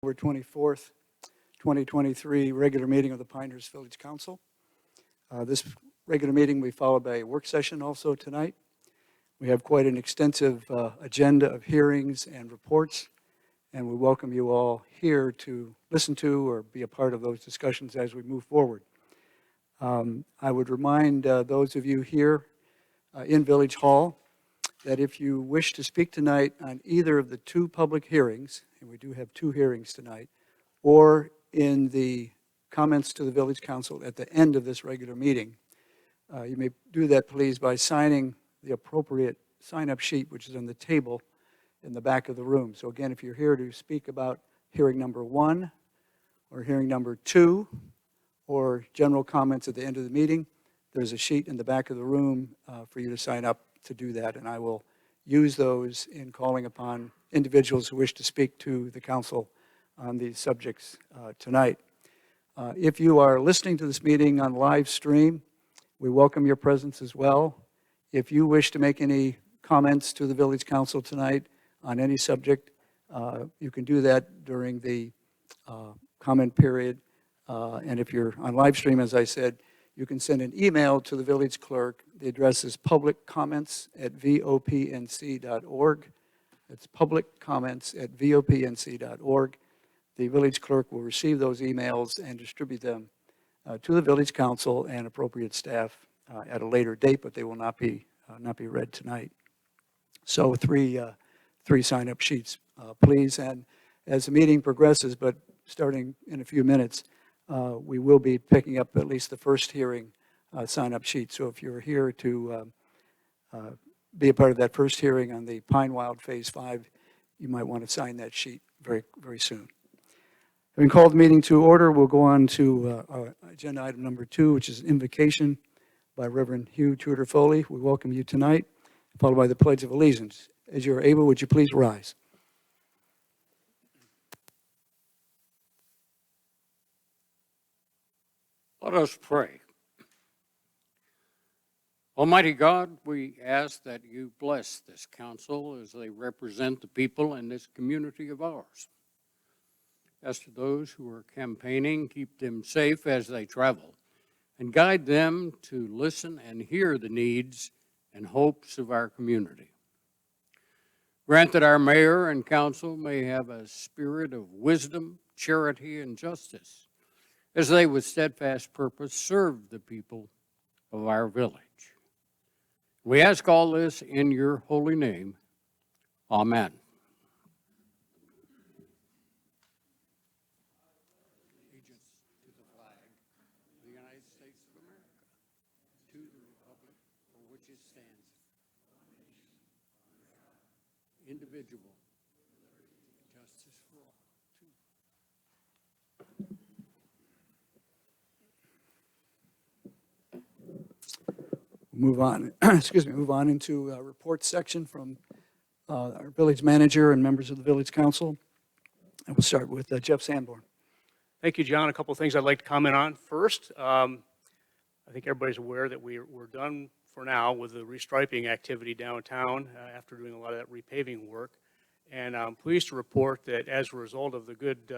October 24th, 2023 regular meeting of the Pinehurst Village Council. This regular meeting will be followed by a work session also tonight. We have quite an extensive agenda of hearings and reports, and we welcome you all here to listen to or be a part of those discussions as we move forward. I would remind those of you here in Village Hall that if you wish to speak tonight on either of the two public hearings, and we do have two hearings tonight, or in the comments to the Village Council at the end of this regular meeting, you may do that, please, by signing the appropriate sign-up sheet, which is on the table in the back of the room. So again, if you're here to speak about hearing number 1 or hearing number 2 or general comments at the end of the meeting, there's a sheet in the back of the room for you to sign up to do that, and I will use those in calling upon individuals who wish to speak to the council on these subjects tonight. If you are listening to this meeting on live stream, we welcome your presence as well. If you wish to make any comments to the Village Council tonight on any subject, you can do that during the comment period. And if you're on live stream, as I said, you can send an email to the village clerk. The address is publiccomments@vopnc.org. It's publiccomments@vopnc.org. The village clerk will receive those emails and distribute them to the Village Council and appropriate staff at a later date, but they will not be read tonight. So three sign-up sheets, please. And as the meeting progresses, but starting in a few minutes, we will be picking up at least the first hearing sign-up sheet. So if you're here to be a part of that first hearing on the Pine Wild Phase 5, you might want to sign that sheet very, very soon. Having called the meeting to order, we'll go on to agenda item number 2, which is an invocation by Reverend Hugh Tudor Foley. We welcome you tonight, followed by the Pledge of Allegiance. As you are able, would you please rise? Let us pray. Almighty God, we ask that you bless this council as they represent the people in this community of ours. As to those who are campaigning, keep them safe as they travel and guide them to listen and hear the needs and hopes of our community. Grant that our mayor and council may have a spirit of wisdom, charity, and justice as they with steadfast purpose serve the people of our village. We ask all this in your holy name. Amen. Allegiance to the flag of the United States of America, to the republic for which it stands, indivisible, justice for all. Move on, move on into a report section from our village manager and members of the Village Council. And we'll start with Jeff Sanborn. Thank you, John. A couple of things I'd like to comment on. First, I think everybody's aware that we're done for now with the restriping activity downtown after doing a lot of that repaving work. And I'm pleased to report that as a result of the good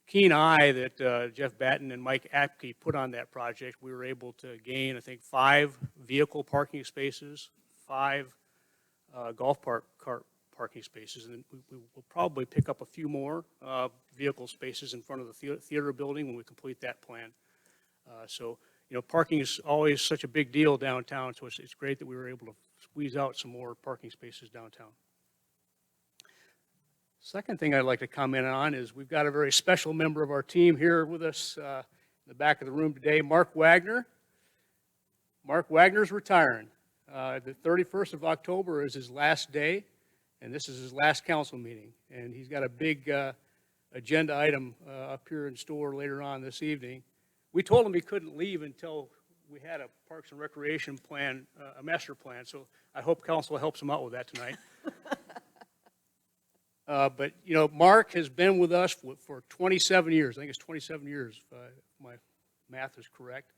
keen eye that Jeff Batten and Mike Apke put on that project, we were able to gain, I think, 5 vehicle parking spaces, 5 golf cart parking spaces, and we will probably pick up a few more vehicle spaces in front of the theater building when we complete that plan. So, you know, parking is always such a big deal downtown, so it's great that we were able to squeeze out some more parking spaces downtown. Second thing I'd like to comment on is we've got a very special member of our team here with us in the back of the room today, Mark Wagner. Mark Wagner's retiring. The 31st of October is his last day, and this is his last council meeting. And he's got a big agenda item up here in store later on this evening. We told him he couldn't leave until we had a Parks and Recreation plan, a master plan, so I hope council helps him out with that tonight. But, you know, Mark has been with us for 27 years. I think it's 27 years, if my math is correct,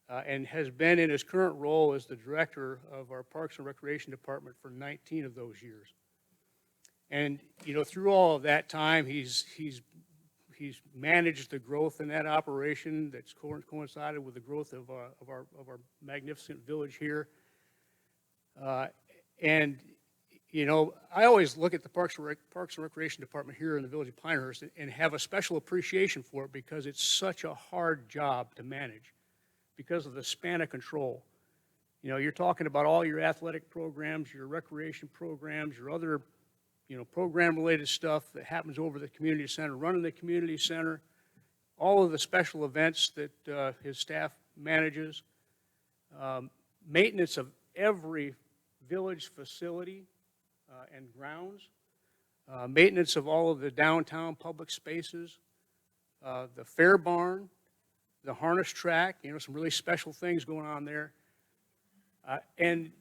and has been in his current role as the director of our Parks and Recreation Department for 19 of those years. And, you know, through all of that time, he's he's managed the growth in that operation that's coincided with the growth of our magnificent village here. And, you know, I always look at the Parks and Recreation Department here in the village of Pinehurst and have a special appreciation for it because it's such a hard job to manage because of the span of control. You know, you're talking about all your athletic programs, your recreation programs, your other, you know, program-related stuff that happens over the community center, running the community center, all of the special events that his staff manages, maintenance of every village facility and grounds, maintenance of all of the downtown public spaces, the fair barn, the harness track, you know, some really special things going on there. And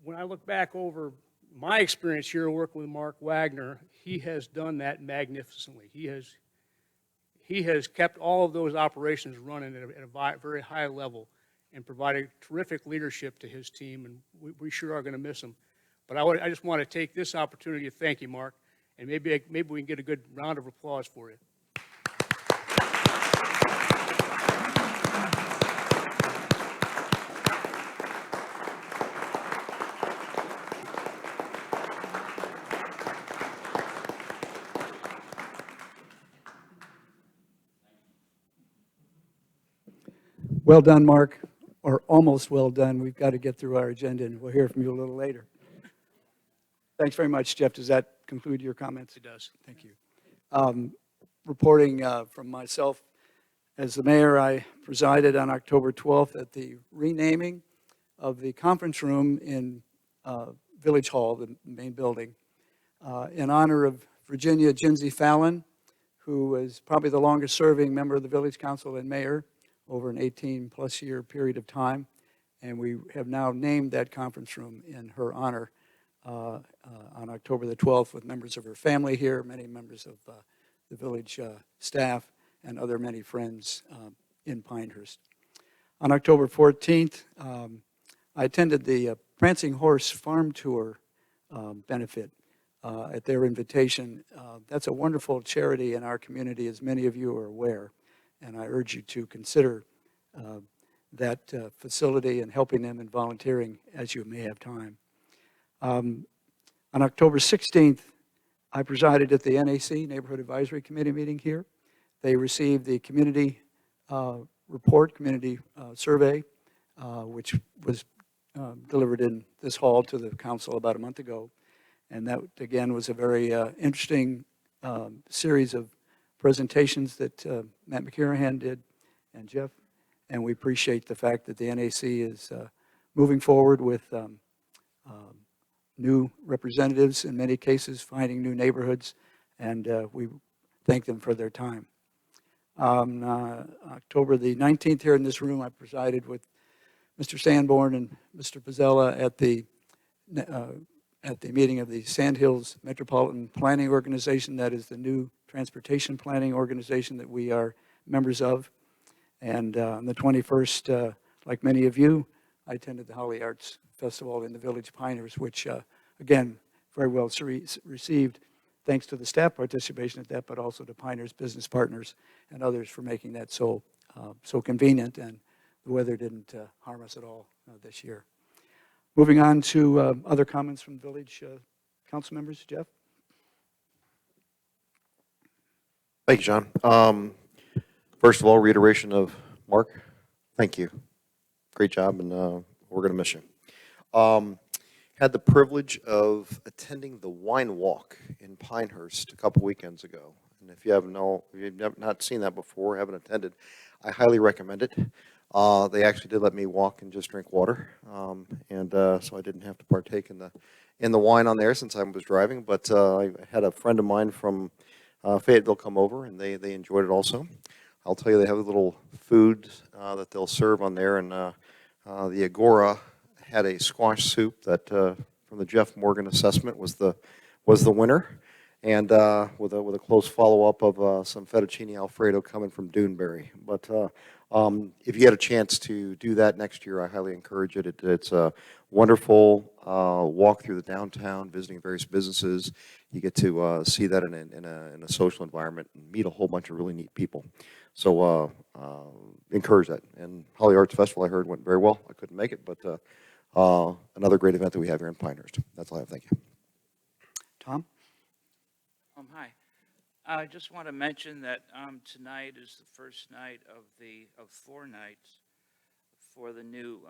when I look back over my experience here working with Mark Wagner, he has done that magnificently. He has kept all of those operations running at a very high level and provided terrific leadership to his team, and we sure are going to miss him. But I just want to take this opportunity to thank you, Mark, and maybe we can get a good round of applause for you. Well done, Mark, or almost well done. We've got to get through our agenda, and we'll hear from you a little later. Thanks very much, Jeff. Does that conclude your comments? It does. Thank you. Reporting from myself, as the mayor, I presided on October 12th at the renaming of the conference room in Village Hall, the main building, in honor of Virginia Jinsey Fallon, who is probably the longest-serving member of the Village Council and mayor over an 18-plus year period of time, and we have now named that conference room in her honor on October the 12th with members of her family here, many members of the village staff, and other many friends in Pinehurst. On October 14th, I attended the Prancing Horse Farm Tour benefit at their invitation. That's a wonderful charity in our community, as many of you are aware. And I urge you to consider that facility and helping them and volunteering as you may have time. On October 16th, I presided at the NAC, Neighborhood Advisory Committee meeting here. They received the community report, community survey, which was delivered in this hall to the council about a month ago. And that, again, was a very interesting series of presentations that Matt McCarahan did and Jeff, and we appreciate the fact that the NAC is moving forward with new representatives, in many cases finding new neighborhoods, and we thank them for their time. On October the 19th here in this room, I presided with Mr. Sanborn and Mr. Pizzella at the meeting of the Sandhills Metropolitan Planning Organization. That is the new transportation planning organization that we are members of. And on the 21st, like many of you, I attended the Holly Arts Festival in the Village of Pinehurst, which, again, very well received, thanks to the staff participation at that, but also to Pinehurst business partners and others for making that so convenient, and the weather didn't harm us at all this year. Moving on to other comments from village council members. Jeff? Thank you, John. First of all, reiteration of Mark, thank you. Great job, and we're going to miss you. Had the privilege of attending the Wine Walk in Pinehurst a couple weekends ago. And if you have not seen that before, haven't attended, I highly recommend it. They actually did let me walk and just drink water, and so I didn't have to partake in the wine on there since I was driving. But I had a friend of mine from Fayetteville come over, and they enjoyed it also. I'll tell you, they have a little food that they'll serve on there, and the Agora had a squash soup that from the Jeff Morgan assessment was the winner, and with a close follow-up of some fettuccine Alfredo coming from Duneberry. But if you get a chance to do that next year, I highly encourage it. It's a wonderful walk through the downtown, visiting various businesses. You get to see that in a social environment and meet a whole bunch of really neat people. So encourage that. And Holly Arts Festival, I heard, went very well. I couldn't make it, but another great event that we have here in Pinehurst. That's all I have. Thank you. Tom? Hi. I just want to mention that tonight is the first night of 4 nights for the new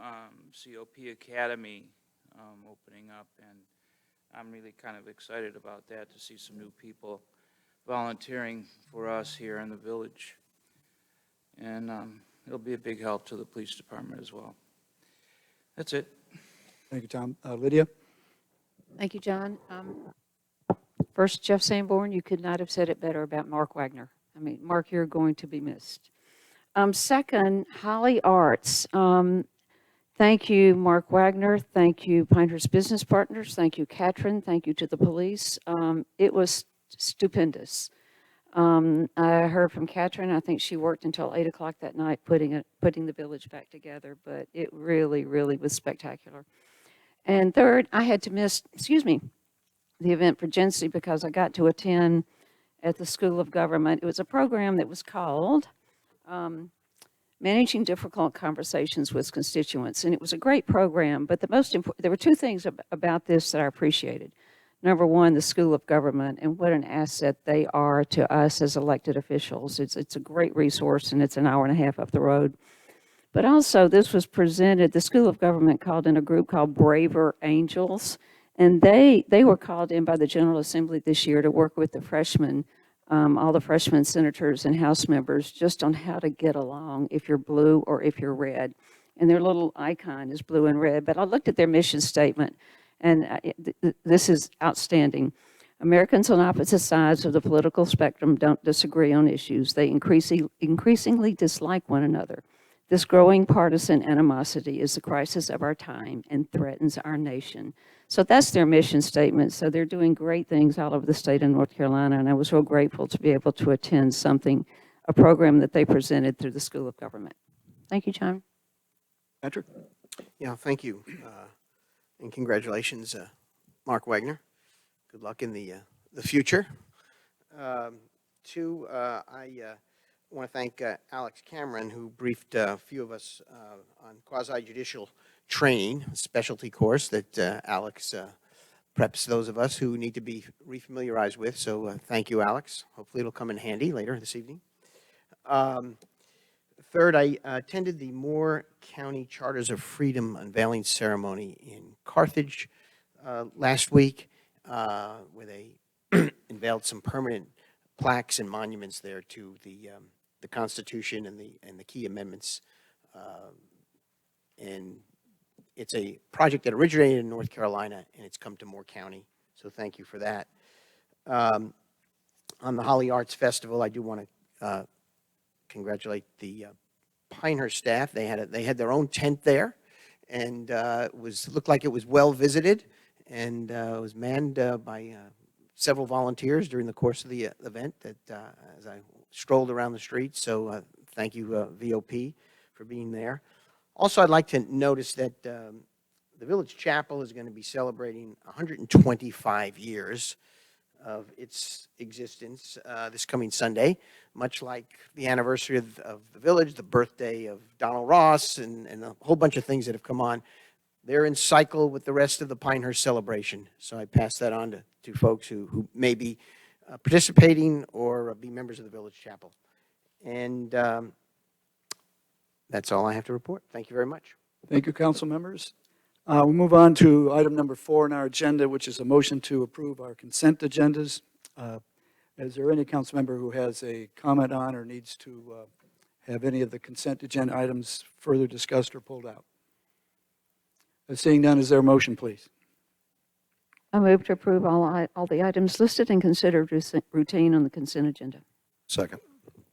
COP Academy opening up, and I'm really kind of excited about that, to see some new people volunteering for us here in the village. And it'll be a big help to the police department as well. That's it. Thank you, Tom. Lydia? Thank you, John. First, Jeff Sanborn, you could not have said it better about Mark Wagner. I mean, Mark, you're going to be missed. Second, Holly Arts. Thank you, Mark Wagner. Thank you, Pinehurst Business Partners. Thank you, Katrin. Thank you to the police. It was stupendous. I heard from Katrin. I think she worked until 8 o'clock that night putting the village back together, but it really, really was spectacular. And third, I had to miss, the event for Genesee because I got to attend at the School of Government. It was a program that was called Managing Difficult Conversations with Constituents, and it was a great program, but the most important, there were 2 things about this that I appreciated. Number one, the School of Government, and what an asset they are to us as elected officials. It's a great resource, and it's an hour and a half up the road. But also, this was presented, the School of Government called in a group called Braver Angels, and they were called in by the General Assembly this year to work with the freshmen, all the freshman senators and House members, just on how to get along if you're blue or if you're red. And their little icon is blue and red. But I looked at their mission statement, and this is outstanding. Americans on opposite sides of the political spectrum don't disagree on issues. They increasingly dislike one another. This growing partisan animosity is the crisis of our time and threatens our nation. So that's their mission statement. So they're doing great things all over the state of North Carolina, and I was so grateful to be able to attend a program that they presented through the School of Government. Thank you, John. Patrick? Yeah, thank you. And congratulations, Mark Wagner. Good luck in the future. Two, I want to thank Alex Cameron, who briefed a few of us on quasi-judicial training, a specialty course that Alex preps those of us who need to be refamiliarized with. So thank you, Alex. Hopefully it'll come in handy later this evening. Third, I attended the Moore County Charters of Freedom unveiling ceremony in Carthage last week, where they unveiled some permanent plaques and monuments there to the Constitution and the key amendments. And it's a project that originated in North Carolina, and it's come to Moore County. So thank you for that. On the Holly Arts Festival, I do want to congratulate the Pinehurst staff. They had their own tent there, and looked like it was well visited, and it was manned by several volunteers during the course of the event. That as I strolled around the streets, so thank you VOP for being there. Also, I'd like to notice that the Village Chapel is going to be celebrating 125 years of its existence this coming Sunday, much like the anniversary of the village, the birthday of Donald Ross, and a whole bunch of things that have come on. They're in cycle with the rest of the Pinehurst celebration. So I pass that on to folks who may be participating or be members of the Village Chapel. And that's all I have to report. Thank you very much. Thank you, council members. We'll move on to item number 4 on our agenda, which is a motion to approve our consent agendas. Is there any council member who has a comment on or needs to have any of the consent agenda items further discussed or pulled out? Seeing none, is there a motion, please? I move to approve all the items listed and considered routine on the consent agenda. Second.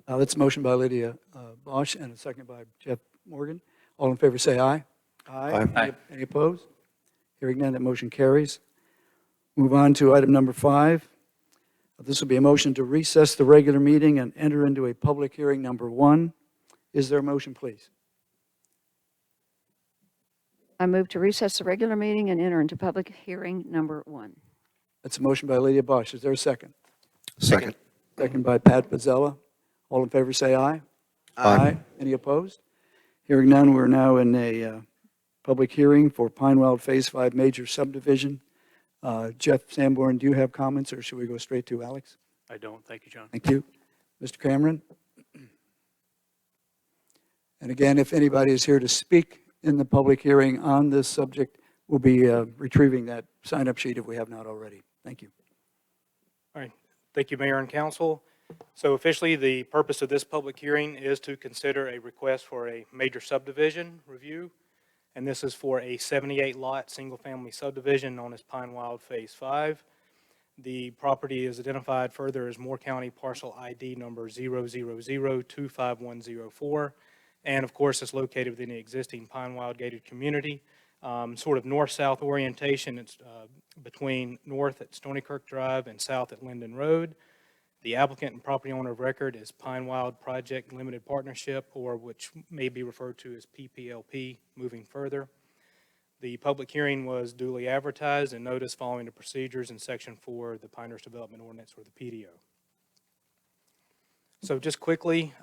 That's a motion by Lydia Bosch and a second by Jeff Morgan. All in favor say aye. Aye. Any opposed? Hearing none, that motion carries. Move on to item number 5. This will be a motion to recess the regular meeting and enter into a public hearing number 1. Is there a motion, please? I move to recess the regular meeting and enter into public hearing number 1. That's a motion by Lydia Bosch. Is there a second? Second. Second by Pat Pizzella. All in favor, say aye. Aye. Any opposed? Hearing none, we're now in a public hearing for Pinewild Phase 5 major subdivision. Jeff Sanborn, do you have comments, or should we go straight to Alex? I don't. Thank you, John. Thank you. Mr. Cameron? And again, if anybody is here to speak in the public hearing on this subject, we'll be retrieving that sign-up sheet if we have not already. Thank you. All right. Thank you, Mayor and Council. So officially, the purpose of this public hearing is to consider a request for a major subdivision review. And this is for a 78-lot, single-family subdivision known as Pinewild Phase 5. The property is identified further as Moore County Parcel ID number 000-25104. And of course, it's located within the existing Pinewild gated community. Sort of north-south orientation. It's between north at Stony Creek Drive and south at Linden Road. The applicant and property owner of record is Pinewild Project Limited Partnership, or which may be referred to as PPLP moving further. The public hearing was duly advertised and noticed following the procedures in Section 4 of the Pinehurst Development Ordinance, or the PDO. So just quickly,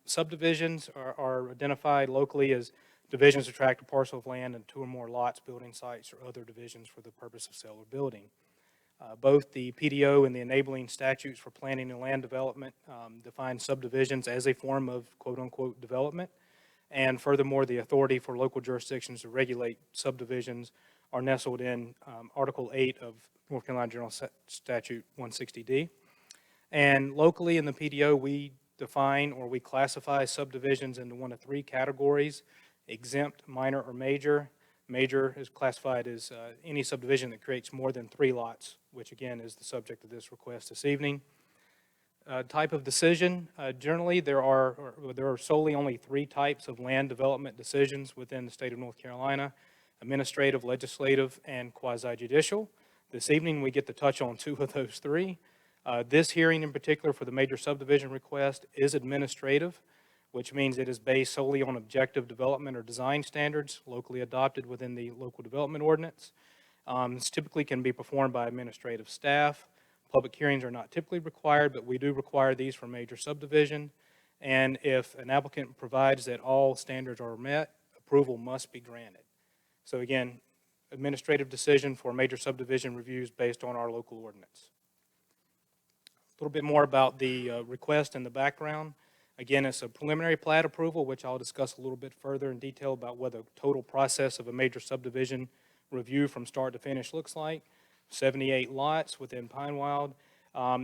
subdivisions are identified locally as divisions of tract or parcel of land and 2 or more lots, building sites, or other divisions for the purpose of sale or building. Both the PDO and the enabling statutes for planning and land development define subdivisions as a form of quote-unquote development. And furthermore, the authority for local jurisdictions to regulate subdivisions are nestled in Article 8 of North Carolina General Statute 160D. And locally in the PDO, we define or we classify subdivisions into one of 3 categories: exempt, minor, or major. Major is classified as any subdivision that creates more than 3 lots, which again is the subject of this request this evening. Type of decision, generally there are solely only 3 types of land development decisions within the state of North Carolina: administrative, legislative, and quasi-judicial. This evening we get to touch on 2 of those 3. This hearing in particular for the major subdivision request is administrative, which means it is based solely on objective development or design standards locally adopted within the local development ordinance. This typically can be performed by administrative staff. Public hearings are not typically required, but we do require these for major subdivision. And if an applicant provides that all standards are met, approval must be granted. So again, administrative decision for major subdivision reviews based on our local ordinance. A little bit more about the request and the background. Again, it's a preliminary plat approval, which I'll discuss a little bit further in detail about what the total process of a major subdivision review from start to finish looks like. 78 lots within Pinewild.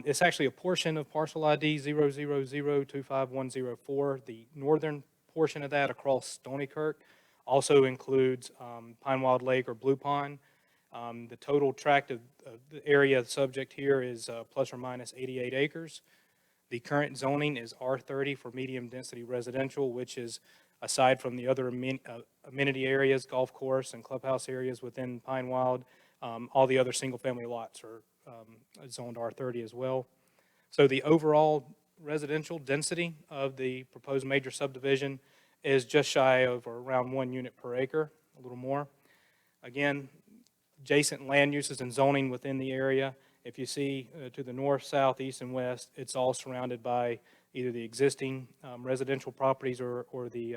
It's actually a portion of parcel ID 000-25104. The northern portion of that across Stony Creek also includes Pinewild Lake or Blue Pond. The total tract of the area subject here is plus or minus 88 acres. The current zoning is R30 for medium density residential, which is, aside from the other amenity areas, golf course and clubhouse areas within Pinewild, all the other single family lots are zoned R30 as well. So the overall residential density of the proposed major subdivision is just shy of or around 1 unit per acre, a little more. Again, adjacent land uses and zoning within the area. If you see to the north, south, east, and west, it's all surrounded by either the existing residential properties or the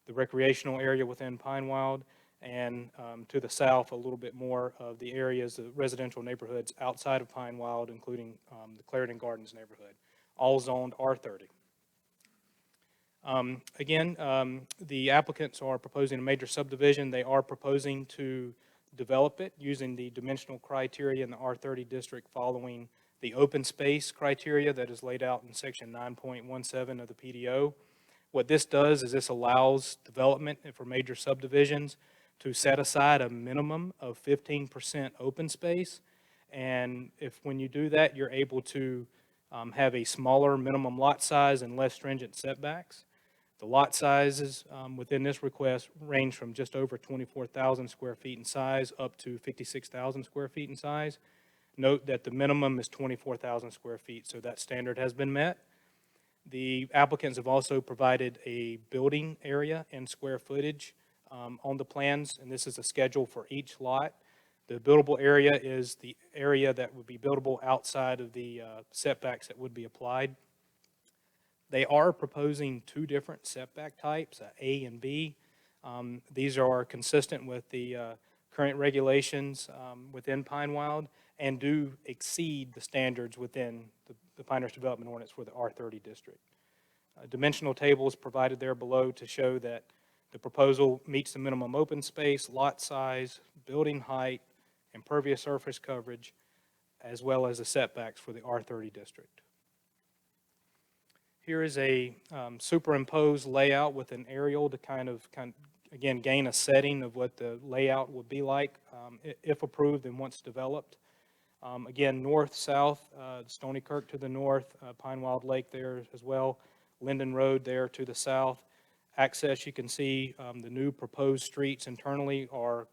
recreational area within Pinewild, and to the south, a little bit more of the areas, the residential neighborhoods outside of Pinewild, including the Clarendon Gardens neighborhood, all zoned R30. Again, the applicants are proposing a major subdivision. They are proposing to develop it using the dimensional criteria in the R30 district following the open space criteria that is laid out in section 9.17 of the PDO. What this does is this allows development for major subdivisions to set aside a minimum of 15% open space. And when you do that, you're able to have a smaller minimum lot size and less stringent setbacks. The lot sizes within this request range from just over 24,000 square feet in size up to 56,000 square feet in size. Note that the minimum is 24,000 square feet, so that standard has been met. The applicants have also provided a building area and square footage on the plans, and this is a schedule for each lot. The buildable area is the area that would be buildable outside of the setbacks that would be applied. They are proposing two different setback types, A and B. These are consistent with the current regulations within Pine Wild and do exceed the standards within the Pinehurst Development Ordinance for the R30 district. Dimensional tables provided there below to show that the proposal meets the minimum open space, lot size, building height, impervious surface coverage, as well as the setbacks for the R30 district. Here is a superimposed layout with an aerial to kind of again, gain a setting of what the layout would be like if approved and once developed. Again, north-south, Stony Kirk to the north, Pine Wild Lake there as well, Linden Road there to the south. Access, you can see the new proposed streets internally are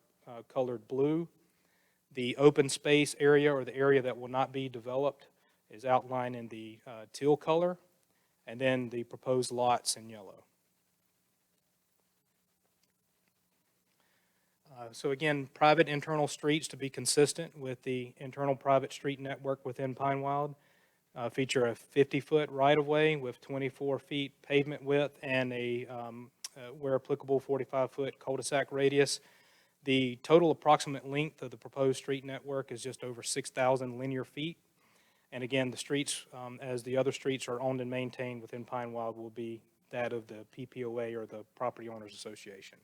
colored blue. The open space area, or the area that will not be developed, is outlined in the teal color, and then the proposed lots in yellow. So again, private internal streets, to be consistent with the internal private street network within Pine Wild, feature a 50-foot right-of-way with 24 feet pavement width and a, where applicable, 45-foot cul-de-sac radius. The total approximate length of the proposed street network is just over 6,000 linear feet. And again, the streets, as the other streets are owned and maintained within Pine Wild, will be that of the PPOA, or the Property Owners Association.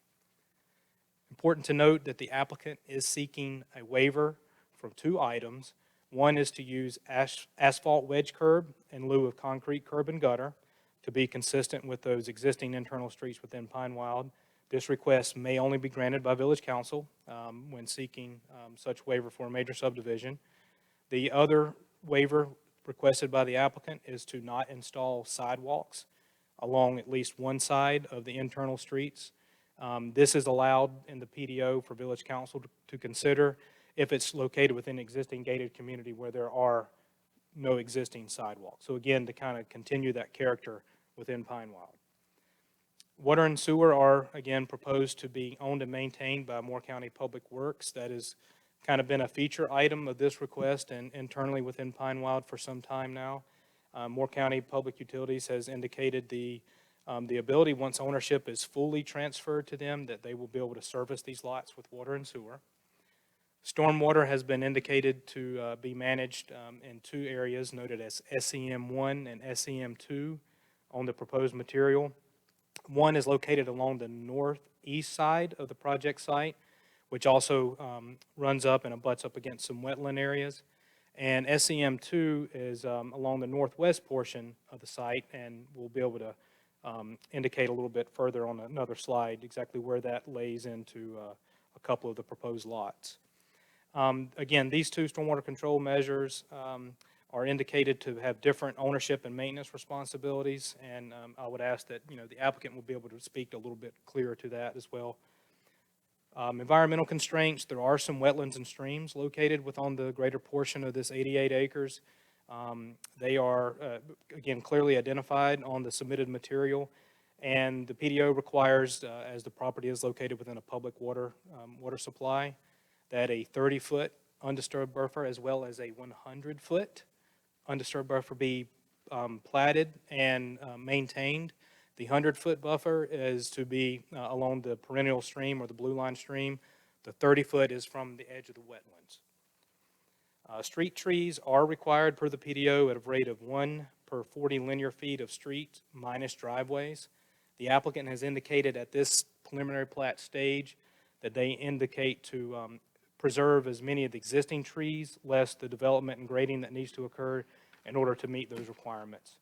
Important to note that the applicant is seeking a waiver from two items. One is to use asphalt wedge curb in lieu of concrete curb and gutter to be consistent with those existing internal streets within Pine Wild. This request may only be granted by Village Council when seeking such waiver for a major subdivision. The other waiver requested by the applicant is to not install sidewalks along at least one side of the internal streets. This is allowed in the PDO for Village Council to consider if it's located within an existing gated community where there are no existing sidewalks. So again, to kind of continue that character within Pine Wild. Water and sewer are, again, proposed to be owned and maintained by Moore County Public Works. That has kind of been a feature item of this request and internally within Pine Wild for some time now. Moore County Public Utilities has indicated the ability, once ownership is fully transferred to them, that they will be able to service these lots with water and sewer. Stormwater has been indicated to be managed in two areas noted as SEM1 and SEM2 on the proposed material. One is located along the northeast side of the project site, which also runs up and abuts up against some wetland areas. And SEM2 is along the northwest portion of the site, and we'll be able to indicate a little bit further on another slide exactly where that lays into a couple of the proposed lots. Again, these two stormwater control measures are indicated to have different ownership and maintenance responsibilities, and I would ask that the applicant will be able to speak a little bit clearer to that as well. Environmental constraints, there are some wetlands and streams located within the greater portion of this 88 acres. They are, again, clearly identified on the submitted material, and the PDO requires, as the property is located within a public water supply, that a 30-foot undisturbed buffer as well as a 100-foot undisturbed buffer be platted and maintained. The 100-foot buffer is to be along the perennial stream or the blue line stream. The 30-foot is from the edge of the wetlands. Street trees are required per the PDO at a rate of 1 per 40 linear feet of street minus driveways. The applicant has indicated at this preliminary plat stage that they indicate to preserve as many of the existing trees, less the development and grading that needs to occur in order to meet those requirements.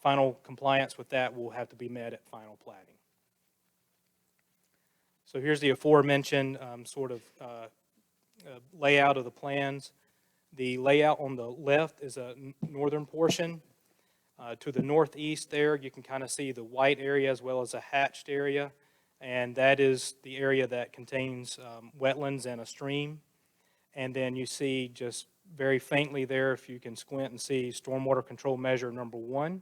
Final compliance with that will have to be met at final platting. So here's the aforementioned layout of the plans. The layout on the left is a northern portion. To the northeast there, you can kind of see the white area as well as a hatched area, and that is the area that contains wetlands and a stream. And then you see just very faintly there, if you can squint and see, stormwater control measure number 1.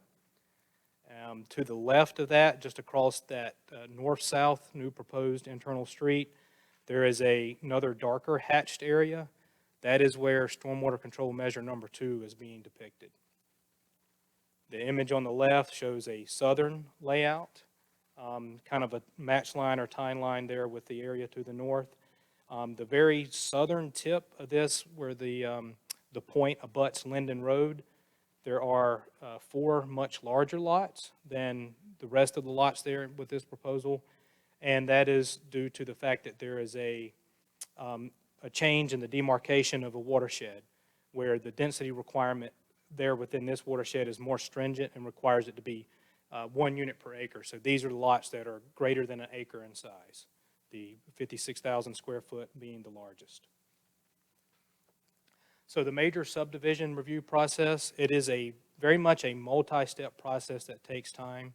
To the left of that, just across that north-south new proposed internal street, there is another darker hatched area. That is where stormwater control measure number 2 is being depicted. The image on the left shows a southern layout, kind of a match line or tine line there with the area to the north. The very southern tip of this, where the point abuts Linden Road, there are 4 much larger lots than the rest of the lots there with this proposal, and that is due to the fact that there is a change in the demarcation of a watershed, where the density requirement there within this watershed is more stringent and requires it to be 1 unit per acre. So these are the lots that are greater than an acre in size, the 56,000 square foot being the largest. So the major subdivision review process, it is very much a multi-step process that takes time.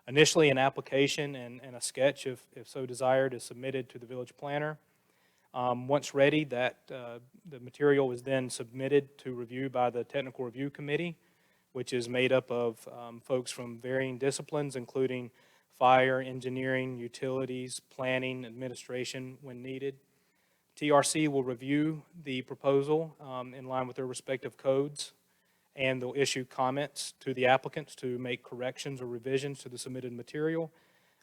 Initially, an application and a sketch, if so desired, is submitted to the village planner. Once ready, the material is then submitted to review by the Technical Review Committee, which is made up of folks from varying disciplines, including fire, engineering, utilities, planning, administration when needed. TRC will review the proposal in line with their respective codes, and they'll issue comments to the applicants to make corrections or revisions to the submitted material.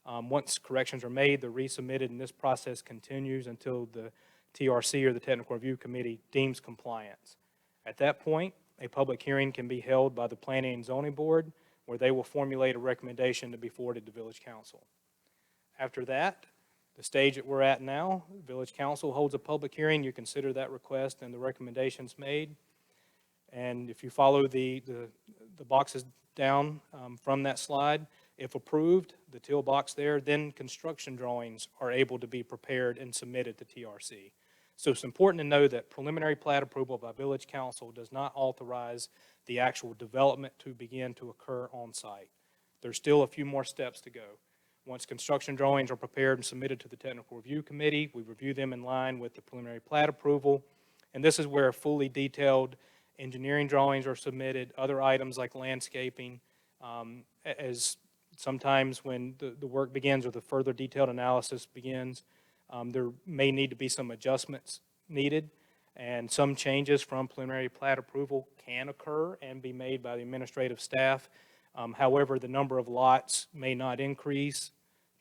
Once corrections are made, they're resubmitted, and this process continues until the TRC or the Technical Review Committee deems compliance. At that point, a public hearing can be held by the Planning and Zoning Board, where they will formulate a recommendation to be forwarded to Village Council. After that, the stage that we're at now, Village Council holds a public hearing. You consider that request and the recommendations made. And if you follow the boxes down from that slide, if approved, the teal box there, then construction drawings are able to be prepared and submitted to TRC. So it's important to know that preliminary plat approval by Village Council does not authorize the actual development to begin to occur on site. There's still a few more steps to go. Once construction drawings are prepared and submitted to the Technical Review Committee, we review them in line with the preliminary plat approval. And this is where fully detailed engineering drawings are submitted, other items like landscaping, as sometimes when the work begins or the further detailed analysis begins, there may need to be some adjustments needed, and some changes from preliminary plat approval can occur and be made by the administrative staff. However, the number of lots may not increase,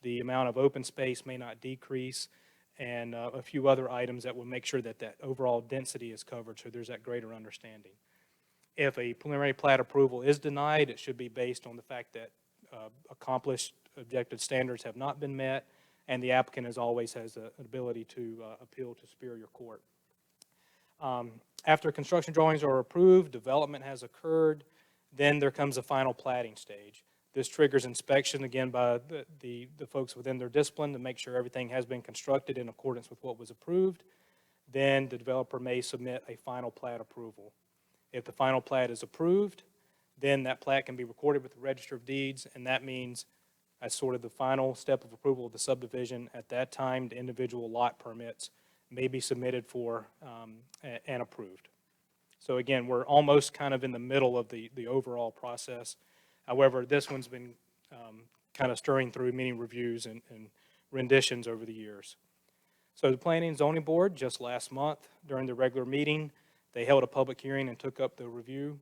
the amount of open space may not decrease, and a few other items that will make sure that that overall density is covered, so there's that greater understanding. If a preliminary plat approval is denied, it should be based on the fact that accomplished objective standards have not been met, and the applicant as always has the ability to appeal to Superior Court. After construction drawings are approved, development has occurred, then there comes a final platting stage. This triggers inspection again by the folks within their discipline to make sure everything has been constructed in accordance with what was approved. Then the developer may submit a final plat approval. If the final plat is approved, then that plat can be recorded with the Register of Deeds, and that means as sort of the final step of approval of the subdivision. At that time, the individual lot permits may be submitted for and approved. So again, we're almost kind of in the middle of the overall process. However, this one's been kind of stirring through many reviews and renditions over the years. So the Planning and Zoning Board, just last month during the regular meeting, they held a public hearing and took up the review.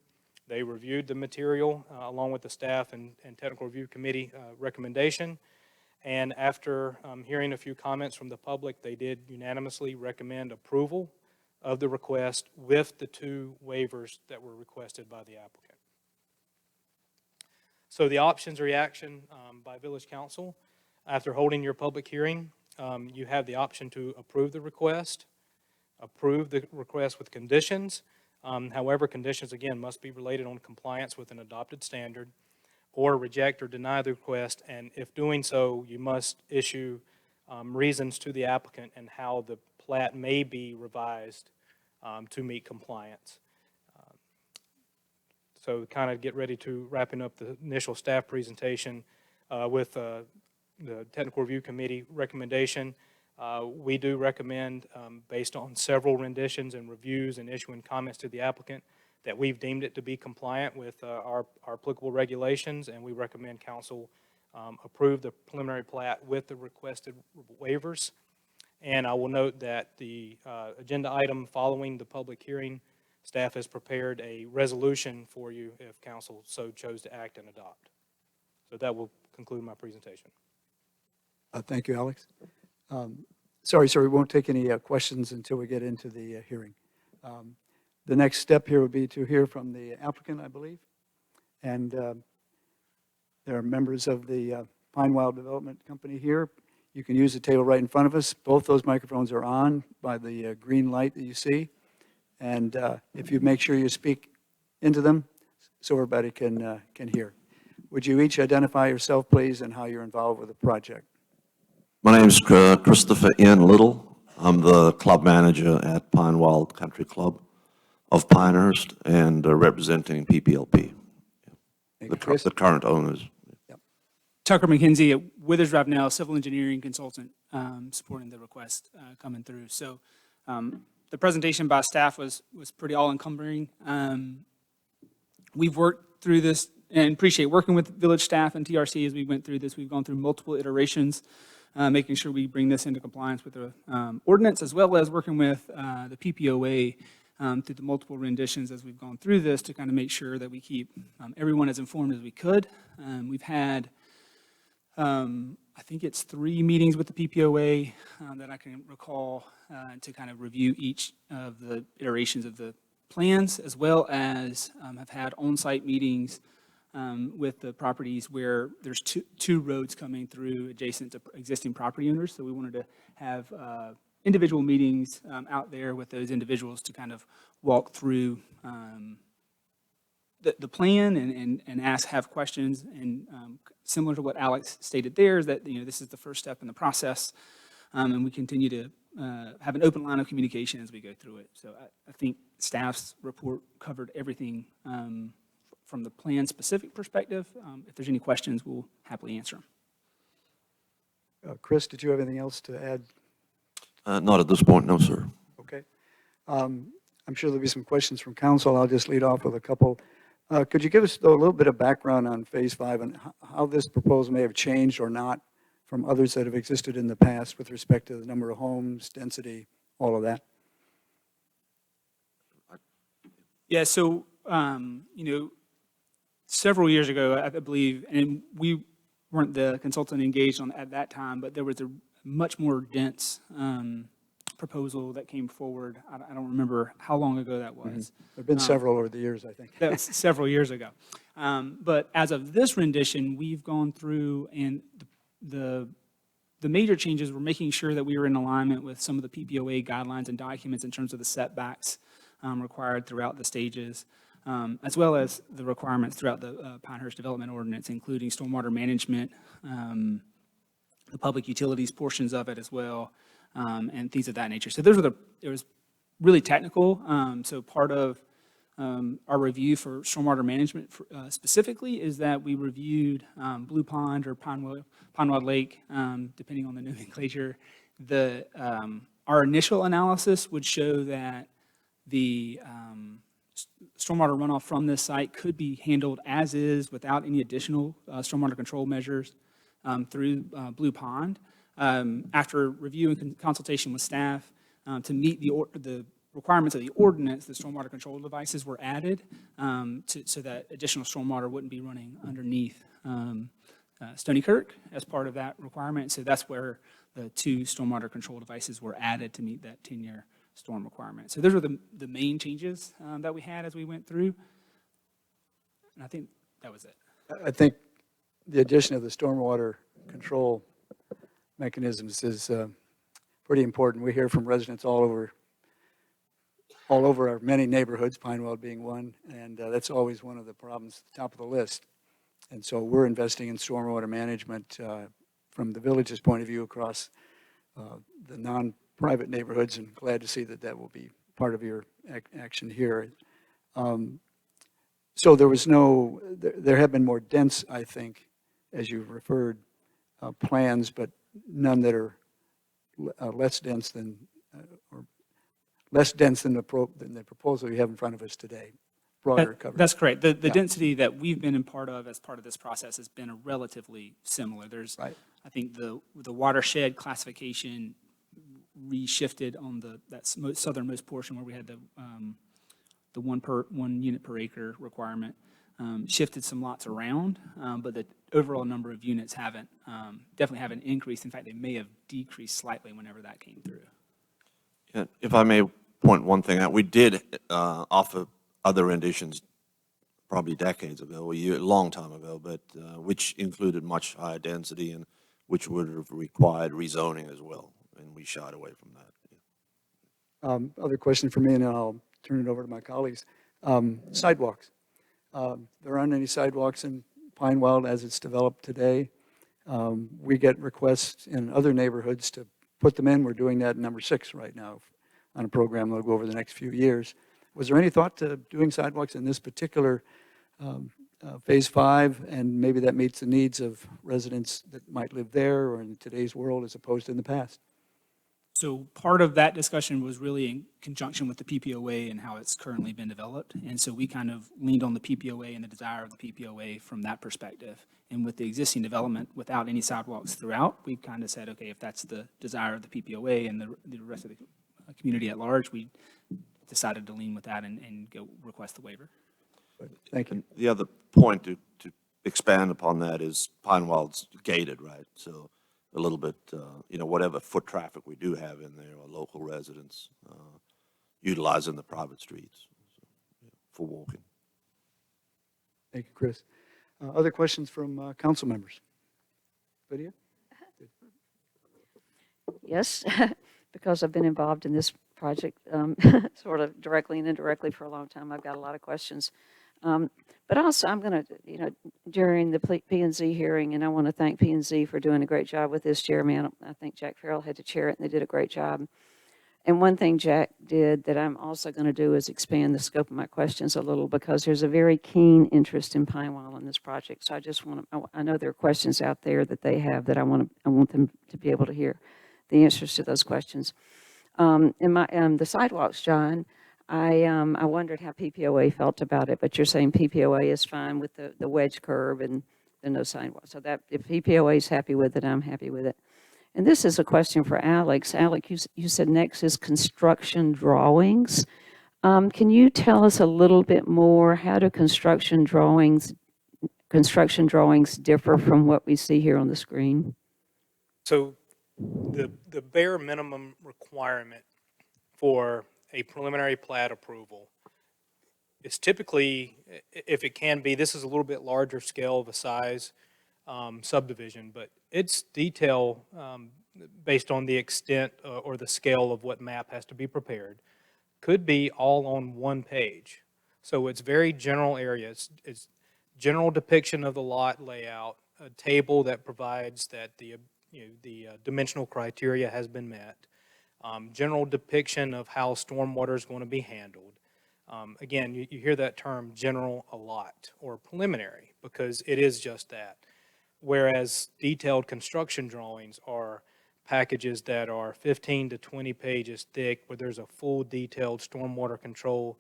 They reviewed the material along with the staff and Technical Review Committee recommendation. And after hearing a few comments from the public, they did unanimously recommend approval of the request with the 2 waivers that were requested by the applicant. So the options reaction by Village Council, after holding your public hearing, you have the option to approve the request with conditions. However, conditions, again, must be related on compliance with an adopted standard, or reject or deny the request, and if doing so, you must issue reasons to the applicant and how the plat may be revised to meet compliance. So kind of get ready to wrapping up the initial staff presentation with the Technical Review Committee recommendation. We do recommend, based on several renditions and reviews and issuing comments to the applicant, that we've deemed it to be compliant with our applicable regulations, and we recommend council approve the preliminary plat with the requested waivers. And I will note that the agenda item following the public hearing, staff has prepared a resolution for you if council so chose to act and adopt. So that will conclude my presentation. Thank you, Alex. Sorry, sir, we won't take any questions until we get into the hearing. The next step here would be to hear from the applicant, I believe. And there are members of the Pine Wild Development Company here. You can use the table right in front of us. Both those microphones are on by the green light that you see. And if you make sure you speak into them so everybody can hear. Would you each identify yourself, please, and how you're involved with the project? My name is Christopher Ian Little. I'm the club manager at Pine Wild Country Club of Pinehurst and representing PPLP, Thank you, Chris. the current owners. Tucker McKenzie at Withers Ravenel, civil engineering consultant, supporting the request coming through. So the presentation by staff was pretty all-encompassing. We've worked through this and appreciate working with village staff and TRC as we went through this. We've gone through multiple iterations, making sure we bring this into compliance with the ordinance, as well as working with the PPOA through the multiple renditions as we've gone through this to kind of make sure that we keep everyone as informed as we could. We've had I think it's 3 meetings with the PPOA that I can recall to kind of review each of the iterations of the plans, as well as have had on-site meetings with the properties where there's two roads coming through adjacent to existing property owners. So we wanted to have individual meetings out there with those individuals to kind of walk through the plan and have questions. And similar to what Alex stated there, is that this is the first step in the process, and we continue to have an open line of communication as we go through it. So I think staff's report covered everything from the plan-specific perspective. If there's any questions, we'll happily answer them. Chris, did you have anything else to add? Not at this point, no, sir. Okay. I'm sure there'll be some questions from council. I'll just lead off with a couple. Could you give us, though, a little bit of background on Phase 5 and how this proposal may have changed or not from others that have existed in the past with respect to the number of homes, density, all of that? Yeah, so, several years ago, I believe, and we weren't the consultant engaged on at that time, but there was a much more dense proposal that came forward. I don't remember how long ago that was. There have been several over the years, I think. That was several years ago. But as of this rendition, we've gone through, and the major changes were making sure that we were in alignment with some of the PPOA guidelines and documents in terms of the setbacks required throughout the stages, as well as the requirements throughout the Pinehurst Development Ordinance, including stormwater management, the public utilities portions of it as well, and things of that nature. So it was really technical. So part of our review for stormwater management specifically is that we reviewed Blue Pond or Pinewood Lake, depending on the nomenclature. Our initial analysis would show that the stormwater runoff from this site could be handled as is without any additional stormwater control measures through Blue Pond. After review and consultation with staff, to meet the requirements of the ordinance, the stormwater control devices were added so that additional stormwater wouldn't be running underneath Stony Kirk as part of that requirement. So that's where the 2 stormwater control devices were added to meet that 10-year storm requirement. So those were the main changes that we had as we went through. And I think that was it. I think the addition of the stormwater control mechanisms is pretty important. We hear from residents all over our many neighborhoods, Pinewell being one, and that's always one of the problems at the top of the list. And so we're investing in stormwater management from the village's point of view across the non-private neighborhoods, and glad to see that will be part of your action here. So there have been more dense, I think, as you referred, plans, but none that are less dense than, or less dense than than the proposal you have in front of us today, broader coverage. That's correct. The Yeah. density that we've been in part of as part of this process has been relatively similar. There's, Right. I think the watershed classification reshifted on that southernmost portion where we had the 1 unit per acre requirement, shifted some lots around, but the overall number of units definitely haven't increased. In fact, they may have decreased slightly whenever that came through. Yeah, if I may point one thing out, we did offer other renditions probably decades ago, a long time ago, but which included much higher density and which would have required rezoning as well, and we shied away from that. Other question for me, and then I'll turn it over to my colleagues. Sidewalks. There aren't any sidewalks in Pine Wild as it's developed today. We get requests in other neighborhoods to put them in. We're doing that in number 6 right now on a program that'll go over the next few years. Was there any thought to doing sidewalks in this particular Phase 5, and maybe that meets the needs of residents that might live there or in today's world as opposed to in the past? So part of that discussion was really in conjunction with the PPOA and how it's currently been developed. And so we kind of leaned on the PPOA and the desire of the PPOA from that perspective. And with the existing development, without any sidewalks throughout, we kind of said, okay, if that's the desire of the PPOA and the rest of the community at large, we decided to lean with that and go request the waiver. Thank you. The other point to expand upon that is Pine Wild's gated, right? So a little bit, whatever foot traffic we do have in there, or local residents utilizing the private streets for walking. Thank you, Chris. Other questions from council members? Lydia? Yes, because I've been involved in this project sort of directly and indirectly for a long time. I've got a lot of questions. But also, I'm going to, during the P&Z hearing, and I want to thank P&Z for doing a great job with this, Jeremy. I think Jack Farrell had to chair it, and they did a great job. And one thing Jack did that I'm also going to do is expand the scope of my questions a little, because there's a very keen interest in Pine Wild in this project. So I just want to, I know there are questions out there that they have that I want them to be able to hear the answers to those questions. The sidewalks, John, I wondered how PPOA felt about it, but you're saying PPOA is fine with the wedge curb and no sidewalks. So that if PPOA is happy with it, I'm happy with it. And this is a question for Alex. Alex, you said next is construction drawings. Can you tell us a little bit more? How do construction drawings differ from what we see here on the screen? So the bare minimum requirement for a preliminary plat approval is typically, if it can be, this is a little bit larger scale of a size subdivision, but its detail based on the extent or the scale of what map has to be prepared could be all on one page. So it's very general areas. It's general depiction of the lot layout, a table that provides that the dimensional criteria has been met, general depiction of how stormwater is going to be handled. Again, you hear that term general a lot, or preliminary, because it is just that. Whereas detailed construction drawings are packages that are 15 to 20 pages thick, where there's a full detailed stormwater control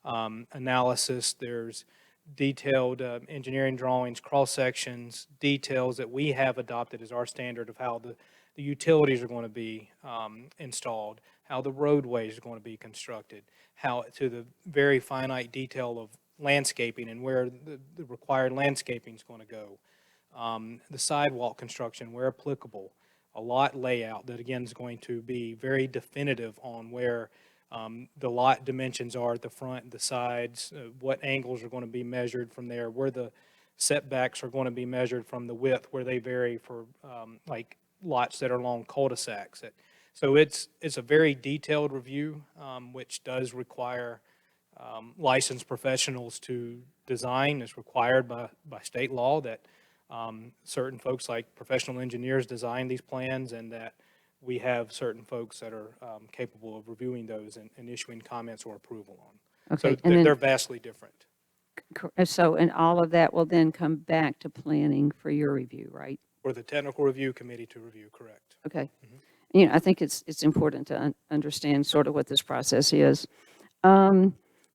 analysis. There's detailed engineering drawings, cross-sections, details that we have adopted as our standard of how the utilities are going to be installed, how the roadways are going to be constructed, how to the very finite detail of landscaping and where the required landscaping is going to go. The sidewalk construction, where applicable, a lot layout that again is going to be very definitive on where the lot dimensions are at the front, the sides, what angles are going to be measured from there, where the setbacks are going to be measured from the width, where they vary for like lots that are along cul-de-sacs. So it's a very detailed review, which does require licensed professionals to design. It's required by state law that certain folks like professional engineers design these plans, and that we have certain folks that are capable of reviewing those and issuing comments or approval on. Okay, So they're vastly different. So, and all of that will then come back to planning for your review, right? For the technical review committee to review, correct. Okay. I think it's important to understand sort of what this process is.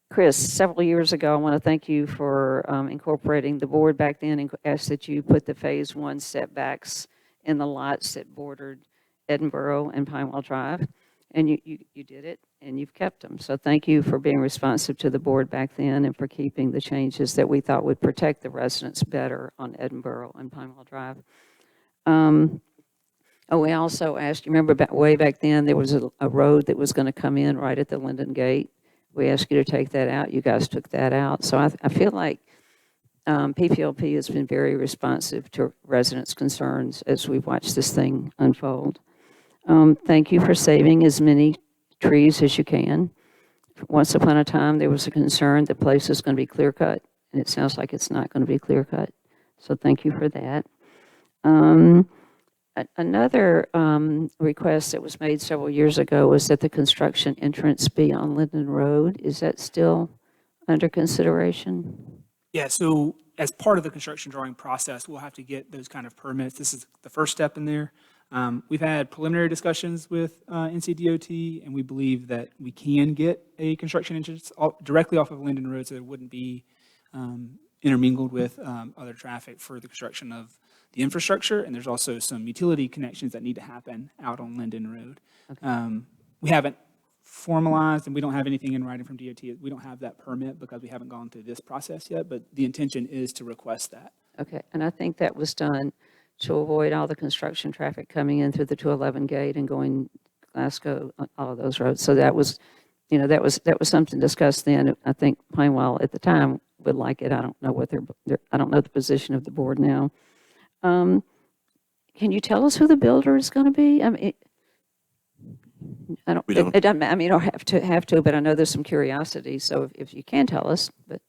Chris, several years ago, I want to thank you for incorporating the board back then and asked that you put the Phase 1 setbacks in the lots that bordered Edinburgh and Pinewell Drive. And you did it, and you've kept them. So thank you for being responsive to the board back then and for keeping the changes that we thought would protect the residents better on Edinburgh and Pinewell Drive. We also asked, you remember way back then, there was a road that was going to come in right at the Linden Gate. We asked you to take that out. You guys took that out. So I feel like PPLP has been very responsive to residents' concerns as we've watched this thing unfold. Thank you for saving as many trees as you can. Once upon a time, there was a concern the place is going to be clear cut, and it sounds like it's not going to be clear cut. So thank you for that. Another request that was made several years ago was that the construction entrance be on Linden Road. Is that still under consideration? Yeah, so as part of the construction drawing process, we'll have to get those kind of permits. This is the first step in there. We've had preliminary discussions with NCDOT, and we believe that we can get a construction entrance directly off of Linden Road so it wouldn't be intermingled with other traffic for the construction of the infrastructure. And there's also some utility connections that need to happen out on Linden Road. Okay. We haven't formalized, and we don't have anything in writing from DOT. We don't have that permit because we haven't gone through this process yet, but the intention is to request that. Okay, and I think that was done to avoid all the construction traffic coming in through the 211 gate and going Glasgow, all of those roads. So that was, that was something discussed then. I think Pinewell at the time would like it. I don't know what I don't know the position of the board now. Can you tell us who the builder is going to be? I mean, it doesn't. I mean, you don't have to, but I know there's some curiosity. So if you can tell us, but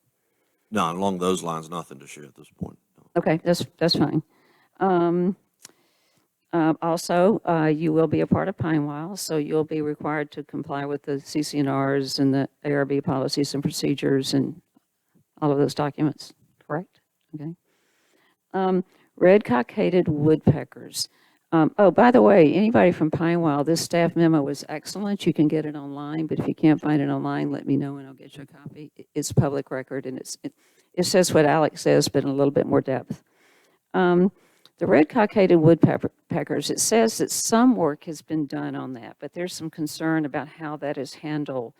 No, along those lines, nothing to share at this point. No. okay, that's fine. Also, you will be a part of Pinewell, so you'll be required to comply with the CCNRs and the ARB policies and procedures and all of those documents, correct? Okay. Red cockaded woodpeckers. By the way, anybody from Pinewell, this staff memo was excellent. You can get it online, but if you can't find it online, let me know and I'll get you a copy. It's public record, and it says what Alex says, but in a little bit more depth. The red cockaded woodpeckers, it says that some work has been done on that, but there's some concern about how that is handled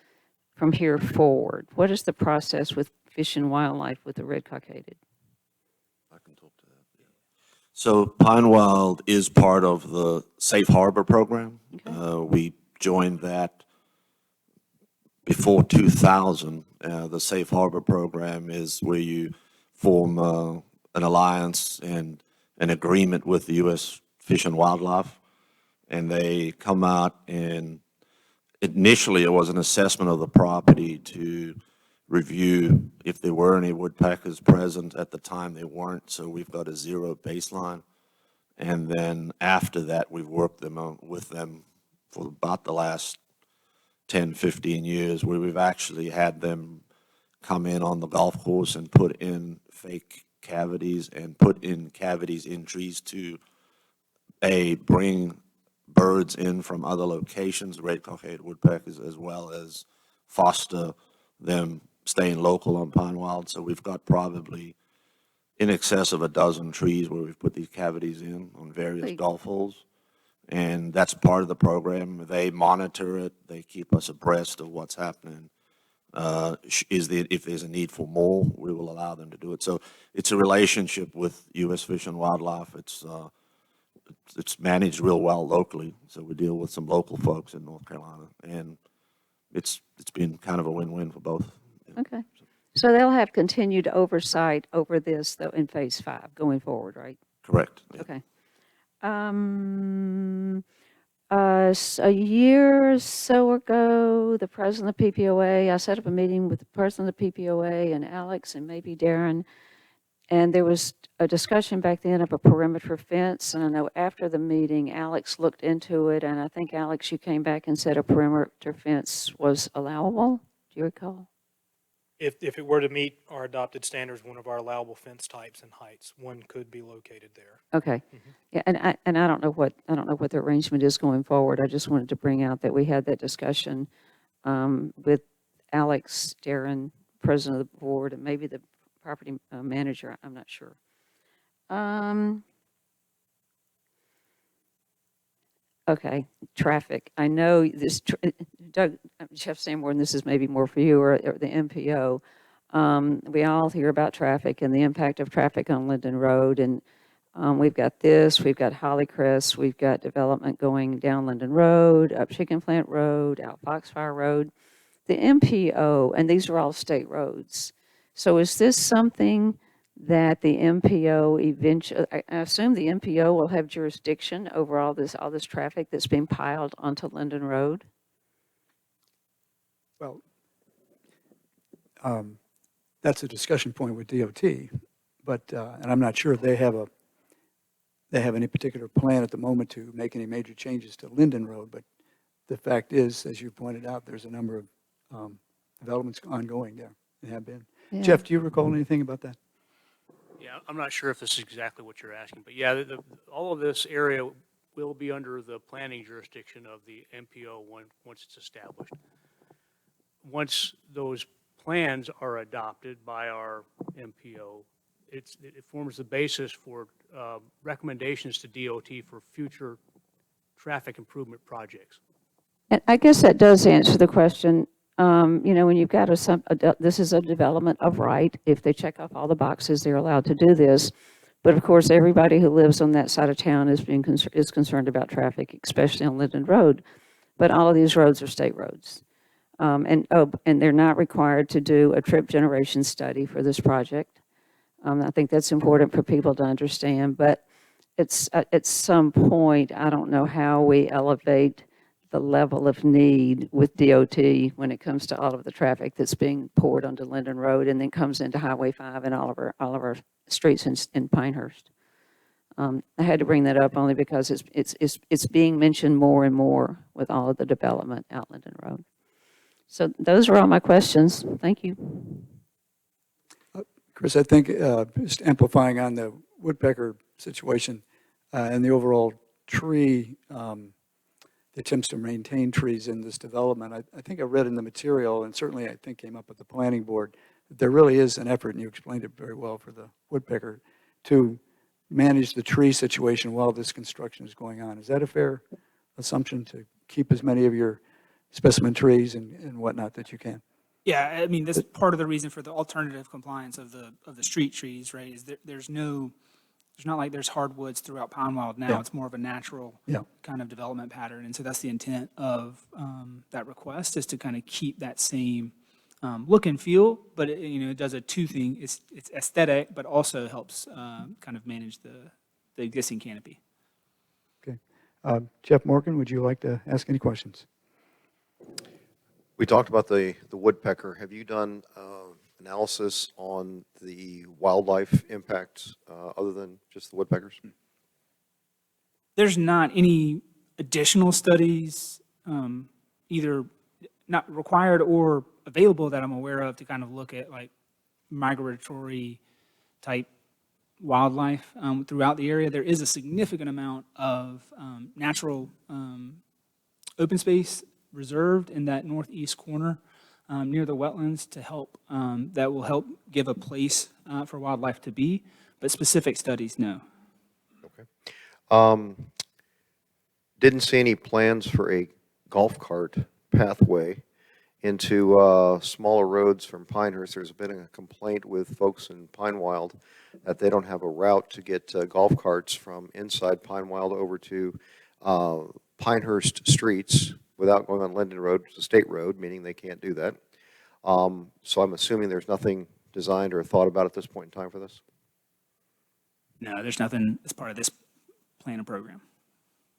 from here forward. What is the process with Fish and Wildlife with the red cockaded? I can talk to that. Yeah. So Pinewell is part of the Safe Harbor program. Okay. We joined that before 2000. The Safe Harbor program is where you form an alliance and an agreement with the U.S. Fish and Wildlife, and they come out and initially it was an assessment of the property to review if there were any woodpeckers present. At the time they weren't, so we've got a zero baseline, and then after that we've worked with them for about the last 10, 15 years, where we've actually had them come in on the golf course and put in fake cavities and put in cavities in trees to bring birds in from other locations, red cockaded woodpeckers, as well as foster them staying local on Pinewell. So we've got probably in excess of a dozen trees where we've put these cavities in on various golf holes. And that's part of the program. They monitor it. They keep us abreast of what's happening. If there's a need for more, we will allow them to do it. So it's a relationship with U.S. Fish and Wildlife. It's managed real well locally. So we deal with some local folks in North Carolina, and it's been kind of a win-win for both. Okay. So they'll have continued oversight over this, though, in Phase 5 going forward, right? Correct. Yeah. Okay. A year or so ago, the president of the PPOA, I set up a meeting with the president of the PPOA and Alex and maybe Darren, and there was a discussion back then of a perimeter fence, and I know after the meeting, Alex looked into it, and I think, Alex, you came back and said a perimeter fence was allowable. Do you recall? If it were to meet our adopted standards, one of our allowable fence types and heights, one could be located there. Okay. Yeah, and I don't know what the arrangement is going forward. I just wanted to bring out that we had that discussion with Alex Darren, president of the board, and maybe the property manager. I'm not sure. Okay, traffic. I know this, Doug, Chef Sanborn, this is maybe more for you or the MPO. We all hear about traffic and the impact of traffic on Linden Road, and we've got this, we've got Hollycrest, we've got development going down Linden Road, up Chicken Plant Road, out Foxfire Road. The MPO, and these are all state roads. So is this something that the MPO eventually, I assume the MPO will have jurisdiction over all this traffic that's being piled onto Linden Road? Well, that's a discussion point with DOT, but, and I'm not sure if they have any particular plan at the moment to make any major changes to Linden Road, but the fact is, as you pointed out, there's a number of developments ongoing there, and have been. Yeah. Jeff, do you recall anything about that? Yeah, I'm not sure if this is exactly what you're asking, but yeah, all of this area will be under the planning jurisdiction of the MPO once it's established. Once those plans are adopted by our MPO, it forms the basis for recommendations to DOT for future traffic improvement projects. And I guess that does answer the question. When you've got this is a development of right. If they check off all the boxes, they're allowed to do this. But of course, everybody who lives on that side of town is concerned about traffic, especially on Linden Road. But all of these roads are state roads. And they're not required to do a trip generation study for this project. I think that's important for people to understand. But it's at some point, I don't know how we elevate the level of need with DOT when it comes to all of the traffic that's being poured onto Linden Road and then comes into Highway 5 and all of our streets in Pinehurst. I had to bring that up only because it's being mentioned more and more with all of the development out Linden Road. So those are all my questions. Thank you. Chris, I think just amplifying on the woodpecker situation and the overall tree, the attempts to maintain trees in this development, I think I read in the material, and certainly I think came up at the planning board, that there really is an effort, and you explained it very well for the woodpecker, to manage the tree situation while this construction is going on. Is that a fair assumption, to keep as many of your specimen trees and whatnot that you can? Yeah, I mean, that's part of the reason for the alternative compliance of the street trees, right? Is there's not like there's hardwoods throughout Pinewild now. Yeah. It's more of a natural Yeah. kind of development pattern. And so that's the intent of that request, is to kind of keep that same look and feel, but it does a two thing. It's aesthetic, but also helps kind of manage the existing canopy. Okay. Jeff Morgan, would you like to ask any questions? We talked about the woodpecker. Have you done analysis on the wildlife impacts other than just the woodpeckers? There's not any additional studies, either not required or available that I'm aware of, to kind of look at like migratory type wildlife throughout the area. There is a significant amount of natural open space reserved in that northeast corner near the wetlands to help, that will help give a place for wildlife to be, but specific studies, no. Okay. Didn't see any plans for a golf cart pathway into smaller roads from Pinehurst. There's been a complaint with folks in Pinewild that they don't have a route to get golf carts from inside Pinewild over to Pinehurst streets without going on Linden Road, which is a state road, meaning they can't do that. So I'm assuming there's nothing designed or thought about at this point in time for this? No, there's nothing as part of this plan and program.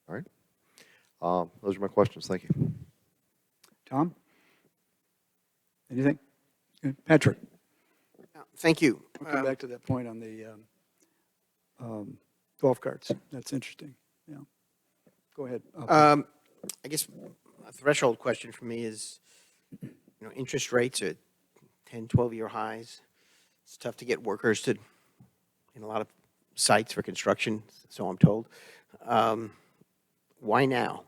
All right. Those are my questions. Thank you. Tom? Anything? Okay. Patrick? Thank you. We'll come back to that point on the golf carts. That's interesting. Yeah. Go ahead. I guess a threshold question for me is, interest rates at 10, 12-year highs. It's tough to get workers to, in a lot of sites for construction, so I'm told. Why now?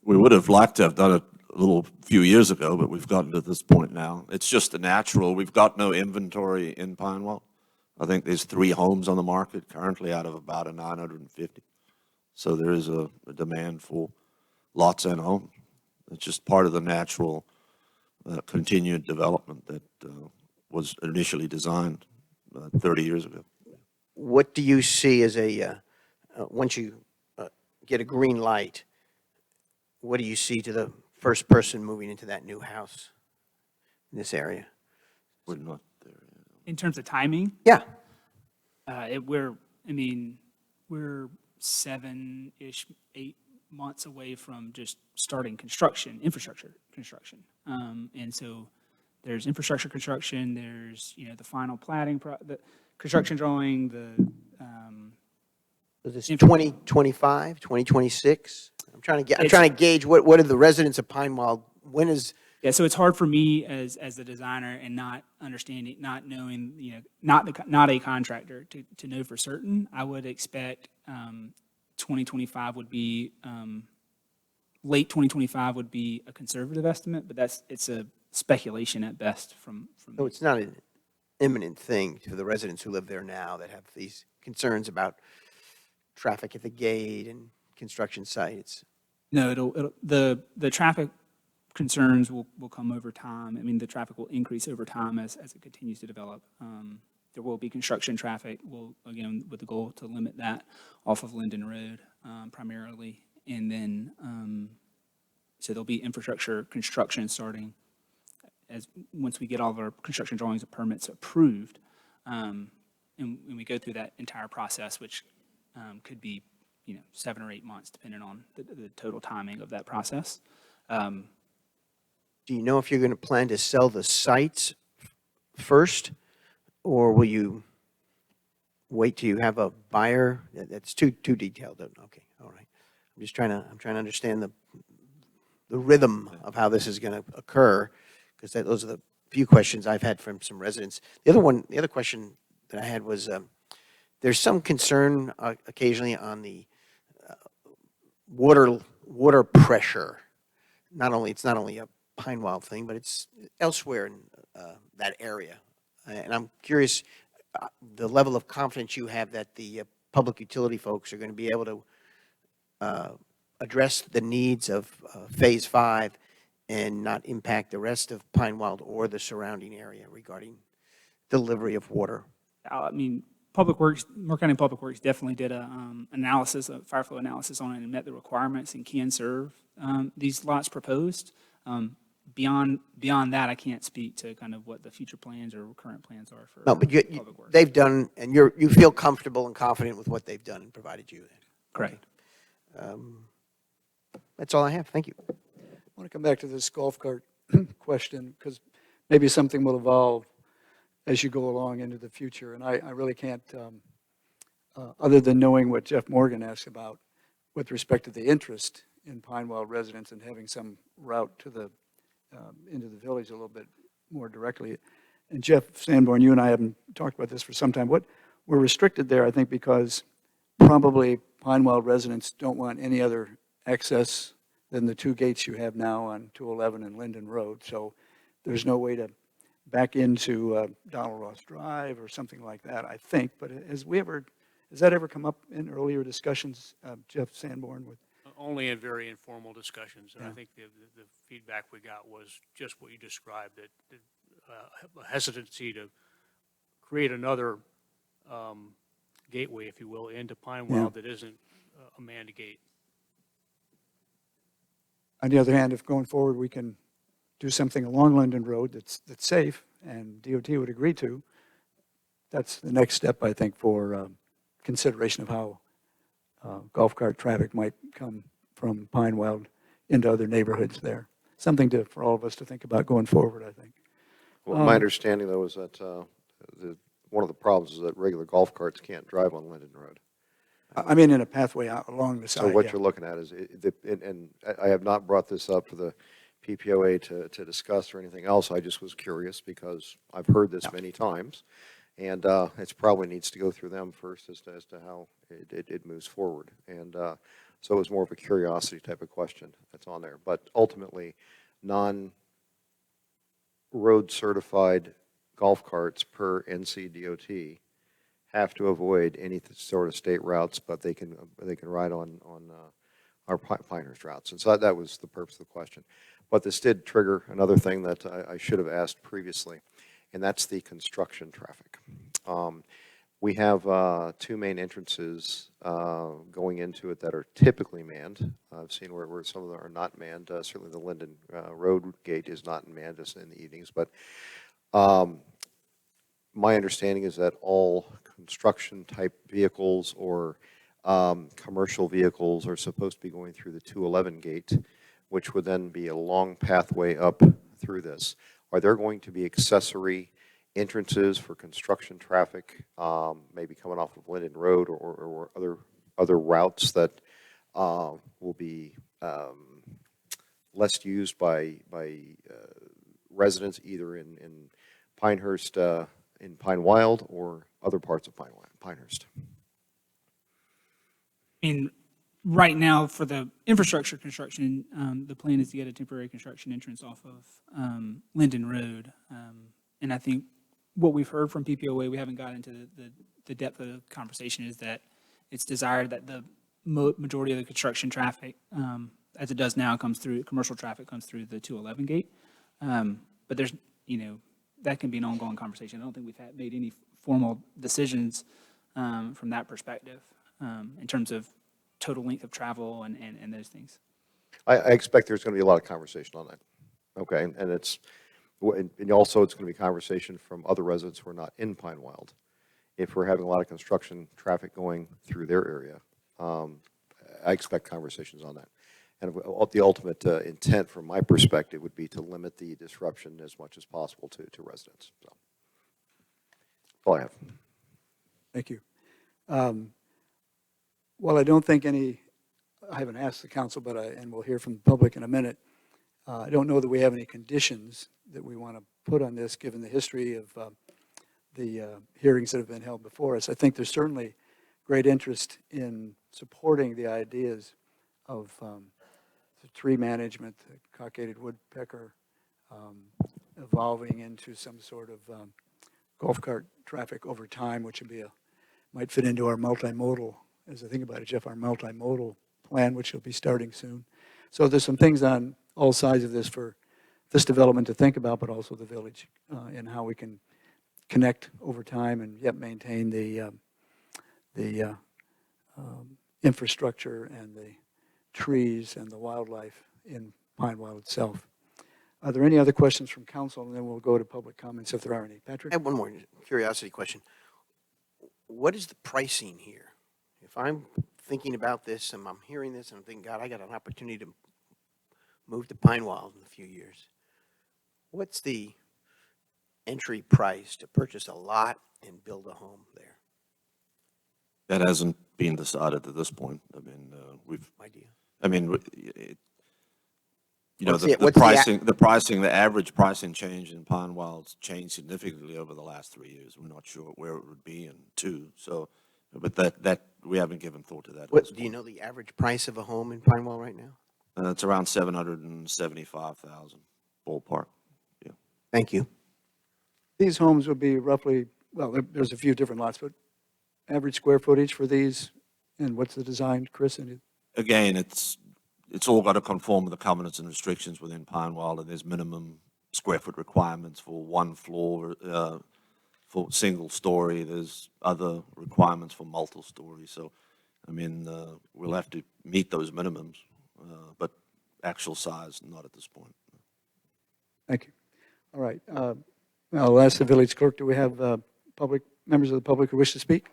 We would have liked to have done it a little few years ago, but we've gotten to this point now. It's just a natural. We've got no inventory in Pinewell. I think there's 3 homes on the market currently out of about a 950. So there is a demand for lots and homes. It's just part of the natural continued development that was initially designed 30 years ago. What do you see as a, once you get a green light, what do you see to the first person moving into that new house in this area? We're not there yet. In terms of timing, Yeah. we're 7-ish, 8 months away from just starting construction, infrastructure construction. And so there's infrastructure construction, there's, the final platting, the construction drawing, Is this 2025, 2026? I'm trying to gauge what are the residents of Pinewell, when is, Yeah, so it's hard for me as the designer and not understanding, not knowing, not a contractor to know for certain. I would expect 2025 would be, late 2025 would be a conservative estimate, but it's a speculation at best from so it's not an imminent thing to the residents who live there now that have these concerns about traffic at the gate and construction sites. No, the traffic concerns will come over time. I mean, the traffic will increase over time as it continues to develop. There will be construction traffic. We'll, again, with the goal to limit that off of Linden Road primarily. And then, so there'll be infrastructure construction starting once we get all of our construction drawings and permits approved. And we go through that entire process, which could be, 7 or 8 months, depending on the total timing of that process. Do you know if you're going to plan to sell the sites first, or will you wait till you have a buyer? That's too detailed. Okay, all right. I'm trying to understand the rhythm of how this is going to occur, because those are the few questions I've had from some residents. The other question that I had was, there's some concern occasionally on the water pressure. It's not only a Pinewell thing, but it's elsewhere in that area. And I'm curious the level of confidence you have that the public utility folks are going to be able to address the needs of Phase 5 and not impact the rest of Pinewell or the surrounding area regarding delivery of water. I mean, Public Works, Moore County Public Works definitely did a fire flow analysis on it and met the requirements and can serve these lots proposed. Beyond that, I can't speak to kind of what the future plans or current plans are for No, but Public Works. they've done, and you feel comfortable and confident with what they've done and provided you. Correct. That's all I have. Thank you. I want to come back to this golf cart question, because maybe something will evolve as you go along into the future. And I really can't, other than knowing what Jeff Morgan asked about with respect to the interest in Pinewell residents and having some route to the into the village a little bit more directly. And Jeff Sanborn, you and I haven't talked about this for some time. We're restricted there, I think, because probably Pinewell residents don't want any other access than the 2 gates you have now on 211 and Linden Road. So there's no way to back into Donald Ross Drive or something like that, I think. But has that ever come up in earlier discussions, Jeff Sanborn? Only in very informal discussions, and Yeah. I think the feedback we got was just what you described, that a hesitancy to create another gateway, if you will, into Pinewell that isn't a manned gate. On the other hand, if going forward we can do something along Linden Road that's safe and DOT would agree to, that's the next step, I think, for consideration of how golf cart traffic might come from Pinewell into other neighborhoods there. Something for all of us to think about going forward, I think. Well, my understanding, though, is that one of the problems is that regular golf carts can't drive on Linden Road. I mean, in a pathway out along the side, So what yeah. you're looking at is, and I have not brought this up for the PPOA to discuss or anything else. I just was curious because I've heard this many times. And it probably needs to go through them first as to how it moves forward. And so it was more of a curiosity type of question that's on there. But ultimately, non-road certified golf carts per NCDOT have to avoid any sort of state routes, but they can ride on our Pinehurst routes. And so that was the purpose of the question. But this did trigger another thing that I should have asked previously, and that's the construction traffic. We have two main entrances going into it that are typically manned. I've seen where some of them are not manned. Certainly the Linden Road gate is not manned just in the evenings, but my understanding is that all construction type vehicles or commercial vehicles are supposed to be going through the 211 gate, which would then be a long pathway up through this. Are there going to be accessory entrances for construction traffic, maybe coming off of Linden Road or other routes that will be less used by residents either in Pinehurst, in Pine Wild, or other parts of Pinehurst? I mean, right now, for the infrastructure construction, the plan is to get a temporary construction entrance off of Linden Road. And I think what we've heard from PPOA, we haven't got into the depth of the conversation, is that it's desired that the majority of the construction traffic, as it does now, comes through, commercial traffic comes through the 211 gate. But there's, that can be an ongoing conversation. I don't think we've made any formal decisions from that perspective in terms of total length of travel and those things. I expect there's going to be a lot of conversation on that. Okay, and also it's going to be conversation from other residents who are not in Pine Wild. If we're having a lot of construction traffic going through their area, I expect conversations on that. And the ultimate intent from my perspective would be to limit the disruption as much as possible to residents. So, that's all I have. Thank you. Well, I don't think I haven't asked the council, and we'll hear from the public in a minute. I don't know that we have any conditions that we want to put on this, given the history of the hearings that have been held before us. I think there's certainly great interest in supporting the ideas of the tree management, the cockaded woodpecker, evolving into some sort of golf cart traffic over time, which might fit into our multimodal, as I think about it, Jeff, our multimodal plan, which will be starting soon. So there's some things on all sides of this for this development to think about, but also the village, and how we can connect over time and yet maintain the infrastructure and the trees and the wildlife in Pine Wild itself. Are there any other questions from council? And then we'll go to public comments if there are any. Patrick? I have one more curiosity question. What is the pricing here? If I'm thinking about this and I'm hearing this and I'm thinking, God, I got an opportunity to move to Pine Wild in a few years, what's the entry price to purchase a lot and build a home there? That hasn't been decided at this point. I mean, Idea. I mean, What's the the pricing, the average pricing change in Pine Wild's changed significantly over the last 3 years. We're not sure where it would be in 2. So, but that we haven't given thought to that. at this What do you point. know the average price of a home in Pine Wild right now? It's around 775,000 ballpark. Yeah. Thank you. These homes would be roughly, well, there's a few different lots, but average square footage for these, and what's the design, Chris? Again, it's all got to conform with the covenants and restrictions within Pine Wild, and there's minimum square foot requirements for one floor, for single story. There's other requirements for multiple story. So, I mean, we'll have to meet those minimums, but actual size, not at this point. Thank you. All right. I'll ask the village clerk, do we have members of the public who wish to speak?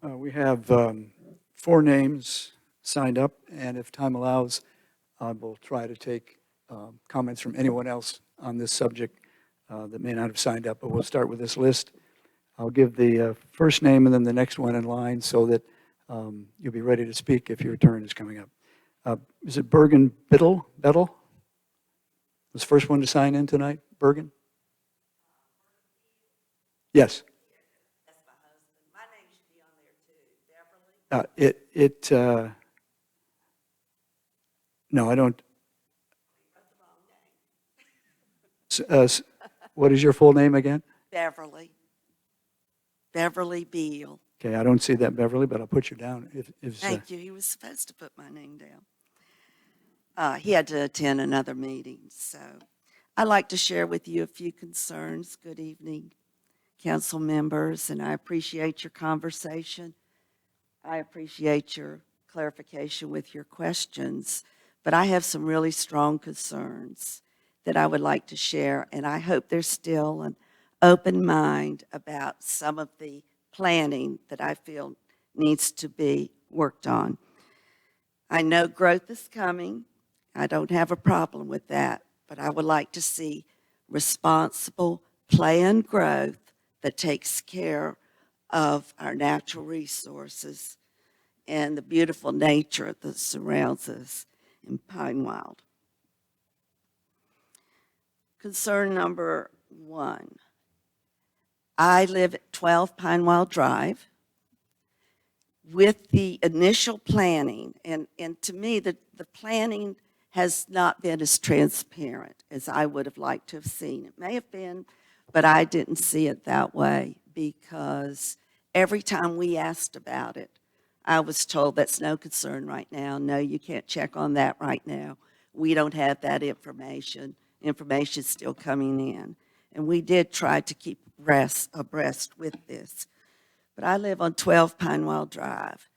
We have 4 names signed up, and if time allows, I will try to take comments from anyone else on this subject that may not have signed up, but we'll start with this list. I'll give the first name and then the next one in line so that you'll be ready to speak if your turn is coming up. Is it Bergen Biddle? Was the first one to sign in tonight, Bergen? Yes. That's my husband. My name should be on there too. Beverly. No, I don't. That's the wrong name. What is your full name again? Beverly. Beverly Beal. Okay, I don't see that, Beverly, but I'll put you down. Thank you. He was supposed to put my name down. He had to attend another meeting, so I'd like to share with you a few concerns. Good evening, council members, and I appreciate your conversation. I appreciate your clarification with your questions, but I have some really strong concerns that I would like to share, and I hope there's still an open mind about some of the planning that I feel needs to be worked on. I know growth is coming. I don't have a problem with that, but I would like to see responsible planned growth that takes care of our natural resources and the beautiful nature that surrounds us in Pinewild. Concern number 1. I live at 12 Pinewild Drive. With the initial planning, and to me, the planning has not been as transparent as I would have liked to have seen. It may have been, but I didn't see it that way because every time we asked about it, I was told that's no concern right now. No, you can't check on that right now. We don't have that information. Information's still coming in. And we did try to keep abreast with this. But I live on 12 Pinewild Drive.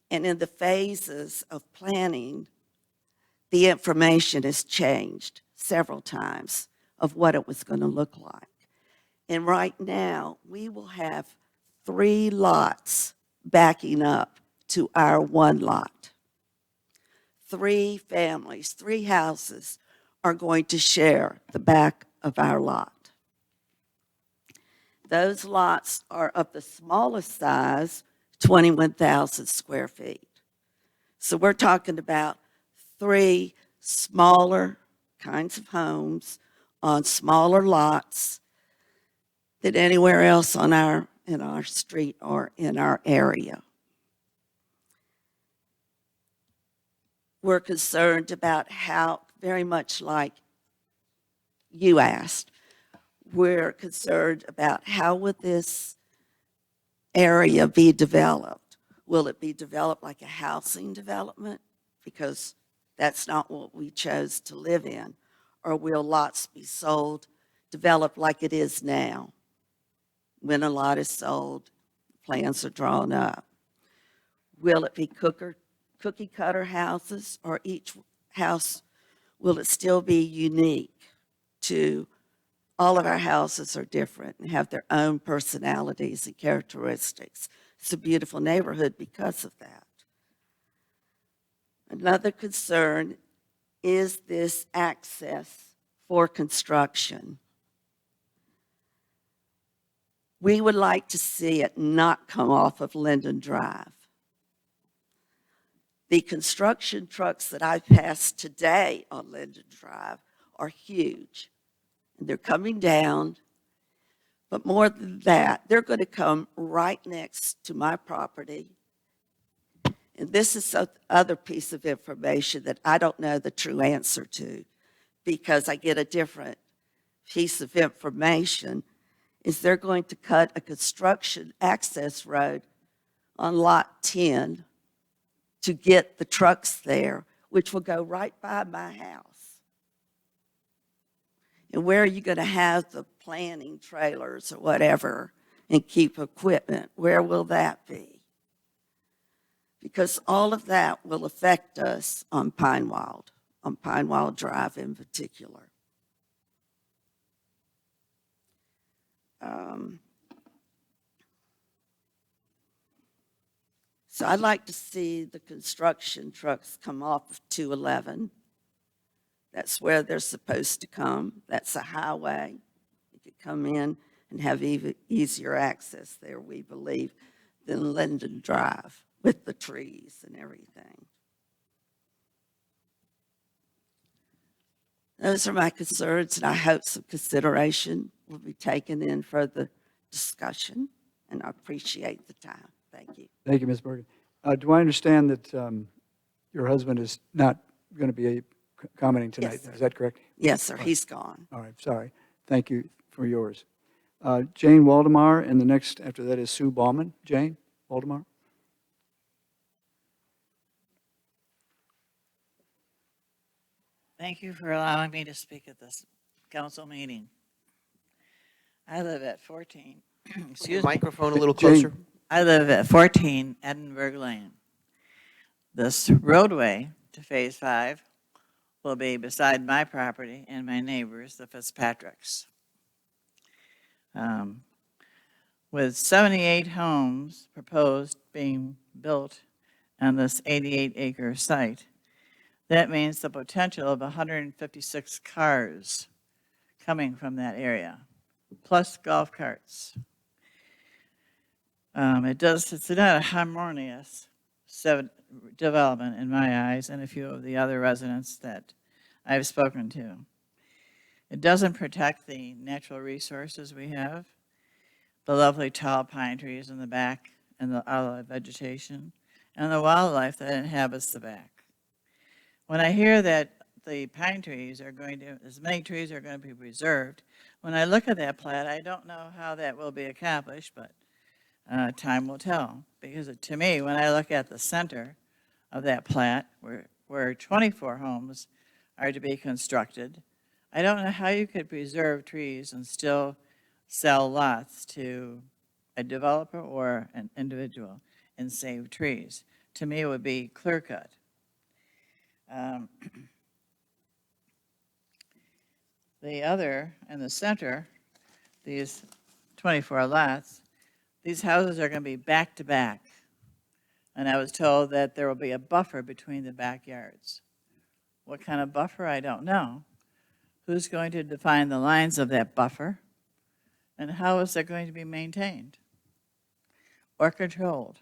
And in the phases of planning, the information has changed several times of what it was going to look like. And right now, we will have 3 lots backing up to our 1 lot. 3 families, 3 houses are going to share the back of our lot. Those lots are of the smallest size, 21,000 square feet. So we're talking about 3 smaller kinds of homes on smaller lots than anywhere else in our street or in our area. We're concerned about how, very much like you asked, we're concerned about how would this area be developed? Will it be developed like a housing development? Because that's not what we chose to live in. Or will lots be sold, developed like it is now? When a lot is sold, plans are drawn up. Will it be cookie cutter houses, or each house, will it still be unique to all of our houses are different and have their own personalities and characteristics. It's a beautiful neighborhood because of that. Another concern is this access for construction. We would like to see it not come off of Linden Drive. The construction trucks that I've passed today on Linden Drive are huge. They're coming down, but more than that, they're going to come right next to my property. And this is the other piece of information that I don't know the true answer to, because I get a different piece of information, is they're going to cut a construction access road on Lot 10 to get the trucks there, which will go right by my house. And where are you going to have the planning trailers or whatever and keep equipment? Where will that be? Because all of that will affect us on Pinewild Drive in particular. So I'd like to see the construction trucks come off of 211. That's where they're supposed to come. That's a highway. You could come in and have even easier access there, we believe, than Linden Drive with the trees and everything. Those are my concerns, and I hope some consideration will be taken in further discussion, and I appreciate the time. Thank you. Thank you, Ms. Bergen. Do I understand that your husband is not going to be commenting tonight? Yes, sir. Is that correct? Yes, sir, he's gone. All right, sorry. Thank you for yours. Jane Waldemar, and the next after that is Sue Bauman. Jane Waldemar? Thank you for allowing me to speak at this council meeting. I live at 14, excuse me. Microphone a little Jane. closer. I live at 14 Edinburgh Lane. This roadway to Phase 5 will be beside my property and my neighbors, the Fitzpatricks. With 78 homes proposed being built on this 88-acre site, that means the potential of 156 cars coming from that area, plus golf carts. It's not a harmonious development in my eyes and a few of the other residents that I've spoken to. It doesn't protect the natural resources we have, the lovely tall pine trees in the back and the olive vegetation, and the wildlife that inhabits the back. When I hear that the pine trees are going to, as many trees are going to be preserved, when I look at that plat, I don't know how that will be accomplished, but time will tell. Because to me, when I look at the center of that plat, where 24 homes are to be constructed, I don't know how you could preserve trees and still sell lots to a developer or an individual and save trees. To me, it would be clear cut. The other, in the center, these 24 lots, these houses are going to be back to back. And I was told that there will be a buffer between the backyards. What kind of buffer, I don't know. Who's going to define the lines of that buffer? And how is that going to be maintained or controlled?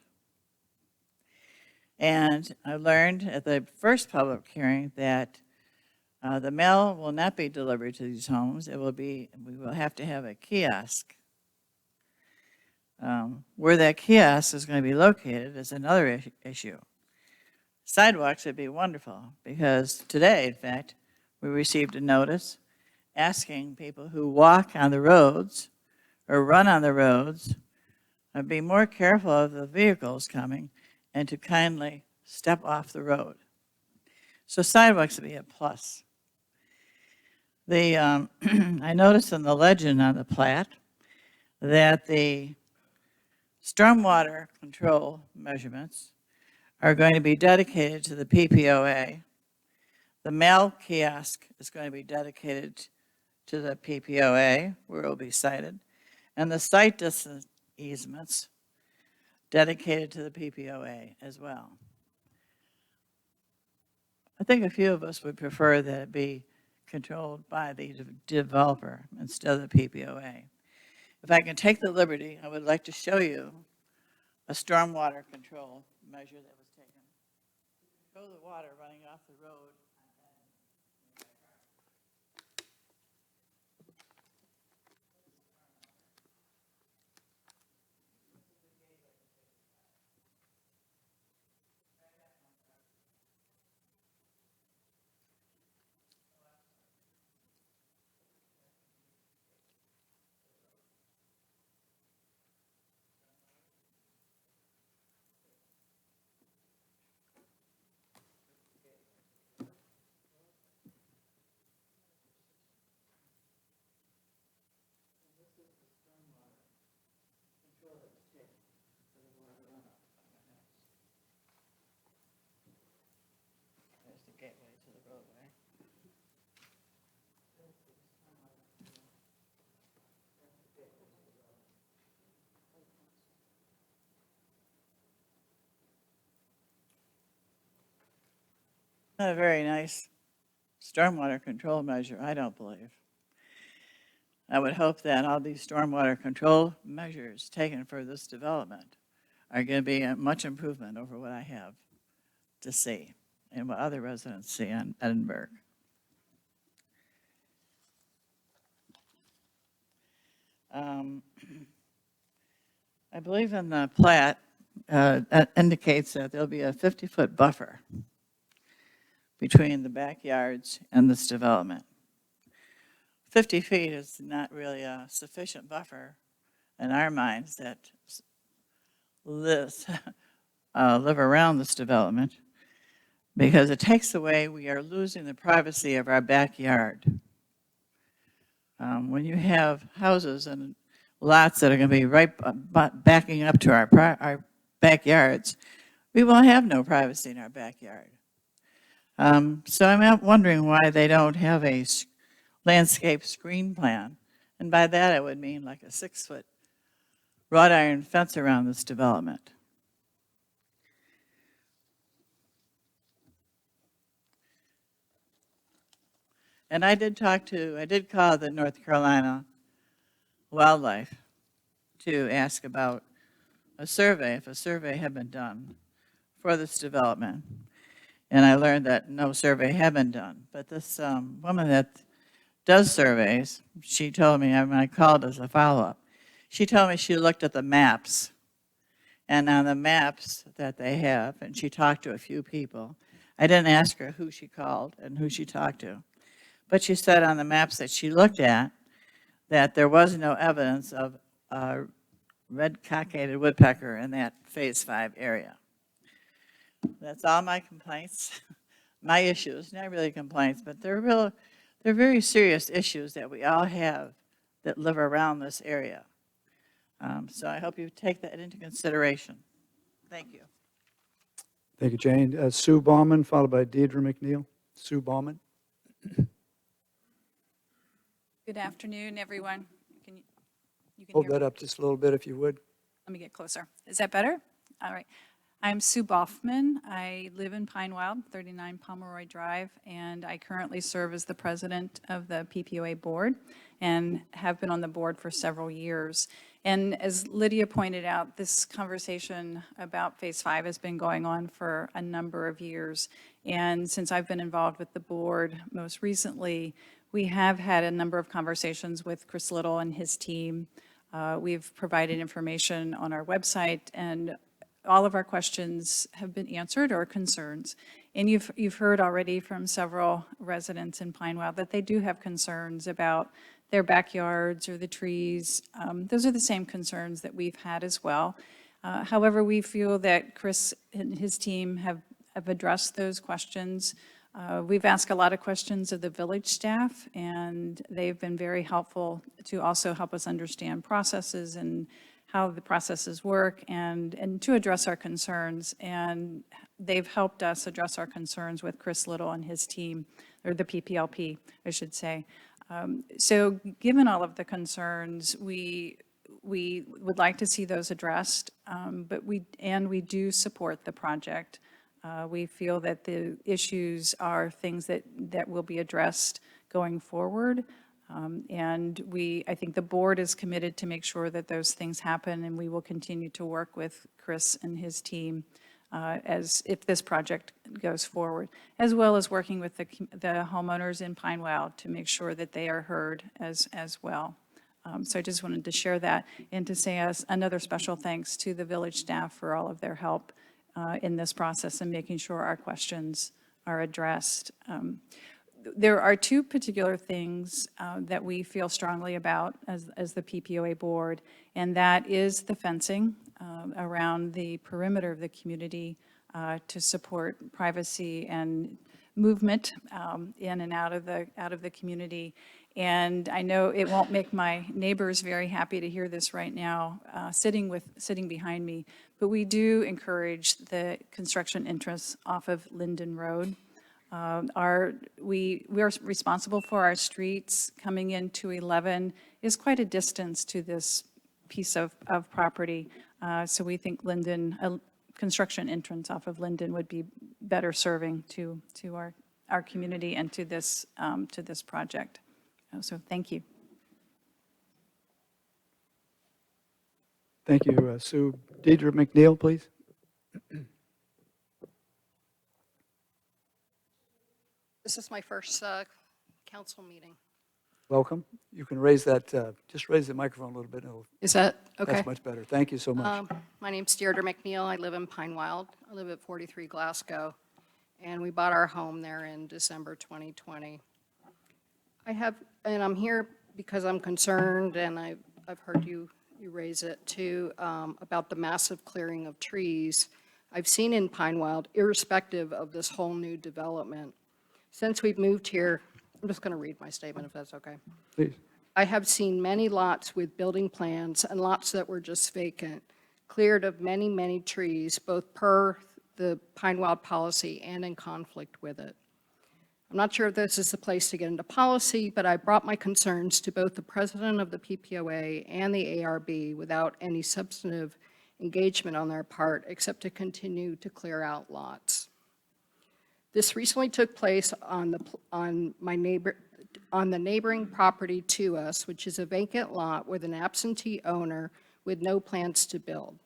And I learned at the first public hearing that the mail will not be delivered to these homes. We will have to have a kiosk. Where that kiosk is going to be located is another issue. Sidewalks would be wonderful because today, in fact, we received a notice asking people who walk on the roads or run on the roads to be more careful of the vehicles coming and to kindly step off the road. So sidewalks would be a plus. I noticed in the legend on the plat that the stormwater control measurements are going to be dedicated to the PPOA. The mail kiosk is going to be dedicated to the PPOA, where it will be sited, and the site distance easements dedicated to the PPOA as well. I think a few of us would prefer that it be controlled by the developer instead of the PPOA. If I can take the liberty, I would like to show you a stormwater control measure that was taken. Show the water running off the road. Not a very nice stormwater control measure, I don't believe. I would hope that all these stormwater control measures taken for this development are going to be a much improvement over what I have to see and what other residents see in Edinburgh. I believe in the plat that indicates that there'll be a 50-foot buffer between the backyards and this development. 50 feet is not really a sufficient buffer in our minds that live around this development, because it takes away, we are losing the privacy of our backyard. When you have houses and lots that are going to be right backing up to our backyards, we won't have no privacy in our backyard. So I'm wondering why they don't have a landscape screen plan. And by that, I would mean like a 6-foot wrought iron fence around this development. And I did call the North Carolina Wildlife to ask about a survey, if a survey had been done for this development. And I learned that no survey had been done. But this woman that does surveys, she told me, when I called as a follow-up, she told me she looked at the maps. And on the maps that they have, and she talked to a few people, I didn't ask her who she called and who she talked to. But she said on the maps that she looked at that there was no evidence of red-cockaded woodpecker in that Phase 5 area. That's all my complaints, my issues, not really complaints, but they're very serious issues that we all have that live around this area. So I hope you take that into consideration. Thank you. Thank you, Jane. Sue Bauman, followed by Deidre McNeil. Sue Bauman. Good afternoon, everyone. You can Hold hear me? that up just a little bit if you would. Let me get closer. Is that better? All right. I'm Sue Boffman. I live in Pine Wild, 39 Pomeroy Drive, and I currently serve as the president of the PPOA board and have been on the board for several years. And as Lydia pointed out, this conversation about Phase 5 has been going on for a number of years. And since I've been involved with the board most recently, we have had a number of conversations with Chris Little and his team. We've provided information on our website, and all of our questions have been answered, or concerns. And you've heard already from several residents in Pine Wild that they do have concerns about their backyards or the trees. Those are the same concerns that we've had as well. However, we feel that Chris and his team have addressed those questions. We've asked a lot of questions of the village staff, and they've been very helpful to also help us understand processes and how the processes work and to address our concerns. And they've helped us address our concerns with Chris Little and his team, or the PPLP, I should say. So given all of the concerns, we would like to see those addressed, but we do support the project. We feel that the issues are things that will be addressed going forward. And I think the board is committed to make sure that those things happen, and we will continue to work with Chris and his team as if this project goes forward, as well as working with the homeowners in Pine Wild to make sure that they are heard as well. So I just wanted to share that and to say another special thanks to the village staff for all of their help in this process and making sure our questions are addressed. There are two particular things that we feel strongly about as the PPOA board, and that is the fencing around the perimeter of the community to support privacy and movement in and out of the community. And I know it won't make my neighbors very happy to hear this right now, sitting behind me, but we do encourage the construction interests off of Linden Road. We are responsible for our streets. Coming into 11 is quite a distance to this piece of property. So we think construction entrance off of Linden would be better serving to our community and to this project. So thank you. Thank you, Sue. Deidre McNeil, please. This is my first council meeting. Welcome. You can raise that, just raise the microphone a little bit. Is that okay? That's much better. Thank you so much. My name's Deirdre McNeil. I live in Pine Wild. I live at 43 Glasgow, and we bought our home there in December 2020. I'm here because I'm concerned, and I've heard you raise it too, about the massive clearing of trees I've seen in Pine Wild, irrespective of this whole new development. Since we've moved here, I'm just going to read my statement if that's okay. Please. I have seen many lots with building plans and lots that were just vacant, cleared of many, many trees, both per the Pine Wild policy and in conflict with it. I'm not sure if this is the place to get into policy, but I brought my concerns to both the president of the PPOA and the ARB without any substantive engagement on their part, except to continue to clear out lots. This recently took place on the neighboring property to us, which is a vacant lot with an absentee owner with no plans to build.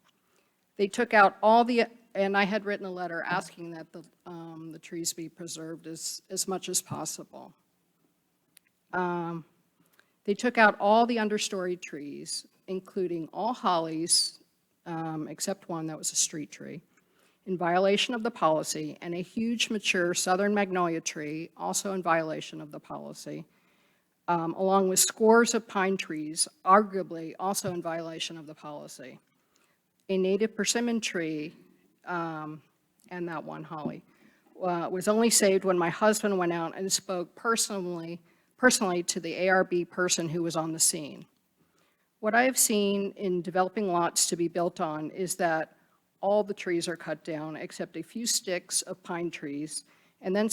They took out all the, and I had written a letter asking that the trees be preserved as much as possible. They took out all the understory trees, including all hollies, except one that was a street tree, in violation of the policy, and a huge mature southern magnolia tree, also in violation of the policy, along with scores of pine trees, arguably also in violation of the policy. A native persimmon tree, and that one holly, was only saved when my husband went out and spoke personally to the ARB person who was on the scene. What I have seen in developing lots to be built on is that all the trees are cut down except a few sticks of pine trees, and then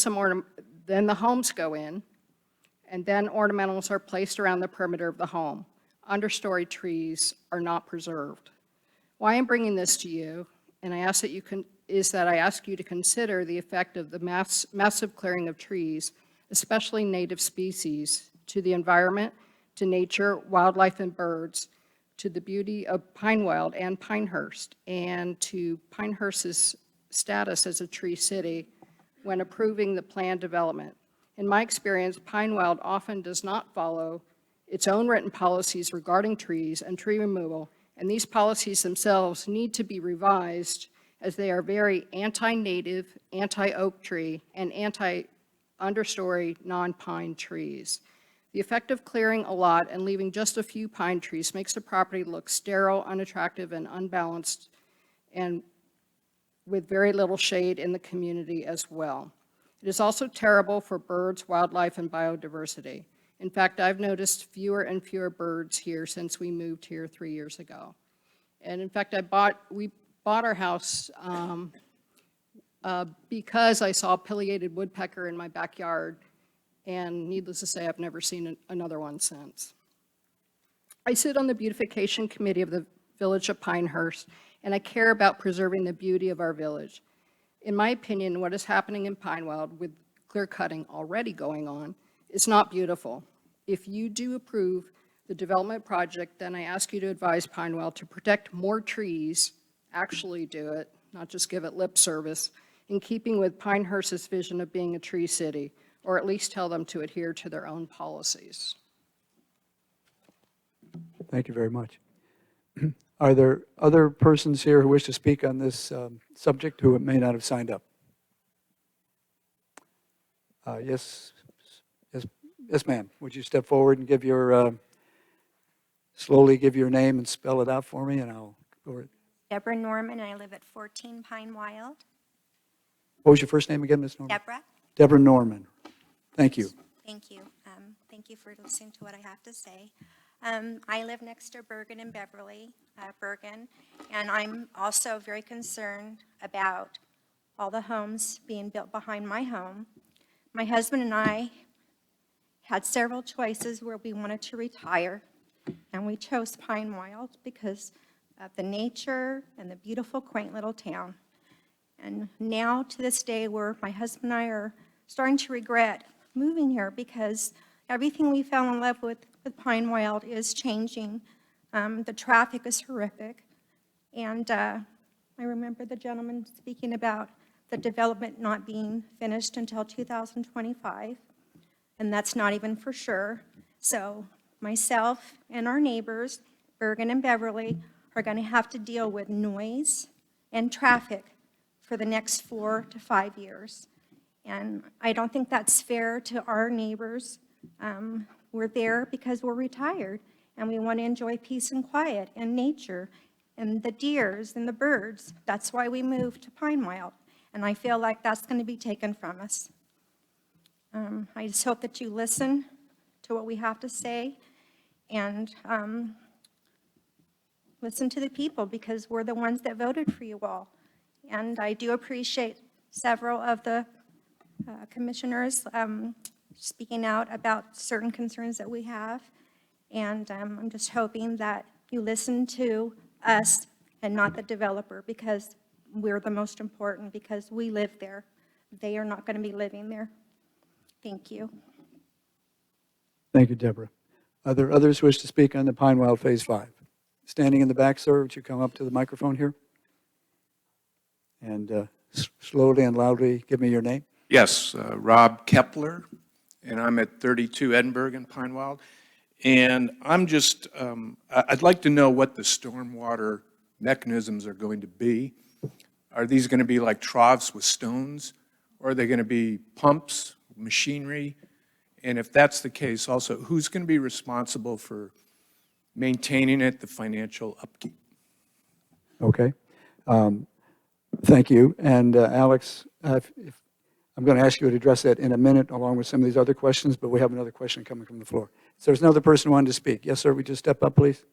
then the homes go in, and then ornamentals are placed around the perimeter of the home. Understory trees are not preserved. Why I'm bringing this to you, and I ask that I ask you to consider the effect of the massive clearing of trees, especially native species, to the environment, to nature, wildlife, and birds, to the beauty of Pine Wild and Pinehurst, and to Pinehurst's status as a tree city when approving the planned development. In my experience, Pine Wild often does not follow its own written policies regarding trees and tree removal, and these policies themselves need to be revised as they are very anti-native, anti-oak tree, and anti-understory non-pine trees. The effect of clearing a lot and leaving just a few pine trees makes the property look sterile, unattractive, and unbalanced, and with very little shade in the community as well. It is also terrible for birds, wildlife, and biodiversity. In fact, I've noticed fewer and fewer birds here since we moved here 3 years ago. And in fact, we bought our house because I saw a pileated woodpecker in my backyard, and needless to say, I've never seen another one since. I sit on the beautification committee of the village of Pinehurst, and I care about preserving the beauty of our village. In my opinion, what is happening in Pine Wild with clear cutting already going on is not beautiful. If you do approve the development project, then I ask you to advise Pine Wild to protect more trees, actually do it, not just give it lip service, in keeping with Pinehurst's vision of being a tree city, or at least tell them to adhere to their own policies. Thank you very much. Are there other persons here who wish to speak on this subject who may not have signed up? Yes, ma'am. Would you step forward and give your, slowly give your name and spell it out for me, and I'll go over it. Deborah Norman, I live at 14 Pine Wild. What was your first name again, Ms. Norman? Deborah. Deborah Norman. Thank you. Thank you. Thank you for listening to what I have to say. I live next to Bergen and Beverly, Bergen, and I'm also very concerned about all the homes being built behind my home. My husband and I had several choices where we wanted to retire, and we chose Pine Wild because of the nature and the beautiful, quaint little town. And now to this day where my husband and I are starting to regret moving here because everything we fell in love with Pine Wild is changing. The traffic is horrific. And I remember the gentleman speaking about the development not being finished until 2025, and that's not even for sure. So myself and our neighbors, Bergen and Beverly, are going to have to deal with noise and traffic for the next 4 to 5 years. And I don't think that's fair to our neighbors. We're there because we're retired, and we want to enjoy peace and quiet and nature and the deers and the birds. That's why we moved to Pine Wild, and I feel like that's going to be taken from us. I just hope that you listen to what we have to say and listen to the people, because we're the ones that voted for you all. And I do appreciate several of the commissioners speaking out about certain concerns that we have. And I'm just hoping that you listen to us and not the developer, because we're the most important, because we live there. They are not going to be living there. Thank you. Thank you, Deborah. Are there others who wish to speak on the Pine Wild Phase 5? Standing in the back, sir, would you come up to the microphone here? And slowly and loudly give me your name. Yes, Rob Kepler, and I'm at 32 Edinburgh in Pine Wild. And I'm just, I'd like to know what the stormwater mechanisms are going to be. Are these going to be like troughs with stones? Or are they going to be pumps, machinery? And if that's the case, also, who's going to be responsible for maintaining it, the financial upkeep? Okay. Thank you. And Alex, I'm going to ask you to address that in a minute along with some of these other questions, but we have another question coming from the floor. So there's another person who wanted to speak. Yes, sir, would you step up, please?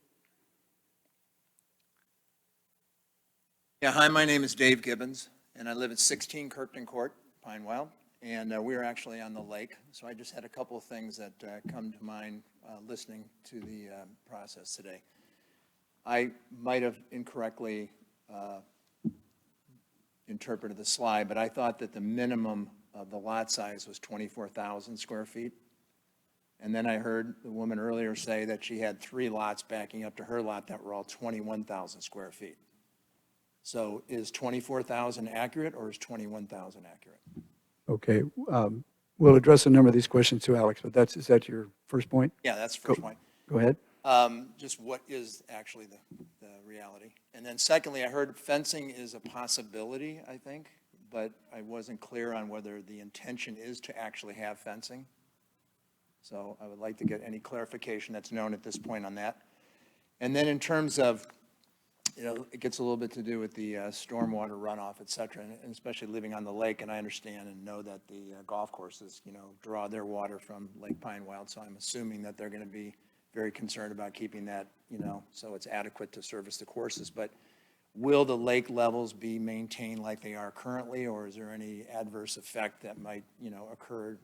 Yeah, hi, my name is Dave Gibbons, and I live at 16 Kirkton Court, Pine Wild, and we're actually on the lake. So I just had a couple of things that come to mind listening to the process today. I might have incorrectly interpreted the slide, but I thought that the minimum of the lot size was 24,000 square feet. And then I heard the woman earlier say that she had 3 lots backing up to her lot that were all 21,000 square feet. So is 24,000 accurate, or is 21,000 accurate? Okay. We'll address a number of these questions to Alex, but is that your first point? Yeah, that's the first point. Go ahead. Just what is actually the reality? And then secondly, I heard fencing is a possibility, I think, but I wasn't clear on whether the intention is to actually have fencing. So I would like to get any clarification that's known at this point on that. And then in terms of, it gets a little bit to do with the stormwater runoff, et cetera, and especially living on the lake, and I understand and know that the golf courses, draw their water from Lake Pine Wild, so I'm assuming that they're going to be very concerned about keeping that, so it's adequate to service the courses. But will the lake levels be maintained like they are currently, or is there any adverse effect that might, occur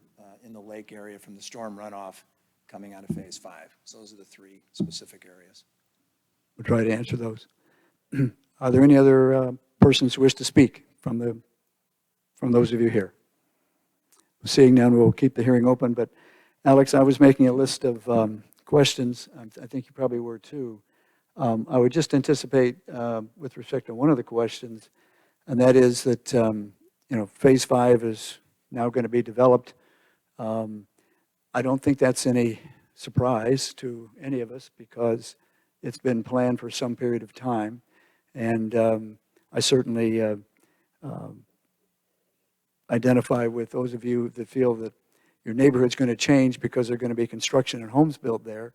in the lake area from the storm runoff coming out of Phase 5? So those are the 3 specific areas. We'll try to answer those. Are there any other persons who wish to speak from those of you here? Seeing none, we'll keep the hearing open. But Alex, I was making a list of questions. I think you probably were too. I would just anticipate with respect to one of the questions, and that is that Phase 5 is now going to be developed. I don't think that's any surprise to any of us, because it's been planned for some period of time. And I certainly identify with those of you that feel that your neighborhood's going to change because there's going to be construction and homes built there.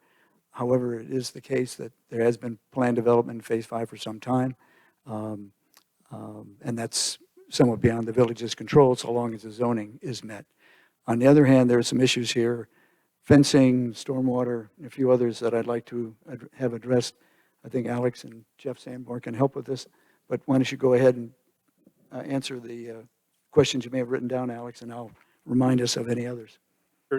However, it is the case that there has been planned development in Phase 5 for some time, and that's somewhat beyond the village's control so long as the zoning is met. On the other hand, there are some issues here, fencing, stormwater, and a few others that I'd like to have addressed. I think Alex and Jeff Sanborn can help with this, but why don't you go ahead and answer the questions you may have written down, Alex, and I'll remind us of any others.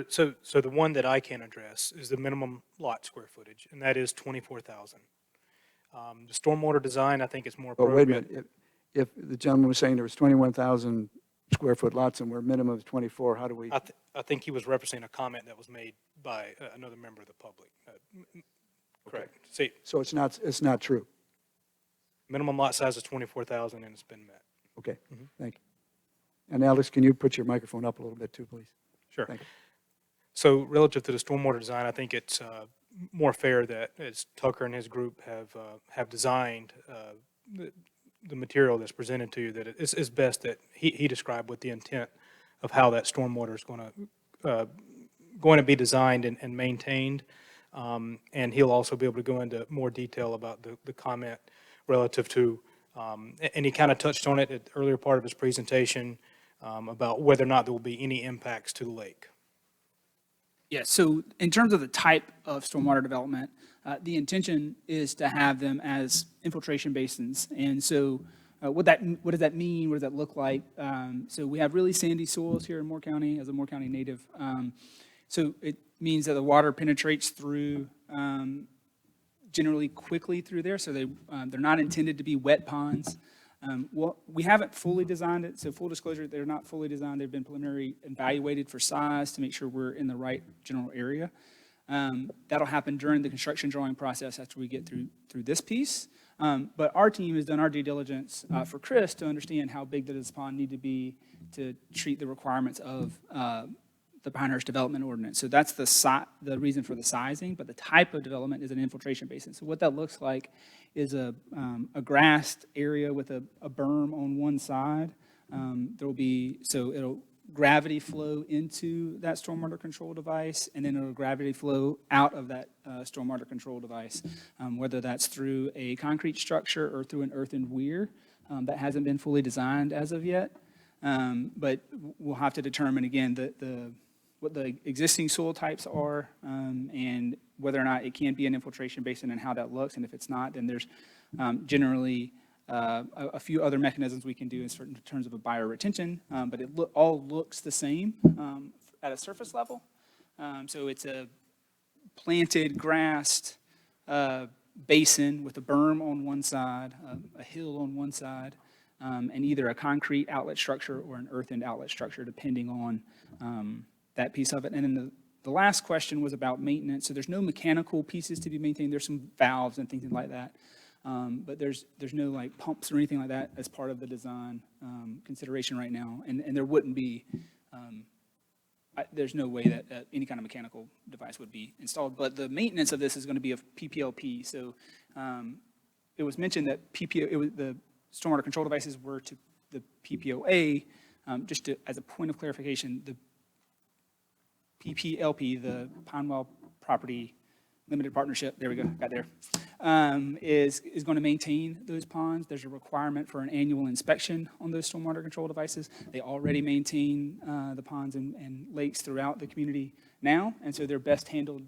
So the one that I can address is the minimum lot square footage, and that is 24,000. The stormwater design, I think, is more But wait a appropriate. minute, if the gentleman was saying there was 21,000 square foot lots and we're minimum of 24, how do we? I think he was referencing a comment that was made by another member of the public. Correct. See, So it's not true. minimum lot size is 24,000 and it's been met. Okay, thank you. And Alex, can you put your microphone up a little bit too, please? Sure. Thank you. So relative to the stormwater design, I think it's more fair that as Tucker and his group have designed the material that's presented to you, that it's best that he described what the intent of how that stormwater is going to be designed and maintained. And he'll also be able to go into more detail about the comment relative to, and he kind of touched on it at the earlier part of his presentation, about whether or not there will be any impacts to the lake. Yeah, so in terms of the type of stormwater development, the intention is to have them as infiltration basins. And so what does that mean? What does that look like? So we have really sandy soils here in Moore County as a Moore County native. So it means that the water penetrates through generally quickly through there. So they're not intended to be wet ponds. Well, we haven't fully designed it, so full disclosure, they're not fully designed. They've been preliminary evaluated for size to make sure we're in the right general area. That'll happen during the construction drawing process after we get through this piece. But our team has done our due diligence for Chris to understand how big does this pond need to be to treat the requirements of the Pinehurst Development Ordinance. So that's the reason for the sizing, but the type of development is an infiltration basin. So what that looks like is a grassed area with a berm on one side. It'll gravity flow into that stormwater control device, and then it'll gravity flow out of that stormwater control device, whether that's through a concrete structure or through an earthen weir that hasn't been fully designed as of yet. But we'll have to determine, again, what the existing soil types are, and whether or not it can be an infiltration basin and how that looks. And if it's not, then there's generally a few other mechanisms we can do in terms of a bioretention, but it all looks the same at a surface level. So it's a planted, grassed basin with a berm on one side, a hill on one side, and either a concrete outlet structure or an earthen outlet structure, depending on that piece of it. And then the last question was about maintenance. So there's no mechanical pieces to be maintained. There's some valves and things like that. But there's no like pumps or anything like that as part of the design consideration right now. And there wouldn't be, there's no way that any kind of mechanical device would be installed. But the maintenance of this is going to be a PPLP. So it was mentioned that the stormwater control devices were to the PPOA. As a point of clarification, the PPLP, the Pinewell Property Limited Partnership, there we go, got there, is going to maintain those ponds. There's a requirement for an annual inspection on those stormwater control devices. They already maintain the ponds and lakes throughout the community now, and so they're best handled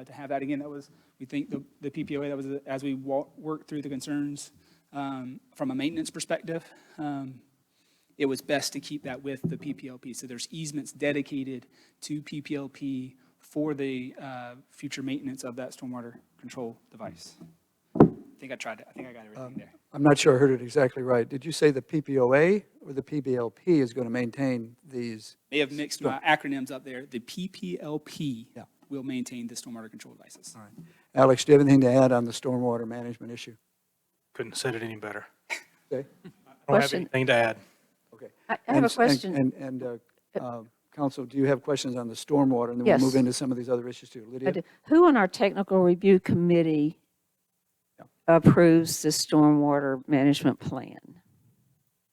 to have that. Again, that was, we think, the PPOA, that was, as we worked through the concerns from a maintenance perspective, it was best to keep that with the PPLP. So there's easements dedicated to PPLP for the future maintenance of that stormwater control device. I think I tried it. I think I got everything there. I'm not sure I heard it exactly right. Did you say the PPOA or the PBLP is going to maintain these? May have mixed my acronyms up there. The PPLP will maintain the stormwater control devices. All right. Alex, do you have anything to add on the stormwater management issue? Couldn't have said it any better. Okay. I don't have anything to add. Okay. I have a question. Council, do you have questions on the stormwater? And then we'll move into some of these other issues too. Lydia? Who on our technical review committee approves the stormwater management plan?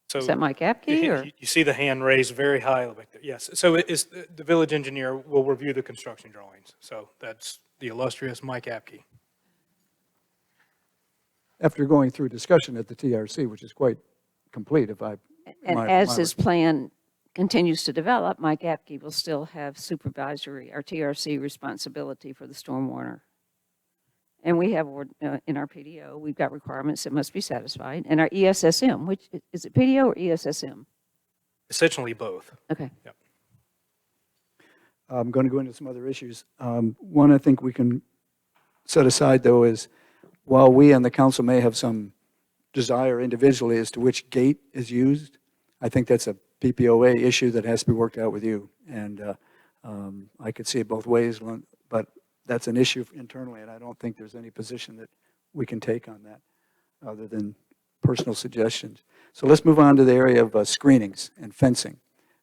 So Is that Mike Apke, or? You see the hand raised very high back there. Yes. So the village engineer will review the construction drawings. So that's the illustrious Mike Apke. After going through discussion at the TRC, which is quite complete, And as his plan continues to develop, Mike Apke will still have supervisory, or TRC responsibility for the stormwater. And we have, in our PDO, we've got requirements that must be satisfied. And our ESSM, which, is it PDO or ESSM? Essentially both. Okay. Yep. I'm going to go into some other issues. One I think we can set aside, though, is while we and the council may have some desire individually as to which gate is used. I think that's a PPOA issue that has to be worked out with you. And I could see it both ways, but that's an issue internally, and I don't think there's any position that we can take on that other than personal suggestions. So let's move on to the area of screenings and fencing.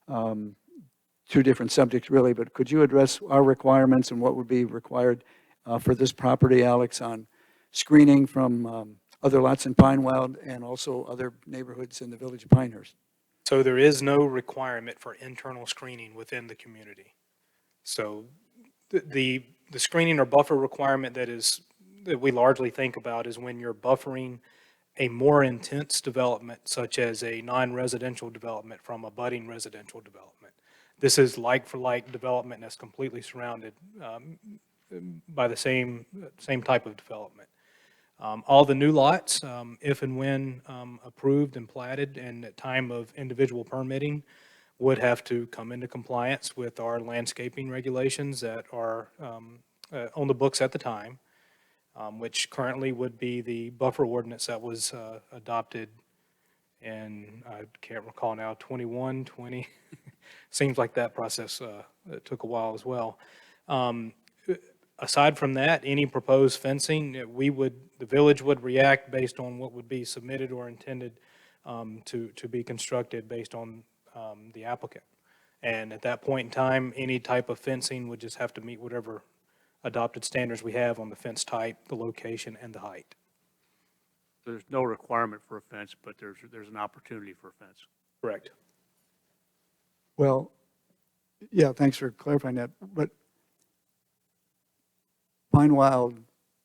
Two different subjects really, but could you address our requirements and what would be required for this property, Alex, on screening from other lots in Pinewood and also other neighborhoods in the village of Pinehurst? So there is no requirement for internal screening within the community. So the screening or buffer requirement that we largely think about is when you're buffering a more intense development, such as a non-residential development from a budding residential development. This is like-for-like development that's completely surrounded by the same type of development. All the new lots, if and when approved and platted and at time of individual permitting, would have to come into compliance with our landscaping regulations that are on the books at the time, which currently would be the buffer ordinance that was adopted in, I can't recall now, 21, 20. Seems like that process took a while as well. Aside from that, any proposed fencing, the village would react based on what would be submitted or intended to be constructed based on the applicant. And at that point in time, any type of fencing would just have to meet whatever adopted standards we have on the fence type, the location, and the height. There's no requirement for a fence, but there's an opportunity for a fence. Correct. Well, yeah, thanks for clarifying that. But Pinewood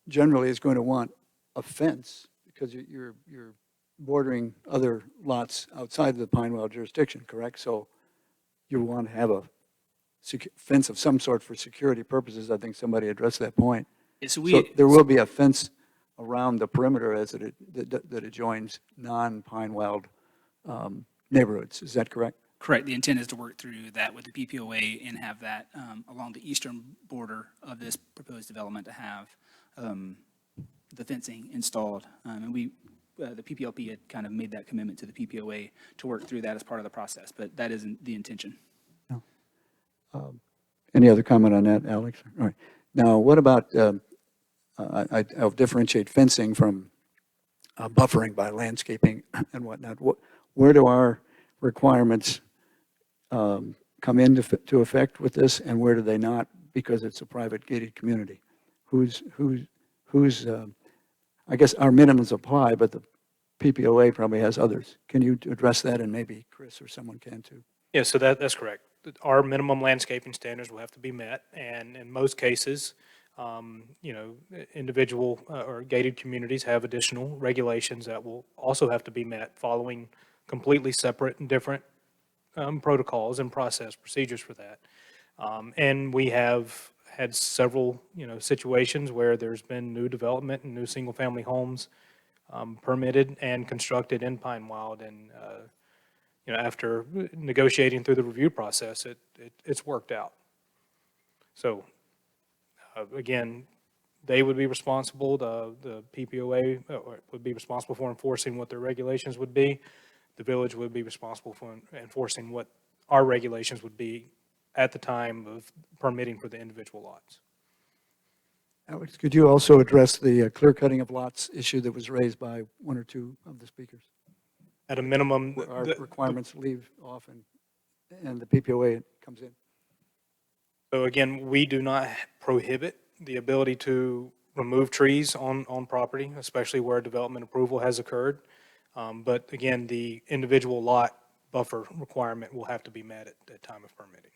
generally is going to want a fence because you're bordering other lots outside of the Pinewood jurisdiction, correct? So you want to have a fence of some sort for security purposes. I think somebody addressed that point. Yeah, So there will be a fence around the perimeter that adjoins non-Pinewood neighborhoods. Is that correct? Correct. The intent is to work through that with the PPOA and have that along the eastern border of this proposed development to have the fencing installed. And the PPLP had kind of made that commitment to the PPOA to work through that as part of the process, but that isn't the intention. No. Any other comment on that, Alex? All right. Now, what about, I'll differentiate fencing from buffering by landscaping and whatnot. Where do our requirements come into effect with this, and where do they not, because it's a private gated community? I guess our minimums apply, but the PPOA probably has others. Can you address that, and maybe Chris or someone can too? Yeah, so that's correct. Our minimum landscaping standards will have to be met, and in most cases, individual or gated communities have additional regulations that will also have to be met following completely separate and different protocols and procedures for that. And we have had several, situations where there's been new development and new single-family homes permitted and constructed in Pinewood, and after negotiating through the review process, it's worked out. So again, they would be responsible, the PPOA would be responsible for enforcing what their regulations would be. The village would be responsible for enforcing what our regulations would be at the time of permitting for the individual lots. Alex, could you also address the clear cutting of lots issue that was raised by one or two of the speakers? At a minimum, Where our requirements leave off and the PPOA comes in. So again, we do not prohibit the ability to remove trees on property, especially where development approval has occurred. But again, the individual lot buffer requirement will have to be met at time of permitting.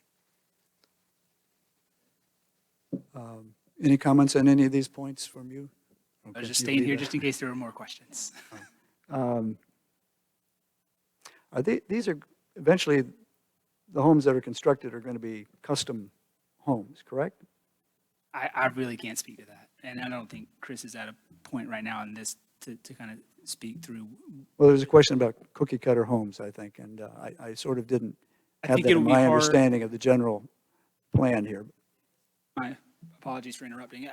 Any comments on any of these points from you? I was just staying here just in case there were more questions. These are eventually the homes that are constructed are going to be custom homes, correct? I really can't speak to that. And I don't think Chris is at a point right now in this to kind of speak through. Well, there's a question about cookie cutter homes, I think, and I sort of didn't have that in my understanding of the general plan here. My apologies for interrupting.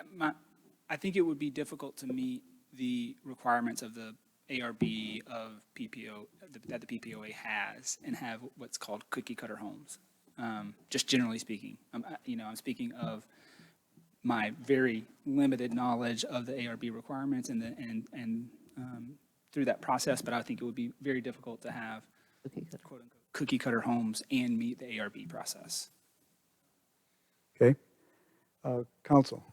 I think it would be difficult to meet the requirements of the ARB of PPO, that the PPOA has and have what's called cookie cutter homes. Just generally speaking, I'm speaking of my very limited knowledge of the ARB requirements and through that process, but I think it would be very difficult to have quote unquote cookie cutter homes and meet the ARB process. Okay. Council,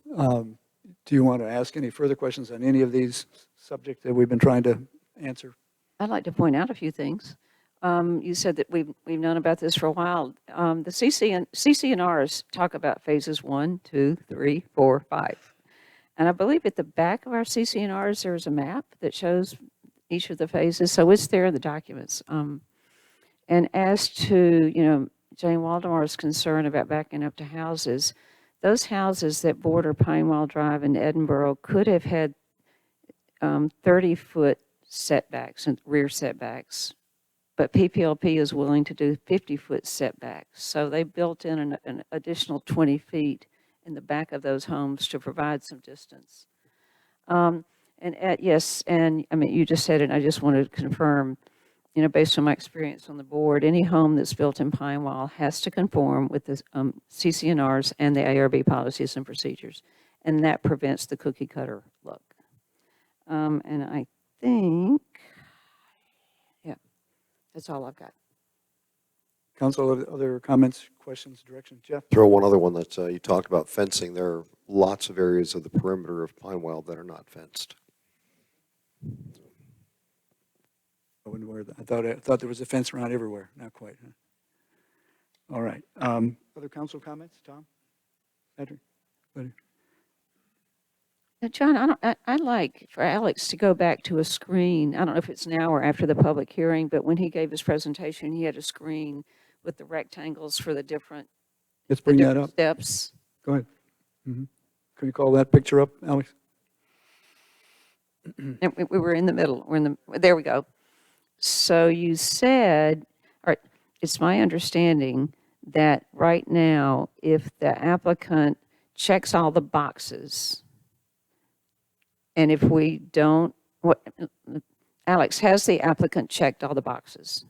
do you want to ask any further questions on any of these subjects that we've been trying to answer? I'd like to point out a few things. You said that we've known about this for a while. The CCNRs talk about phases 1, 2, 3, 4, 5. And I believe at the back of our CCNRs, there's a map that shows each of the phases. So it's there in the documents. And as to, Jane Waldemar's concern about backing up to houses, those houses that border Pinewell Drive in Edinburgh could have had 30-foot setbacks and rear setbacks, but PPLP is willing to do 50-foot setbacks. So they built in an additional 20 feet in the back of those homes to provide some distance. Yes, and I mean, you just said it, and I just wanted to confirm, based on my experience on the board, any home that's built in Pinewell has to conform with the CCNRs and the ARB policies and procedures, and that prevents the cookie cutter look. And I think, yeah, that's all I've got. Council, other comments, questions, directions? Jeff? Throw one other one that you talked about fencing. There are lots of areas of the perimeter of Pinewell that are not fenced. I wouldn't wear that. I thought there was a fence around everywhere. Not quite. Huh? All right. Other council comments? Tom? Patrick? Now, John, I'd like for Alex to go back to a screen. I don't know if it's now or after the public hearing, but when he gave his presentation, he had a screen with the rectangles for the different Let's bring that up. steps. Go ahead. Mm-hmm. Can you call that picture up, Alex? And we were in the middle. There we go. So you said, all right, it's my understanding that right now, if the applicant checks all the boxes, and if we don't, Alex, has the applicant checked all the boxes?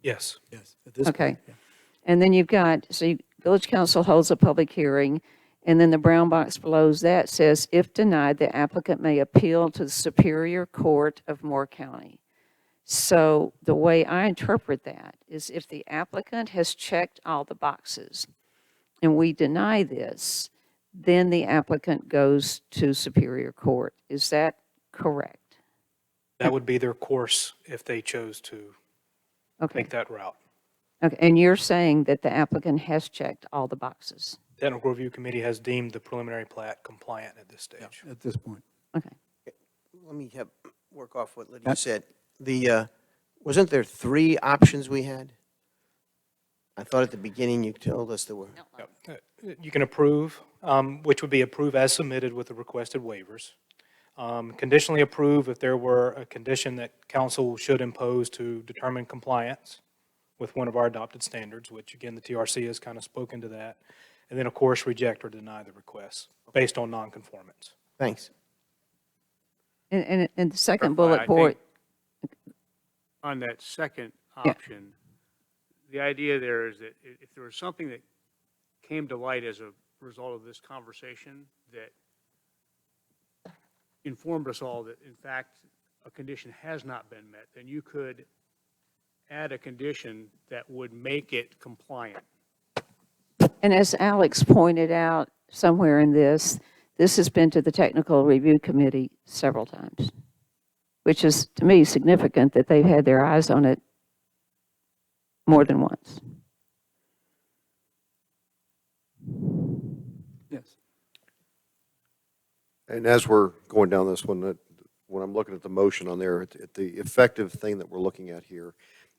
Yes. Yes. At this Okay. point, yeah. And then you've got, Village Council holds a public hearing, and then the brown box below that says, if denied, the applicant may appeal to the Superior Court of Moore County. So the way I interpret that is if the applicant has checked all the boxes and we deny this, then the applicant goes to Superior Court. Is that correct? That would be their course if they chose to Okay. take that route. Okay. And you're saying that the applicant has checked all the boxes? Technical Review Committee has deemed the preliminary plat compliant at this stage. At this point. Okay. Let me work off what Lydia said. Wasn't there 3 options we had? I thought at the beginning you told us there were. You can approve, which would be approve as submitted with the requested waivers. Conditionally approve if there were a condition that council should impose to determine compliance with one of our adopted standards, which again, the TRC has kind of spoken to that. And then, of course, reject or deny the request based on nonconformance. Thanks. And the second I bullet think point. On that second Yeah. option, the idea there is that if there was something that came to light as a result of this conversation that informed us all that, in fact, a condition has not been met, then you could add a condition that would make it compliant. And as Alex pointed out somewhere in this has been to the Technical Review Committee several times, which is, to me, significant that they've had their eyes on it more than once. Yes. And as we're going down this one, when I'm looking at the motion on there, the effective thing that we're looking at here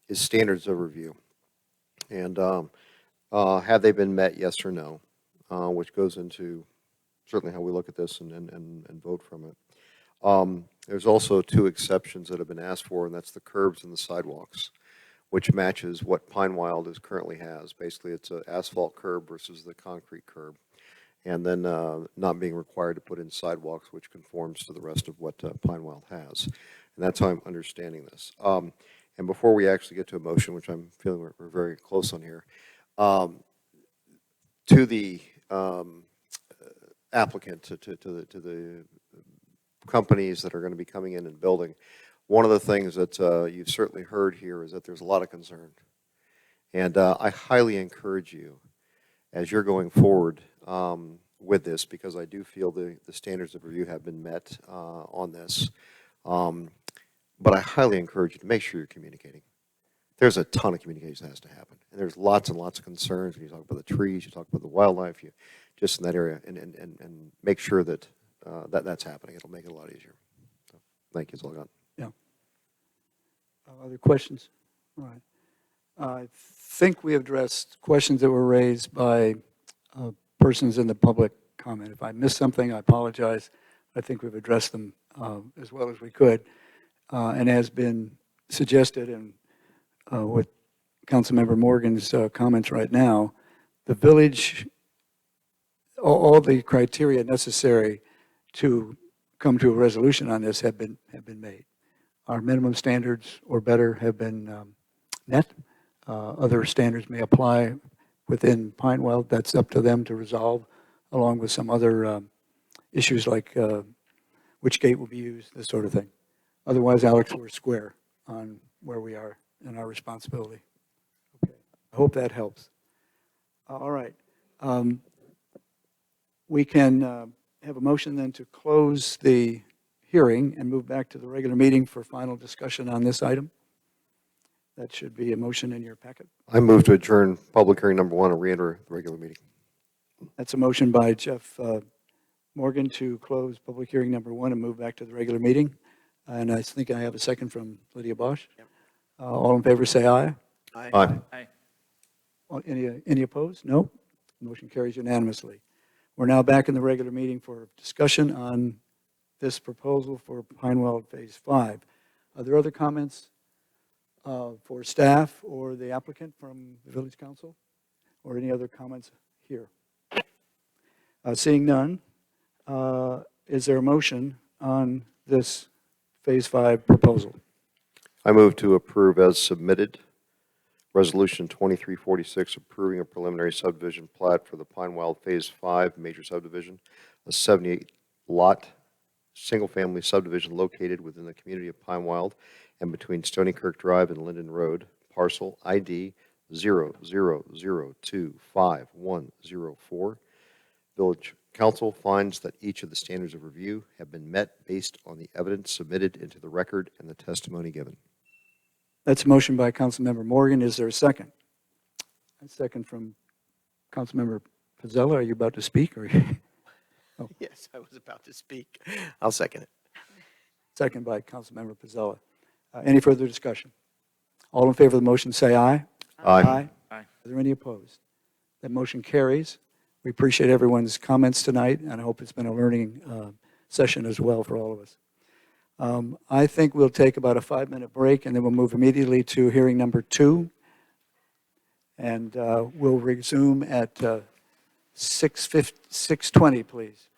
is standards of review. And have they been met, yes or no, which goes into certainly how we look at this and vote from it. There's also 2 exceptions that have been asked for, and that's the curbs and the sidewalks, which matches what Pinewild currently has. Basically, it's an asphalt curb versus the concrete curb. And then not being required to put in sidewalks, which conforms to the rest of what Pinewild has. And that's how I'm understanding this. And before we actually get to a motion, which I'm feeling we're very close on here, to the applicant, to the companies that are going to be coming in and building, one of the things that you've certainly heard here is that there's a lot of concern. And I highly encourage you, as you're going forward with this, because I do feel the standards of review have been met on this, but I highly encourage you to make sure you're communicating. There's a ton of communication that has to happen. And there's lots and lots of concerns. When you talk about the trees, you talk about the wildlife, you just in that area, and make sure that, that's happening. It'll make it a lot easier. So, thank you. That's all I got. Yeah. Other questions? All right. I think we have addressed questions that were raised by persons in the public comment. If I missed something, I apologize. I think we've addressed them as well as we could. And as been suggested, and with Councilmember Morgan's comments right now, the village, all the criteria necessary to come to a resolution on this have been made. Our minimum standards or better have been met. Other standards may apply within Pinewell. That's up to them to resolve, along with some other issues like which gate will be used, this sort of thing. Otherwise, Alex, we're square on where we are in our responsibility. Okay. I hope that helps. All right. We can have a motion then to close the hearing and move back to the regular meeting for final discussion on this item. That should be a motion in your packet. I move to adjourn public hearing number 1 and re-enter the regular meeting. That's a motion by Jeff Morgan to close public hearing number 1 and move back to the regular meeting. And I think I have a second from Lydia Bosch. Yep. All in favor say aye. Aye. Aye. Any opposed? No. Motion carries unanimously. We're now back in the regular meeting for discussion on this proposal for Pinewell Phase 5. Are there other comments for staff or the applicant from the Village Council? Or any other comments here? Seeing none, is there a motion on this Phase 5 proposal? I move to approve as submitted, Resolution 2346, approving a preliminary subdivision plat for the Pinewell Phase 5 major subdivision, a 78-lot, single-family subdivision located within the community of Pinewell and between Stony Creek Drive and Linden Road, parcel ID 000255104. Village Council finds that each of the standards of review have been met based on the evidence submitted into the record and the testimony given. That's a motion by Councilmember Morgan. Is there a second? A second from Councilmember Pizzella. Are you about to speak? Or Yes, I was about to speak. I'll second it. Second by Councilmember Pizzella. Any further discussion? All in favor of the motion say aye. Aye. Aye. Are there any opposed? That motion carries. We appreciate everyone's comments tonight, and I hope it's been a learning session as well for all of us. I think we'll take about a 5-minute break, and then we'll move immediately to hearing number 2. And we'll resume at 6:20, please.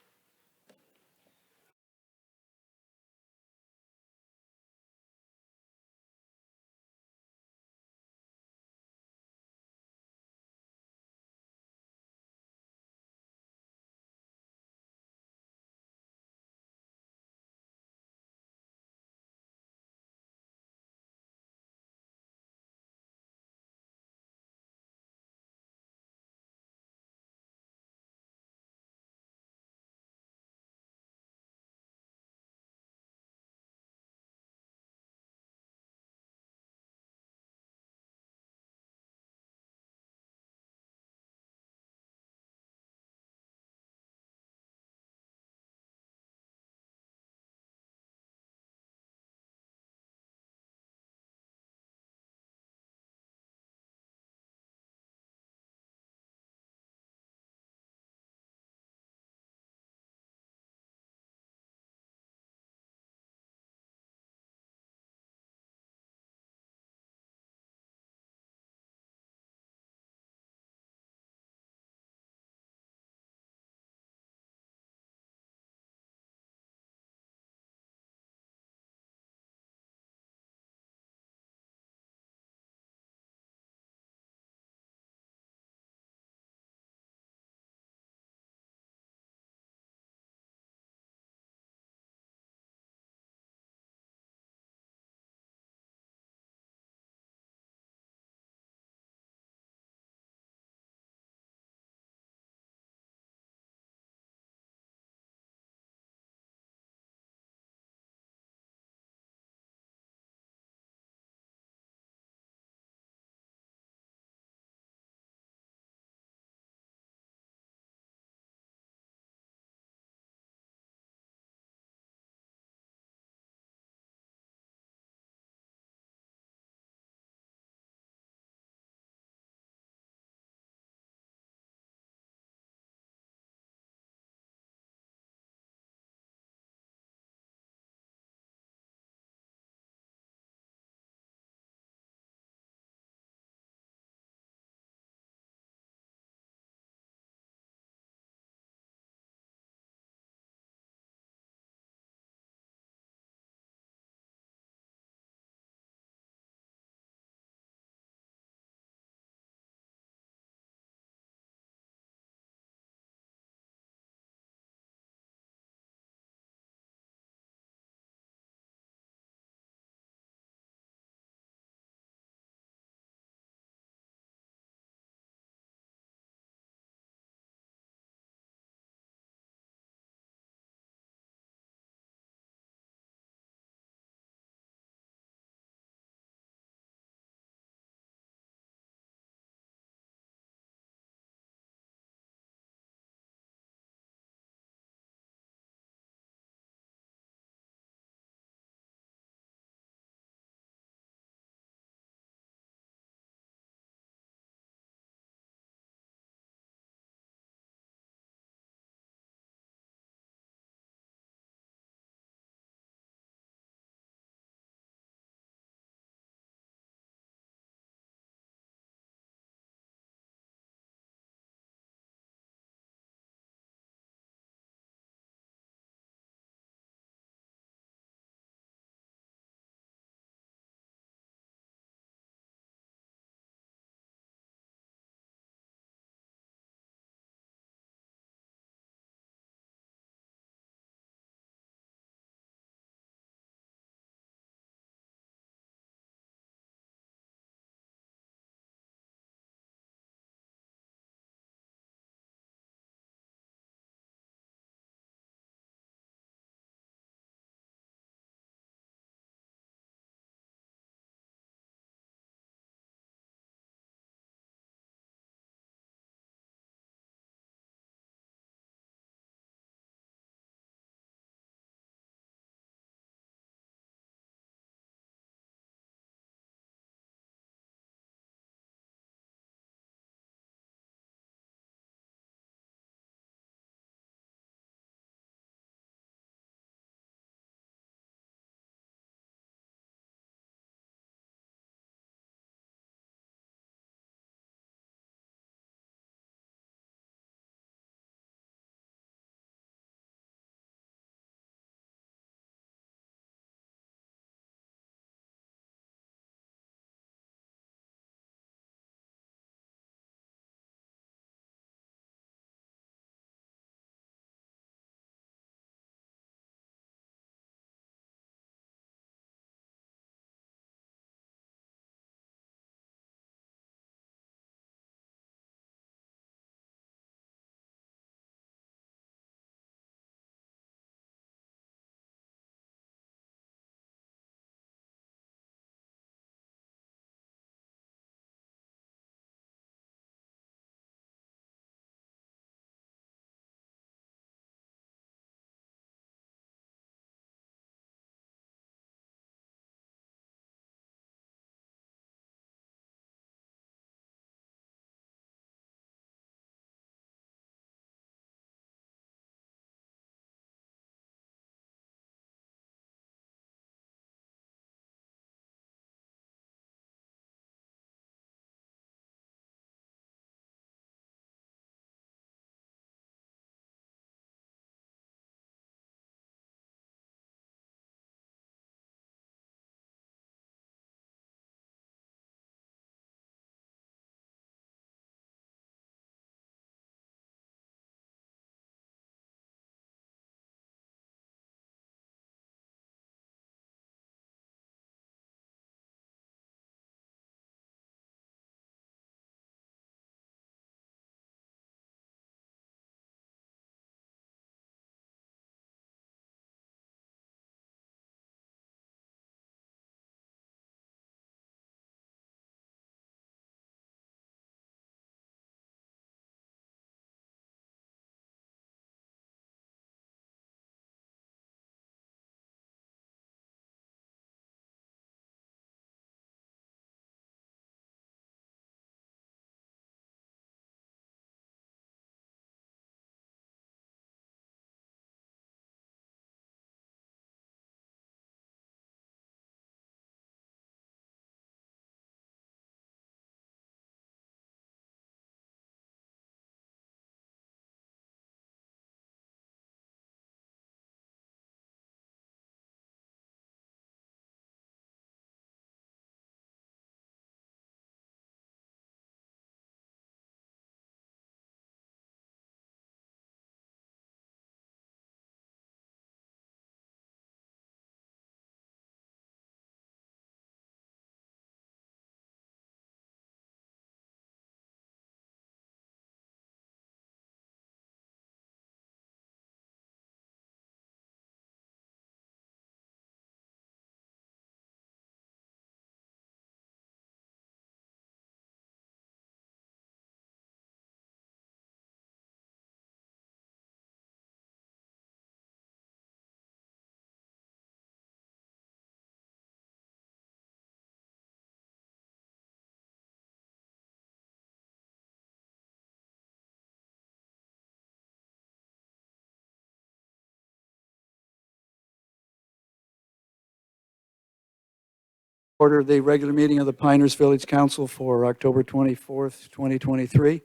Order the regular meeting of the Pinehurst Village Council for October 24th, 2023.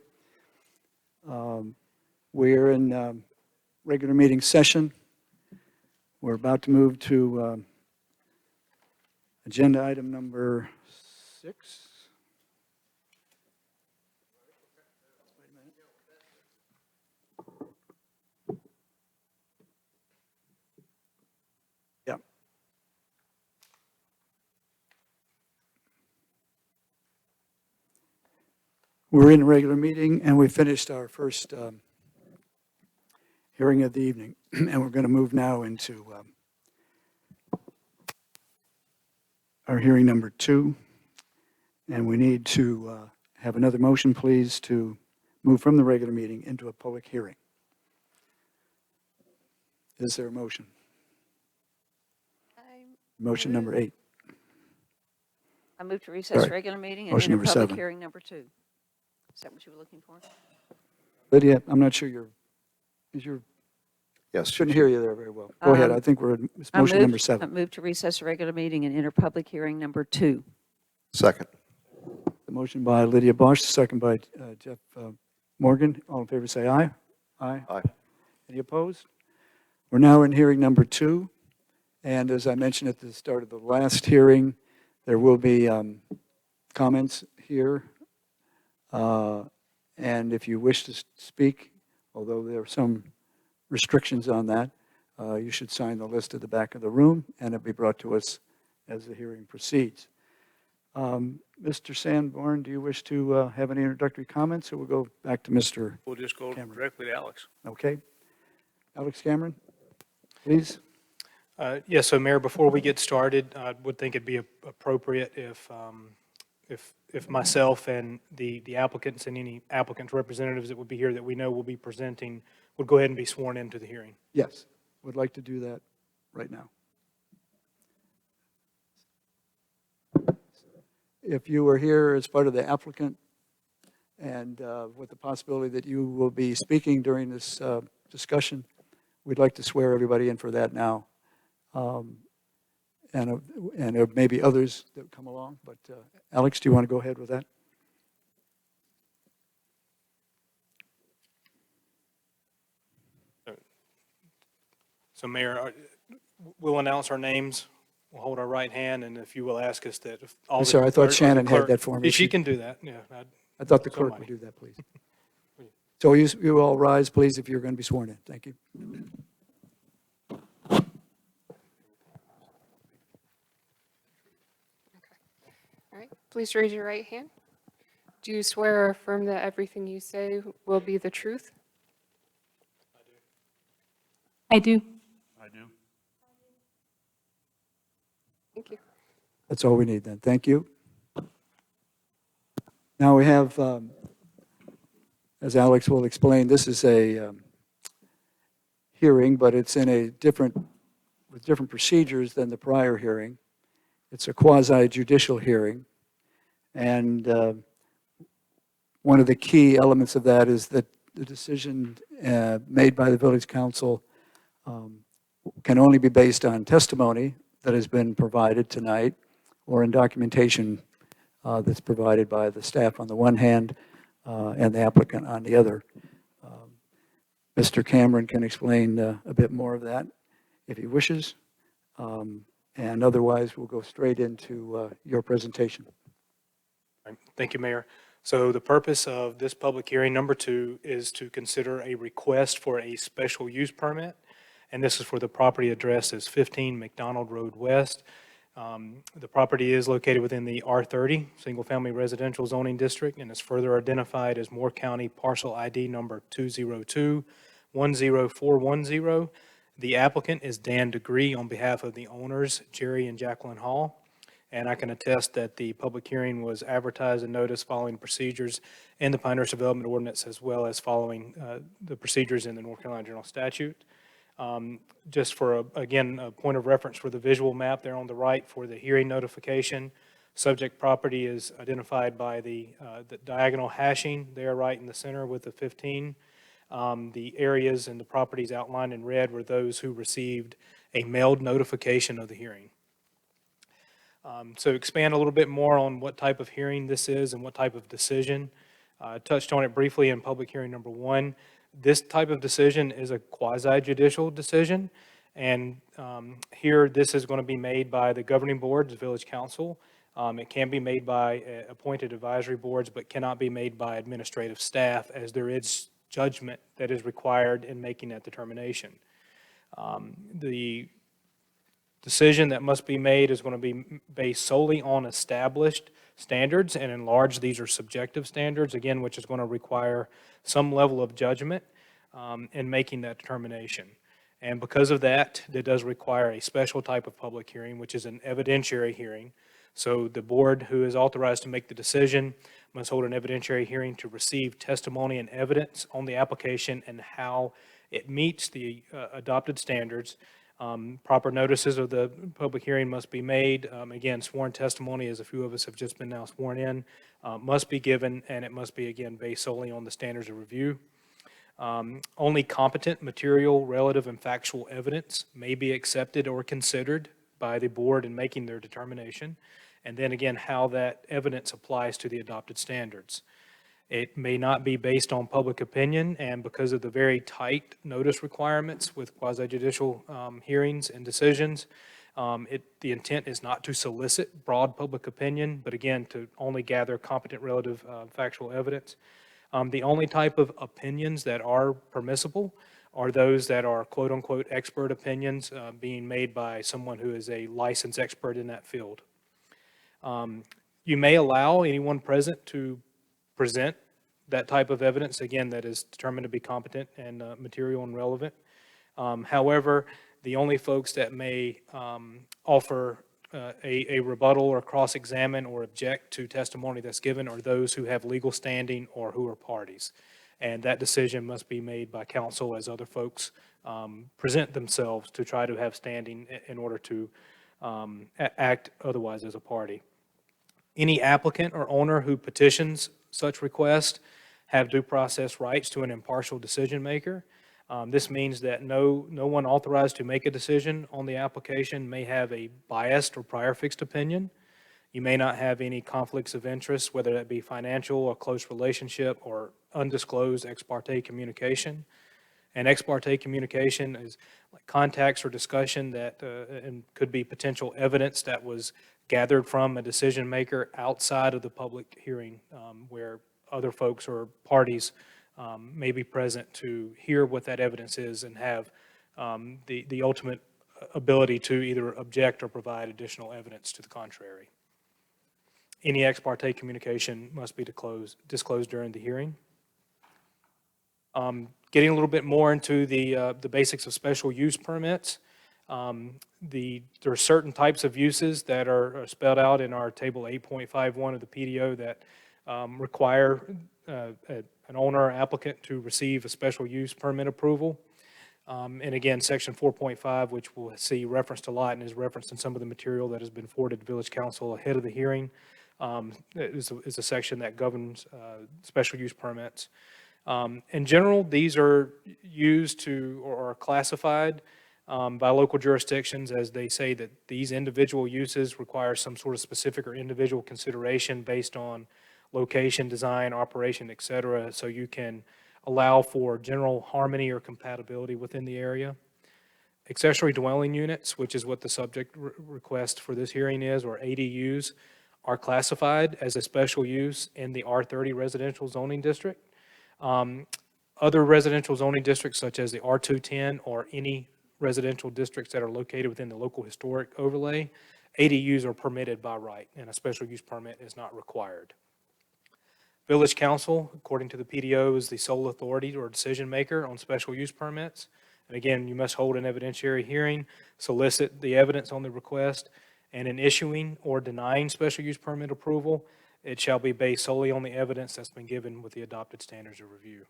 We're in regular meeting session. We're about to move to agenda item number 6. Yeah. We're in a regular meeting, and we finished our first hearing of the evening, and we're going to move now into our hearing number 2, and we need to have another motion, please, to move from the regular meeting into a public hearing. Is there a motion? Motion number 8. I move to recess Sorry. regular meeting and Motion enter number public 7. hearing number 2. Is that what you were looking for? Lydia, I'm not sure is your, Yes. shouldn't hear you there very well. Go ahead, I think it's motion number 7. I move to recess regular meeting and enter public hearing number 2. Second. The motion by Lydia Bosch, the second by Jeff Morgan. All in favor, say aye. Aye. Aye. Any opposed? We're now in hearing number 2, and as I mentioned at the start of the last hearing, there will be comments here, and if you wish to speak, although there are some restrictions on that, you should sign the list at the back of the room, and it'll be brought to us as the hearing proceeds. Mr. Sanborn, do you wish to have any introductory comments, or we'll go back to Mr. We'll just go Cameron? directly to Alex. Okay. Alex Cameron, please. Yes, so Mayor, before we get started, I would think it'd be appropriate if myself and the applicants and any applicants' representatives that would be here that we know will be presenting would go ahead and be sworn into the hearing. Yes, would like to do that right now. If you are here as part of the applicant and with the possibility that you will be speaking during this discussion, we'd like to swear everybody in for that now. And there may be others that come along, but Alex, do you want to go ahead with that? So Mayor, we'll announce our names, we'll hold our right hand, and if you will ask us that. If all I'm the sorry, I thought clerk- Shannon had clerk- that for me. She can do that, yeah. I thought the clerk would do that, please. So you all rise, please, if you're going to be sworn in. Thank you. All right, please raise your right hand. Do you swear or affirm that everything you say will be the truth? I do. I do. Thank you. That's all we need then. Thank you. Now we have, as Alex will explain, this is a hearing, but it's in with different procedures than the prior hearing. It's a quasi-judicial hearing. And one of the key elements of that is that the decision made by the village council can only be based on testimony that has been provided tonight or in documentation that's provided by the staff on the one hand and the applicant on the other. Mr. Cameron can explain a bit more of that if he wishes. And otherwise, we'll go straight into your presentation. Thank you, Mayor. So the purpose of this public hearing, number 2, is to consider a request for a special use permit. And this is for the property address as 15 McDonald Road West. The property is located within the R30, Single Family Residential Zoning District, and is further identified as Moore County Parcel ID number 202-10410. The applicant is Dan Degree on behalf of the owners, Jerry and Jacqueline Hall. And I can attest that the public hearing was advertised and noticed following procedures in the Pinehurst Development Ordinance as well as following the procedures in the North Carolina General Statute. Just for, again, a point of reference for the visual map there on the right for the hearing notification, subject property is identified by the diagonal hashing there right in the center with the 15. The areas and the properties outlined in red were those who received a mailed notification of the hearing. So expand a little bit more on what type of hearing this is and what type of decision. I touched on it briefly in public hearing number 1. This type of decision is a quasi-judicial decision, and here this is going to be made by the governing board, the village council. It can be made by appointed advisory boards, but cannot be made by administrative staff, as there is judgment that is required in making that determination. The decision that must be made is going to be based solely on established standards, and in large, these are subjective standards, again, which is going to require some level of judgment in making that determination. And because of that, it does require a special type of public hearing, which is an evidentiary hearing. So the board who is authorized to make the decision must hold an evidentiary hearing to receive testimony and evidence on the application and how it meets the adopted standards. Proper notices of the public hearing must be made. Again, sworn testimony, as a few of us have just been now sworn in, must be given, and it must be, again, based solely on the standards of review. Only competent material, relative, and factual evidence may be accepted or considered by the board in making their determination. And then again, how that evidence applies to the adopted standards. It may not be based on public opinion, and because of the very tight notice requirements with quasi-judicial hearings and decisions, the intent is not to solicit broad public opinion, but again, to only gather competent, relative, factual evidence. The only type of opinions that are permissible are those that are quote-unquote expert opinions being made by someone who is a licensed expert in that field. You may allow anyone present to present that type of evidence, again, that is determined to be competent and material and relevant. However, the only folks that may offer a rebuttal or cross-examine or object to testimony that's given are those who have legal standing or who are parties. And that decision must be made by counsel as other folks present themselves to try to have standing in order to act otherwise as a party. Any applicant or owner who petitions such request have due process rights to an impartial decision maker. This means that no one authorized to make a decision on the application may have a biased or prior fixed opinion. You may not have any conflicts of interest, whether that be financial or close relationship or undisclosed ex parte communication. And ex parte communication is like contacts or discussion that and could be potential evidence that was gathered from a decision maker outside of the public hearing, where other folks or parties may be present to hear what that evidence is and have the ultimate ability to either object or provide additional evidence to the contrary. Any ex parte communication must be disclosed during the hearing. Getting a little bit more into the basics of special use permits. There are certain types of uses that are spelled out in our table 8.51 of the PDO that require an owner or applicant to receive a special use permit approval. And again, section 4.5, which we'll see referenced a lot and is referenced in some of the material that has been forwarded to Village Council ahead of the hearing, is a section that governs special use permits. In general, these are used to or are classified by local jurisdictions as they say that these individual uses require some sort of specific or individual consideration based on location, design, operation, et cetera, so you can allow for general harmony or compatibility within the area. Accessory dwelling units, which is what the subject request for this hearing is, or ADUs, are classified as a special use in the R30 residential zoning district. Other residential zoning districts, such as the R210 or any residential districts that are located within the local historic overlay, ADUs are permitted by right, and a special use permit is not required. Village Council, according to the PDO, is the sole authority or decision maker on special use permits. And again, you must hold an evidentiary hearing, solicit the evidence on the request, and in issuing or denying special use permit approval, it shall be based solely on the evidence that's been given with the adopted standards of review.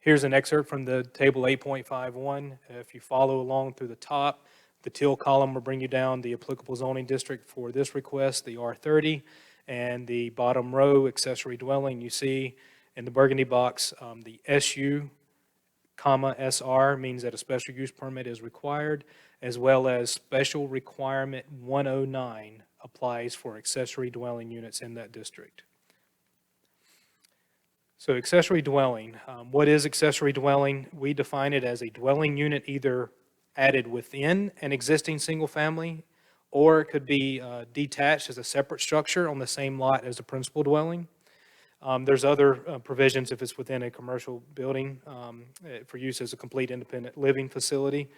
Here's an excerpt from the table 8.51. If you follow along through the top, the teal column will bring you down the applicable zoning district for this request, the R30, and the bottom row, accessory dwelling, you see in the burgundy box, the SU, SR means that a special use permit is required, as well as Special Requirement 109 applies for accessory dwelling units in that district. So accessory dwelling, what is accessory dwelling? We define it as a dwelling unit either added within an existing single family, or it could be detached as a separate structure on the same lot as the principal dwelling. There's other provisions if it's within a commercial building for use as a complete independent living facility.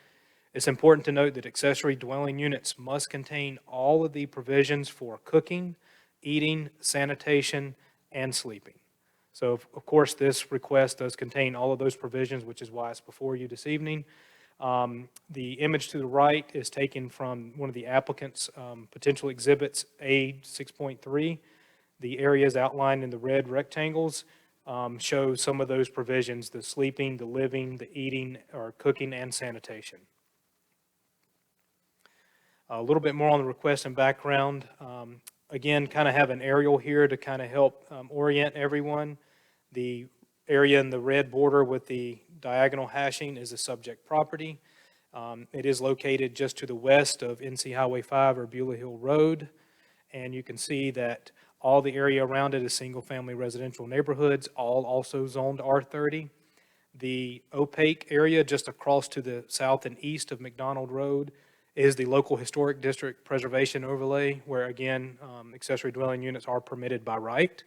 It's important to note that accessory dwelling units must contain all of the provisions for cooking, eating, sanitation, and sleeping. So, of course, this request does contain all of those provisions, which is why it's before you this evening. The image to the right is taken from one of the applicant's potential exhibits, A6.3. The areas outlined in the red rectangles show some of those provisions, the sleeping, the living, the eating, or cooking, and sanitation. A little bit more on the request and background. Again, kind of have an aerial here to kind of help orient everyone. The area in the red border with the diagonal hashing is the subject property. It is located just to the west of NC Highway 5 or Beulah Hill Road. And you can see that all the area around it is single-family residential neighborhoods, all also zoned R30. The opaque area just across to the south and east of McDonald Road is the local historic district preservation overlay, where again, accessory dwelling units are permitted by right.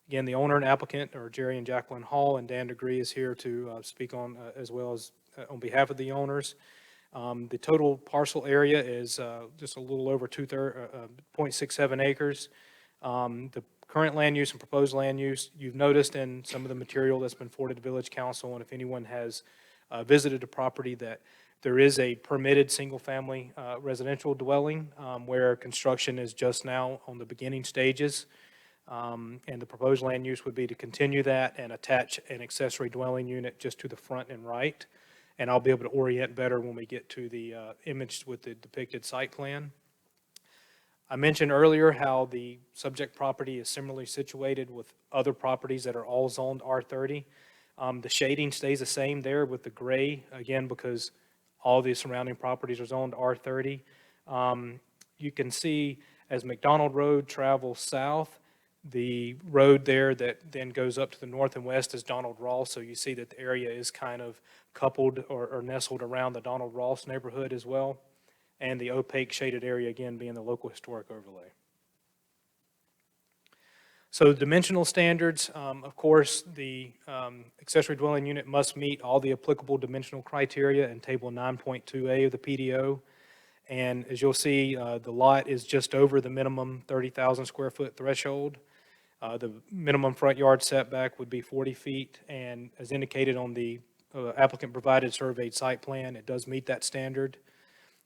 Again, the owner and applicant are Jerry and Jacqueline Hall, and Dan Degree is here to speak on as well as on behalf of the owners. The total parcel area is just a little over 0.67 acres. The current land use and proposed land use, you've noticed in some of the material that's been forwarded to Village Council, and if anyone has visited the property, that there is a permitted single-family residential dwelling where construction is just now on the beginning stages. And the proposed land use would be to continue that and attach an accessory dwelling unit just to the front and right. And I'll be able to orient better when we get to the image with the depicted site plan. I mentioned earlier how the subject property is similarly situated with other properties that are all zoned R30. The shading stays the same there with the gray, again, because all the surrounding properties are zoned R30. You can see as McDonald Road travels south, the road there that then goes up to the north and west is Donald Ross. So you see that the area is kind of coupled or nestled around the Donald Ross neighborhood as well. And the opaque shaded area, again, being the local historic overlay. So dimensional standards, of course, the accessory dwelling unit must meet all the applicable dimensional criteria in Table 9.2A of the PDO. And as you'll see, the lot is just over the minimum 30,000 square foot threshold. The minimum front yard setback would be 40 feet. And as indicated on the applicant provided surveyed site plan, it does meet that standard.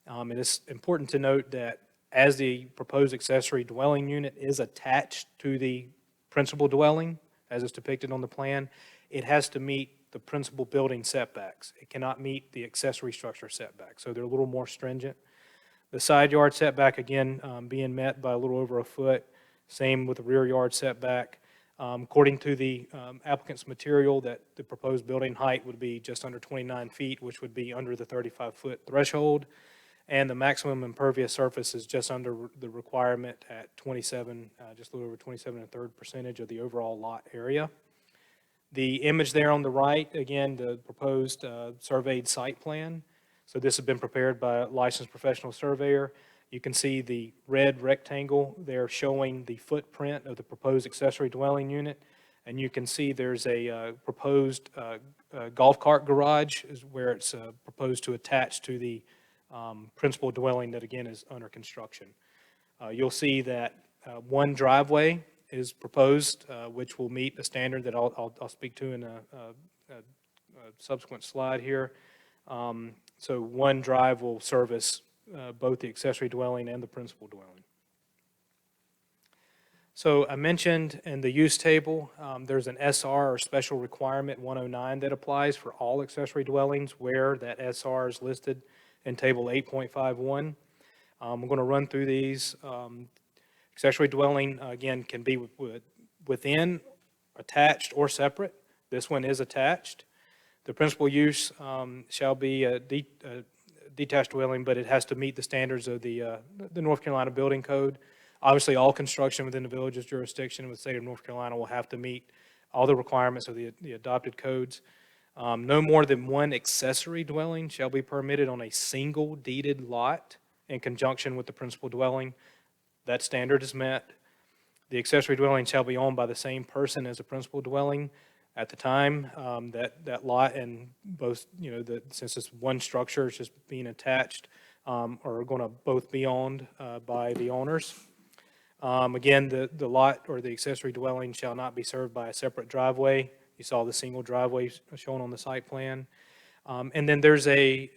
It is important to note that as the proposed accessory dwelling unit is attached to the principal dwelling, as is depicted on the plan, it has to meet the principal building setbacks. It cannot meet the accessory structure setback, so they're a little more stringent. The side yard setback, again, being met by a little over a foot. Same with the rear yard setback. According to the applicant's material, that the proposed building height would be just under 29 feet, which would be under the 35-foot threshold. And the maximum impervious surface is just under the requirement at 27, just a little over 27 1/3 percentage of the overall lot area. The image there on the right, again, the proposed surveyed site plan. So this has been prepared by a licensed professional surveyor. You can see the red rectangle there showing the footprint of the proposed accessory dwelling unit. And you can see there's a proposed golf cart garage is where it's proposed to attach to the principal dwelling that, again, is under construction. You'll see that one driveway is proposed, which will meet a standard that I'll speak to in a subsequent slide here. So one drive will service both the accessory dwelling and the principal dwelling. So I mentioned in the use table, there's an SR or Special Requirement 109 that applies for all accessory dwellings where that SR is listed in Table 8.51. I'm going to run through these. Accessory dwelling, again, can be within, attached, or separate. This one is attached. The principal use shall be detached dwelling, but it has to meet the standards of the North Carolina Building Code. Obviously, all construction within the village's jurisdiction with the state of North Carolina will have to meet all the requirements of the adopted codes. No more than one accessory dwelling shall be permitted on a single deeded lot in conjunction with the principal dwelling. That standard is met. The accessory dwelling shall be owned by the same person as the principal dwelling at the time that lot, and both, since it's one structure, it's just being attached, are going to both be owned by the owners. Again, the lot or the accessory dwelling shall not be served by a separate driveway. You saw the single driveway shown on the site plan. And then there's a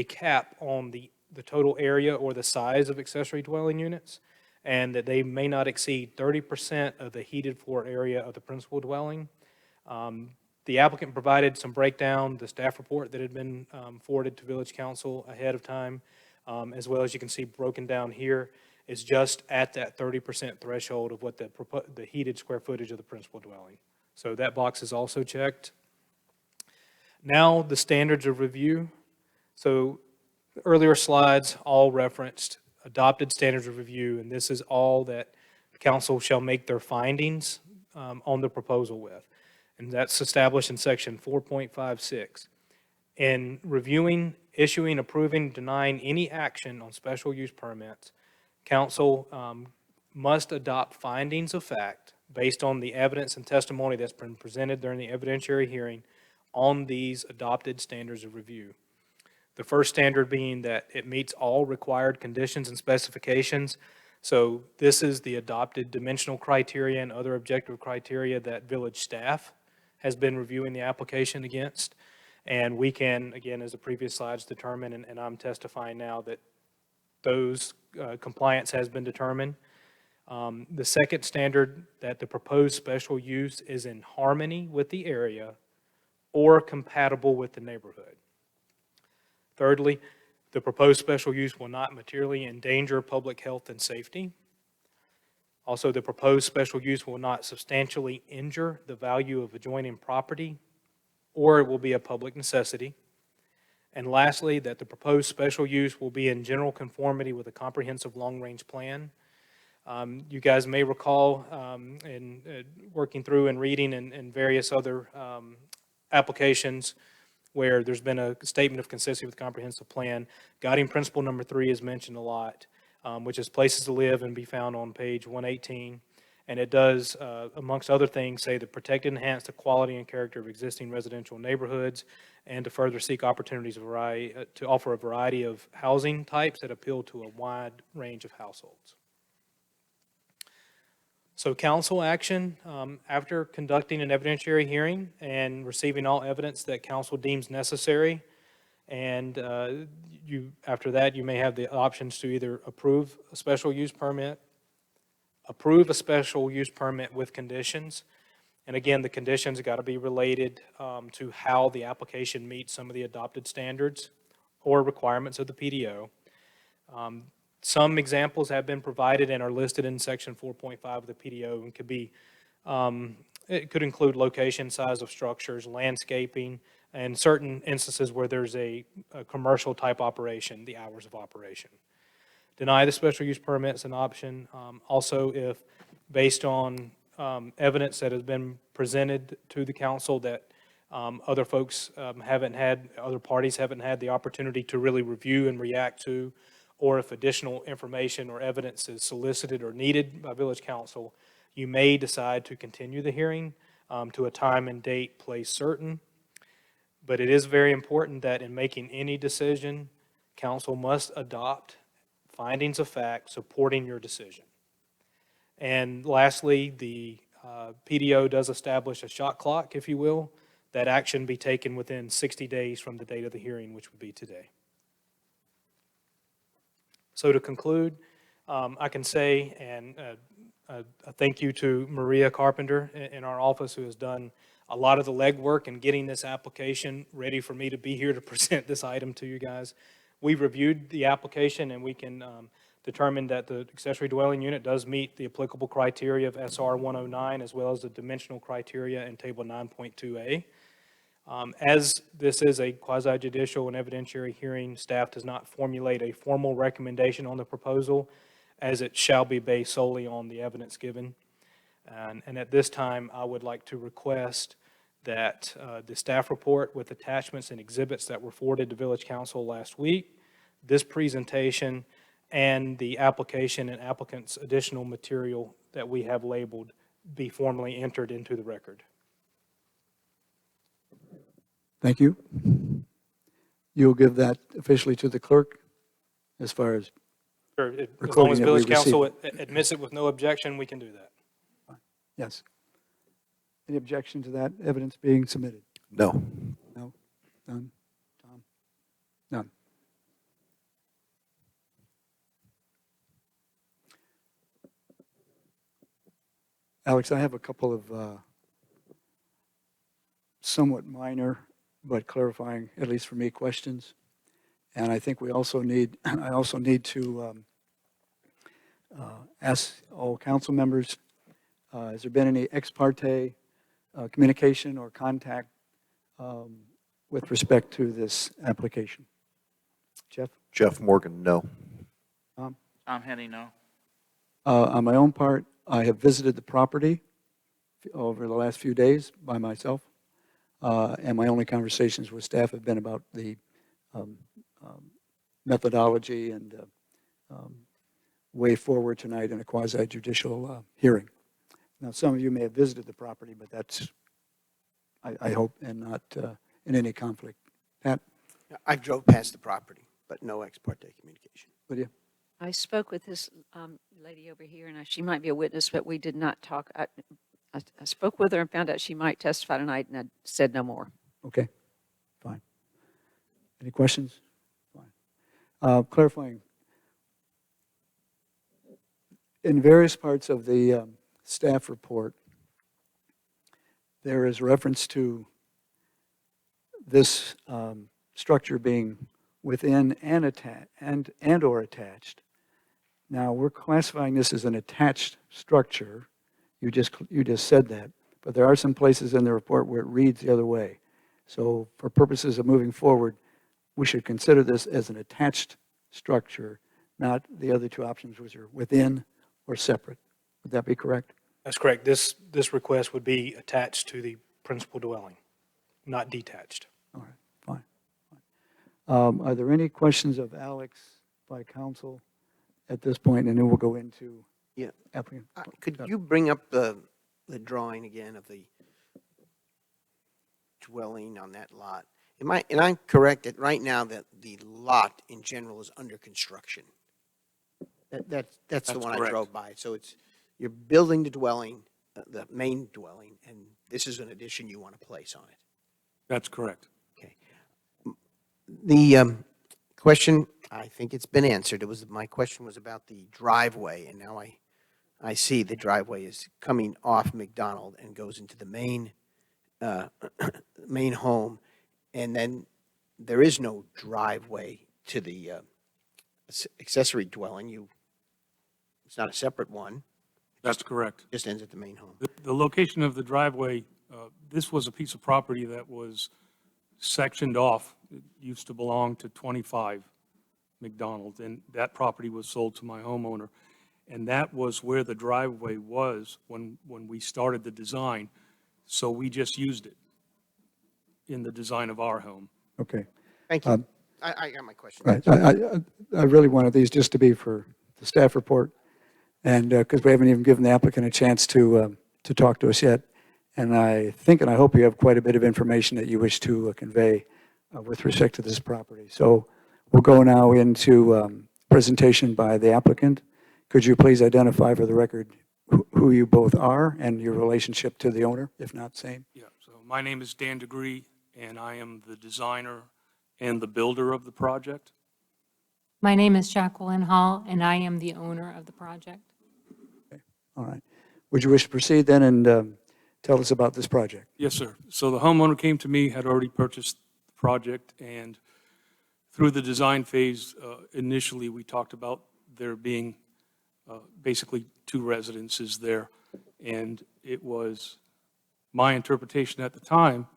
cap on the total area or the size of accessory dwelling units, and that they may not exceed 30% of the heated floor area of the principal dwelling. The applicant provided some breakdown, the staff report that had been forwarded to Village Council ahead of time, as well as you can see broken down here, is just at that 30% threshold of what the heated square footage of the principal dwelling. So that box is also checked. Now the standards of review. So the earlier slides all referenced adopted standards of review, and this is all that the council shall make their findings on the proposal with. And that's established in section 4.56. In reviewing, issuing, approving, denying any action on special use permits, council must adopt findings of fact based on the evidence and testimony that's been presented during the evidentiary hearing on these adopted standards of review. The first standard being that it meets all required conditions and specifications. So this is the adopted dimensional criteria and other objective criteria that village staff has been reviewing the application against. And we can, again, as the previous slides determine, and I'm testifying now that those compliance has been determined. The second standard, that the proposed special use is in harmony with the area or compatible with the neighborhood. Thirdly, the proposed special use will not materially endanger public health and safety. Also, the proposed special use will not substantially injure the value of adjoining property, or it will be a public necessity. And lastly, that the proposed special use will be in general conformity with a comprehensive long-range plan. You guys may recall in working through and reading in various other applications where there's been a statement of consistency with comprehensive plan. Guiding principle number 3 is mentioned a lot, which is places to live and be found on page 118. And it does, amongst other things, say to protect and enhance the quality and character of existing residential neighborhoods, and to further seek opportunities to offer a variety of housing types that appeal to a wide range of households. So council action, after conducting an evidentiary hearing and receiving all evidence that council deems necessary, and after that you may have the options to either approve a special use permit, approve a special use permit with conditions, and again, the conditions got to be related to how the application meets some of the adopted standards or requirements of the PDO. Some examples have been provided and are listed in section 4.5 of the PDO, and could be, it could include location, size of structures, landscaping, and certain instances where there's a commercial type operation, the hours of operation. Deny the special use permit's an option. Also, if based on evidence that has been presented to the council that other folks other parties haven't had the opportunity to really review and react to, or if additional information or evidence is solicited or needed by village council, you may decide to continue the hearing to a time and date, place certain. But it is very important that in making any decision, council must adopt findings of fact supporting your decision. And lastly, the PDO does establish a shot clock, if you will, that action be taken within 60 days from the date of the hearing, which would be today. So to conclude, I can say, and a thank you to Maria Carpenter in our office, who has done a lot of the legwork in getting this application ready for me to be here to present this item to you guys. We reviewed the application, and we can determine that the accessory dwelling unit does meet the applicable criteria of SR 109, as well as the dimensional criteria in Table 9.2A. As this is a quasi-judicial and evidentiary hearing, staff does not formulate a formal recommendation on the proposal, as it shall be based solely on the evidence given. And at this time, I would like to request that the staff report with attachments and exhibits that were forwarded to Village Council last week, this presentation, and the application and applicant's additional material that we have labeled be formally entered into the record. Thank you. You'll give that officially to the clerk as far as Sure, as long recording as that we Village Council receive admits it with no objection, we can do that. Yes. Any objection to that evidence being submitted? No. No? None? Tom? None. Alex, I have a couple of somewhat minor but clarifying, at least for me, questions. And I think we also need, I also need to ask all council members, has there been any ex parte communication or contact with respect to this application? Jeff? Jeff Morgan, no. Tom? Tom Henny, no. On my own part, I have visited the property over the last few days by myself, and my only conversations with staff have been about the methodology and way forward tonight in a quasi-judicial hearing. Now, some of you may have visited the property, but that's, I hope, and not in any conflict. Pat? I drove past the property, but no ex parte communication. Lydia? I spoke with this lady over here, and she might be a witness, but we did not talk. I spoke with her and found out she might testify tonight, and I said no more. Okay, fine. Any questions? Fine. Clarifying. In various parts of the staff report, there is reference to this structure being within and or attached. Now, we're classifying this as an attached structure. You just said that, but there are some places in the report where it reads the other way. So for purposes of moving forward, we should consider this as an attached structure, not the other two options, which are within or separate. Would that be correct? That's correct. This request would be attached to the principal dwelling, not detached. All right, fine. Are there any questions of Alex by council at this point? And then we'll go into Yeah. applicant. Could you bring up the drawing again of the dwelling on that lot? Am I correct that right now that the lot in general is under construction? That's the one I drove by. So you're building the dwelling, the main dwelling, and this is an addition you want to place on it. That's correct. Okay. The question, I think it's been answered. My question was about the driveway, and now I see the driveway is coming off McDonald and goes into the main home, and then there is no driveway to the accessory dwelling. It's not a separate one. That's correct. Just ends at the main home. The location of the driveway, this was a piece of property that was sectioned off. It used to belong to 25 McDonald, and that property was sold to my homeowner. And that was where the driveway was when we started the design. So we just used it in the design of our home. Okay. Thank you. I got my question. Right. I really wanted these just to be for the staff report, and because we haven't even given the applicant a chance to talk to us yet. And I think and I hope you have quite a bit of information that you wish to convey with respect to this property. So we'll go now into presentation by the applicant. Could you please identify for the record who you both are and your relationship to the owner, if not same? Yeah, so my name is Dan DeGree, and I am the designer and the builder of the project. My name is Jacqueline Hall, and I am the owner of the project. Okay. All right. Would you wish to proceed then and tell us about this project? Yes, sir. So the homeowner came to me, had already purchased the project, and through the design phase, initially we talked about there being basically two residences there. And it was my interpretation at the time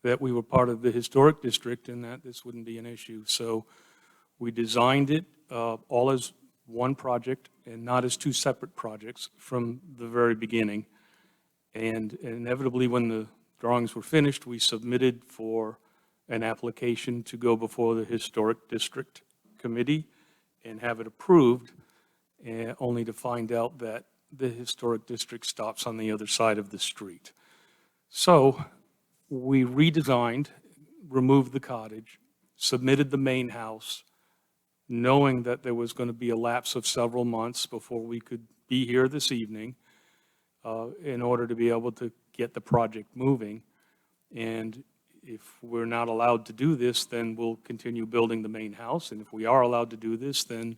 that we were part of the historic district and that this wouldn't be an issue. So we designed it all as one project and not as two separate projects from the very beginning. And inevitably, when the drawings were finished, we submitted for an application to go before the Historic District Committee and have it approved, only to find out that the Historic District stops on the other side of the street. So we redesigned, removed the cottage, submitted the main house, knowing that there was going to be a lapse of several months before we could be here this evening in order to be able to get the project moving. And if we're not allowed to do this, then we'll continue building the main house. And if we are allowed to do this, then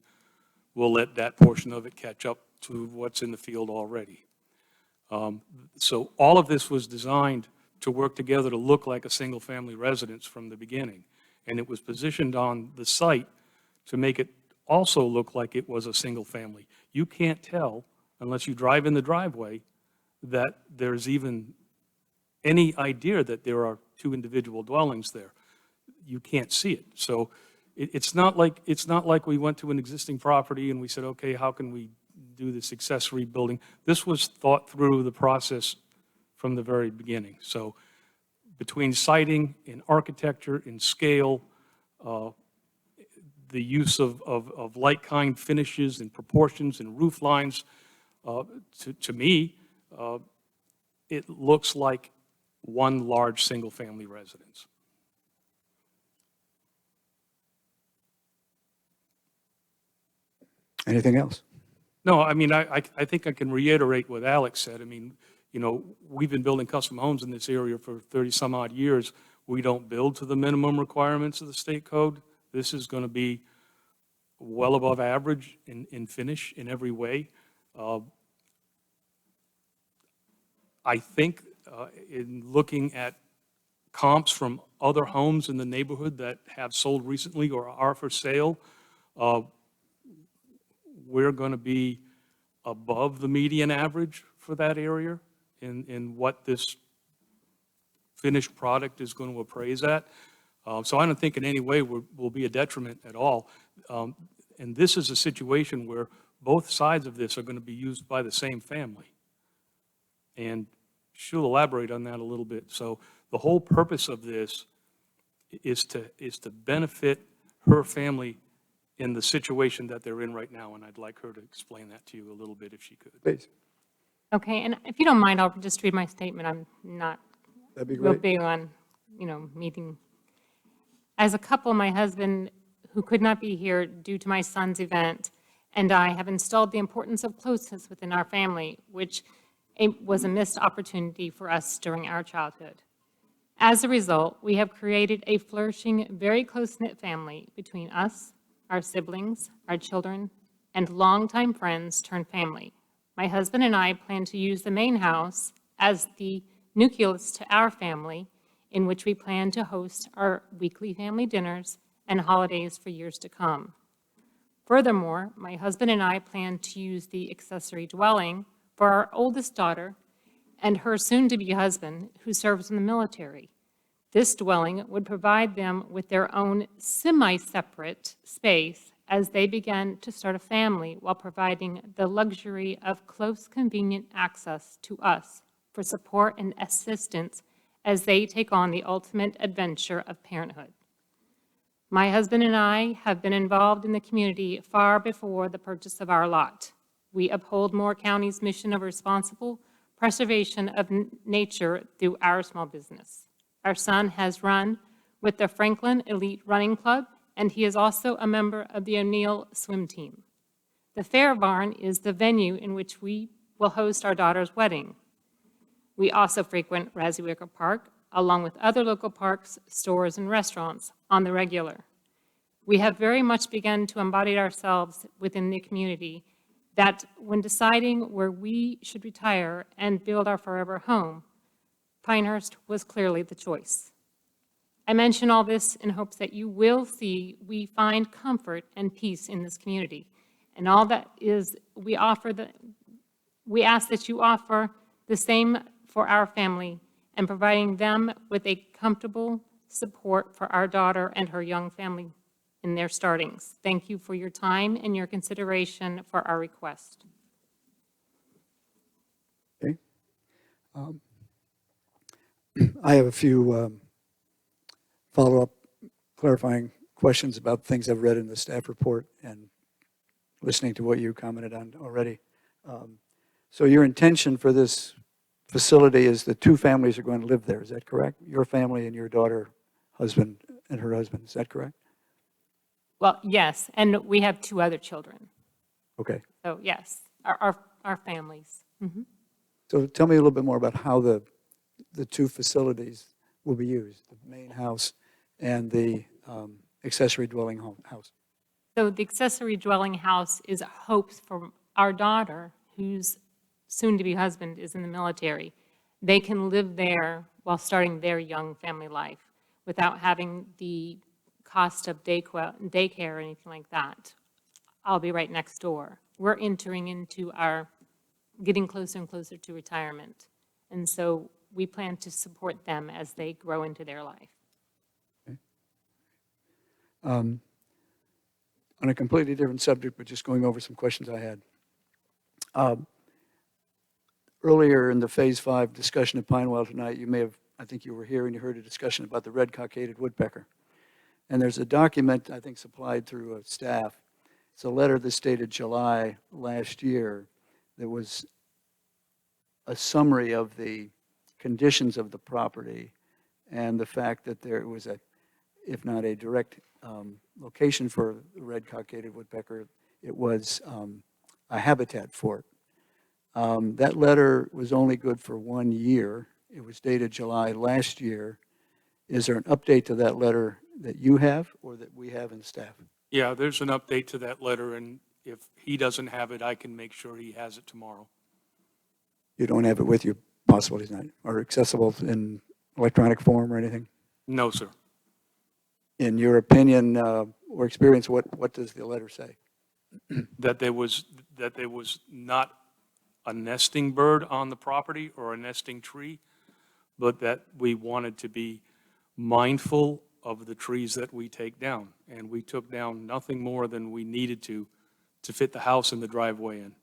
we'll let that portion of it catch up to what's in the field already. So all of this was designed to work together to look like a single-family residence from the beginning. And it was positioned on the site to make it also look like it was a single family. You can't tell, unless you drive in the driveway, that there's even any idea that there are two individual dwellings there. You can't see it. So it's not like we went to an existing property and we said, okay, how can we do this accessory building? This was thought through the process from the very beginning. So between siting and architecture and scale, the use of like-kind finishes and proportions and roof lines, to me, it looks like one large single-family residence. Anything else? No, I mean, I think I can reiterate what Alex said. I mean, you know, we've been building custom homes in this area for 30-some-odd years. We don't build to the minimum requirements of the state code. This is going to be well above average in finish in every way. I think in looking at comps from other homes in the neighborhood that have sold recently or are for sale, we're going to be above the median average for that area in what this finished product is going to appraise at. So I don't think in any way will be a detriment at all. And this is a situation where both sides of this are going to be used by the same family. And she'll elaborate on that a little bit. So the whole purpose of this is to benefit her family in the situation that they're in right now. And I'd like her to explain that to you a little bit if she could. Please. Okay, and if you don't mind, I'll just read my statement. I'm not That'd be real great. big on, meeting. As a couple, my husband, who could not be here due to my son's event, and I have installed the importance of closeness within our family, which was a missed opportunity for us during our childhood. As a result, we have created a flourishing, very close-knit family between us, our siblings, our children, and longtime friends turned family. My husband and I plan to use the main house as the nucleus to our family, in which we plan to host our weekly family dinners and holidays for years to come. Furthermore, my husband and I plan to use the accessory dwelling for our oldest daughter and her soon-to-be husband, who serves in the military. This dwelling would provide them with their own semi-separate space as they begin to start a family, while providing the luxury of close, convenient access to us for support and assistance as they take on the ultimate adventure of parenthood. My husband and I have been involved in the community far before the purchase of our lot. We uphold Moore County's mission of responsible preservation of nature through our small business. Our son has run with the Franklin Elite Running Club, and he is also a member of the O'Neill swim team. The Fair Barn is the venue in which we will host our daughter's wedding. We also frequent Razziewicker Park, along with other local parks, stores, and restaurants on the regular. We have very much begun to embody ourselves within the community, that when deciding where we should retire and build our forever home, Pinehurst was clearly the choice. I mention all this in hopes that you will see we find comfort and peace in this community. And all that is, we ask that you offer the same for our family and providing them with a comfortable support for our daughter and her young family in their startings. Thank you for your time and your consideration for our request. Okay. I have a few follow-up clarifying questions about things I've read in the staff report and listening to what you commented on already. So your intention for this facility is that two families are going to live there, is that correct? Your family and your daughter, husband, and her husband, is that correct? Well, yes, and we have 2 other children. Okay. So yes, our families. Mhm. So tell me a little bit more about how the two facilities will be used, the main house and the accessory dwelling house. So the accessory dwelling house is hopes for our daughter, whose soon-to-be husband is in the military. They can live there while starting their young family life without having the cost of daycare or anything like that. I'll be right next door. We're entering into getting closer and closer to retirement. And so we plan to support them as they grow into their life. Okay. On a completely different subject, but just going over some questions I had. Earlier in the Phase 5 discussion of Pinewell tonight, you may have, I think you were here and you heard a discussion about the red cockaded woodpecker. And there's a document, I think, supplied through staff. It's a letter that's dated July last year that was a summary of the conditions of the property and the fact that there was if not a direct location for the red cockaded woodpecker, it was a habitat for it. That letter was only good for 1 year. It was dated July last year. Is there an update to that letter that you have or that we have in staff? Yeah, there's an update to that letter, and if he doesn't have it, I can make sure he has it tomorrow. You don't have it with you, possibly not, or accessible in electronic form or anything? No, sir. In your opinion or experience, what does the letter say? That there was not a nesting bird on the property or a nesting tree, but that we wanted to be mindful of the trees that we take down. And we took down nothing more than we needed to fit the house and the driveway in.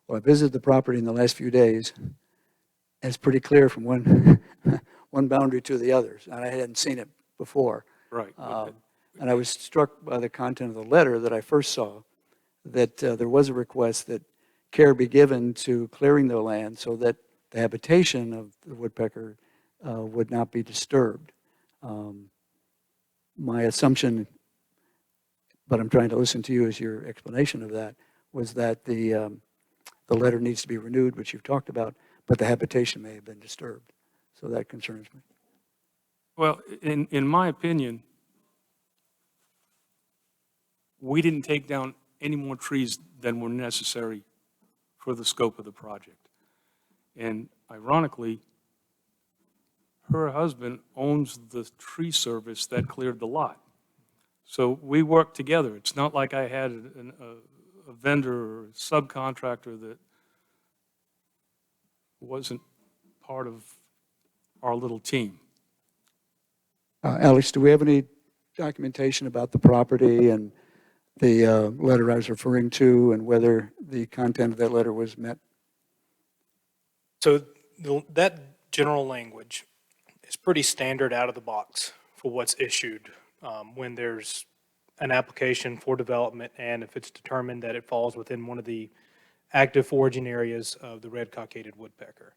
Well, I visited the property in the last few days, and it's pretty clear from one boundary to the others, and I hadn't seen it before. Right. And I was struck by the content of the letter that I first saw, that there was a request that care be given to clearing the land so that the habitation of the woodpecker would not be disturbed. My assumption, but I'm trying to listen to you as your explanation of that, was that the letter needs to be renewed, which you've talked about, but the habitation may have been disturbed. So that concerns me. Well, in my opinion, we didn't take down any more trees than were necessary for the scope of the project. And ironically, her husband owns the tree service that cleared the lot. So we worked together. It's not like I had a vendor or a subcontractor that wasn't part of our little team. Alex, do we have any documentation about the property and the letter I was referring to and whether the content of that letter was met? So that general language is pretty standard out of the box for what's issued when there's an application for development and if it's determined that it falls within one of the active foraging areas of the red cockaded woodpecker.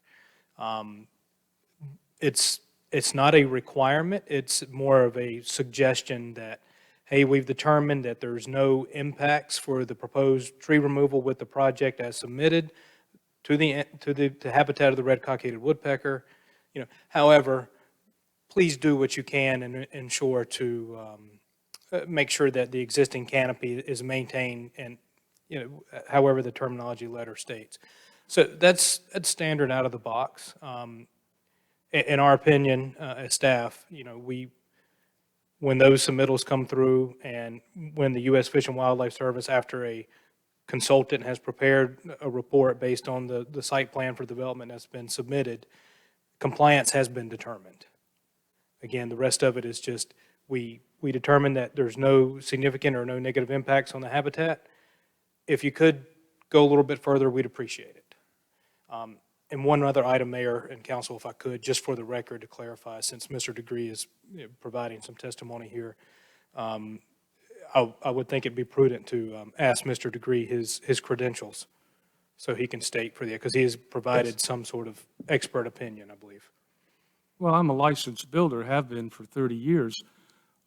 It's not a requirement, it's more of a suggestion that, hey, we've determined that there's no impacts for the proposed tree removal with the project as submitted to the habitat of the red cockaded woodpecker. However, please do what you can and ensure to make sure that the existing canopy is maintained and, however the terminology letter states. So that's standard out of the box. In our opinion, as staff, when those submittals come through and when the U.S. Fish and Wildlife Service, after a consultant has prepared a report based on the site plan for development that's been submitted, compliance has been determined. Again, the rest of it is just, we determined that there's no significant or no negative impacts on the habitat. If you could go a little bit further, we'd appreciate it. And one other item, Mayor and Council, if I could, just for the record to clarify, since Mr. Degree is providing some testimony here, I would think it'd be prudent to ask Mr. Degree his credentials so he can state for the, because he has provided some sort of expert opinion, I believe. Well, I'm a licensed builder, have been for 30 years.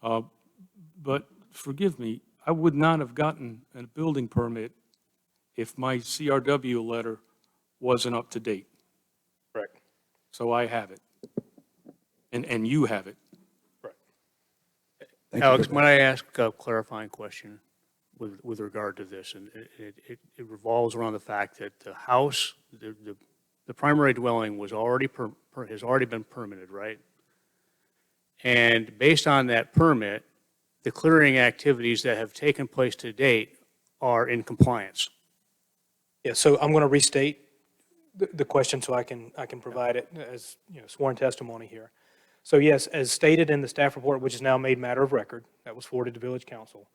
But forgive me, I would not have gotten a building permit if my CRW letter wasn't up to date. Correct. So I have it. And you have it. Alex, might I ask a clarifying question with regard to this? And it revolves around the fact that the house, the primary dwelling was already has already been permitted, right? And based on that permit, the clearing activities that have taken place to date are in compliance. Yeah, so I'm going to restate the question so I can provide it as, sworn testimony here. So yes, as stated in the staff report, which is now made matter of record, that was forwarded to Village Council.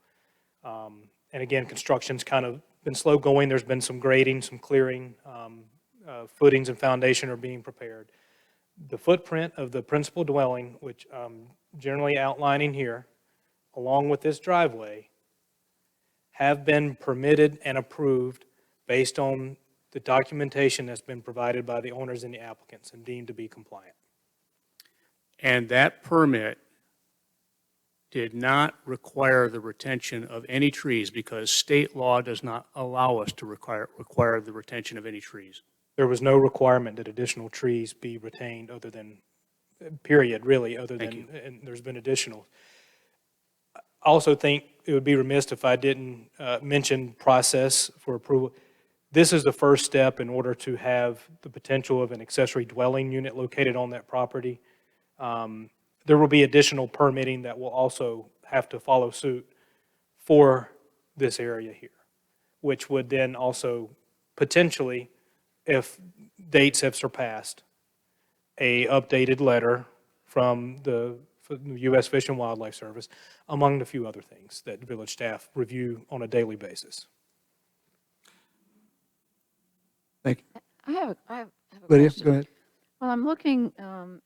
And again, construction's kind of been slow going. There's been some grading, some clearing, footings and foundation are being prepared. The footprint of the principal dwelling, which I'm generally outlining here, along with this driveway, have been permitted and approved based on the documentation that's been provided by the owners and the applicants and deemed to be compliant. And that permit did not require the retention of any trees because state law does not allow us to require the retention of any trees. There was no requirement that additional trees be retained other than, period, really, other than, and there's been additional. I also think it would be remiss if I didn't mention process for approval. This is the first step in order to have the potential of an accessory dwelling unit located on that property. There will be additional permitting that will also have to follow suit for this area here, which would then also potentially, if dates have surpassed, a updated letter from the U.S. Fish and Wildlife Service, among the few other things that village staff review on a daily basis. Thank you. I have a Lydia, question. go ahead. Well, I'm looking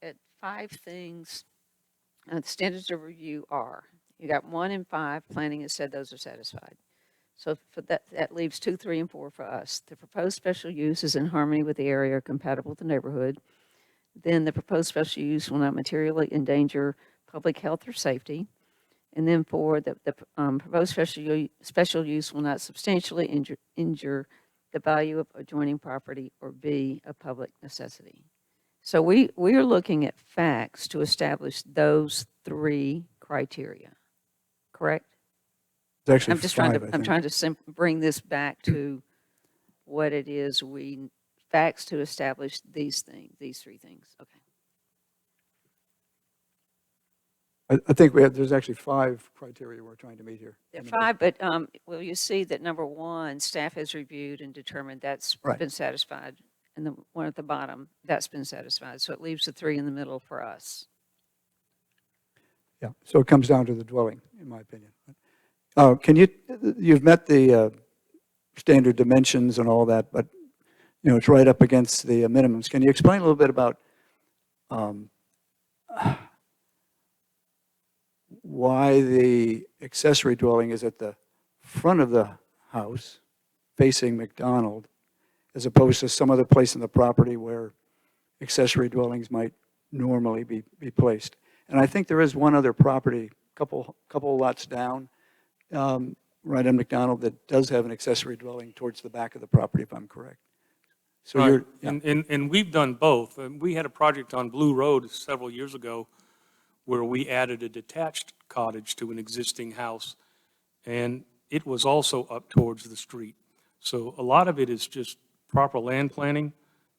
at 5 things. The standards of review are, you got 1 and 5, planning has said those are satisfied. So for that leaves 2, 3, and 4 for us. The proposed special use is in harmony with the area or compatible with the neighborhood. Then the proposed special use will not materially endanger public health or safety. And then 4, the proposed special use will not substantially injure the value of adjoining property or be a public necessity. So we are looking at facts to establish those 3 criteria, correct? It's actually I'm just 5, trying to bring this back to what it is facts to establish these 3 things. Okay. I think there's actually 5 criteria we're trying to meet here. There are 5, but well, you see that number 1, staff has reviewed and determined that's Right. been satisfied. And the one at the bottom, that's been satisfied. So it leaves the 3 in the middle for us. Yeah, so it comes down to the dwelling, in my opinion. You've met the standard dimensions and all that, but, it's right up against the minimums. Can you explain a little bit about why the accessory dwelling is at the front of the house facing McDonald, as opposed to some other place in the property where accessory dwellings might normally be placed? And I think there is one other property, couple lots down, right on McDonald, that does have an accessory dwelling towards the back of the property, if I'm correct. So Right. you're, yeah. And we've done both. We had a project on Blue Road several years ago where we added a detached cottage to an existing house, and it was also up towards the street. So a lot of it is just proper land planning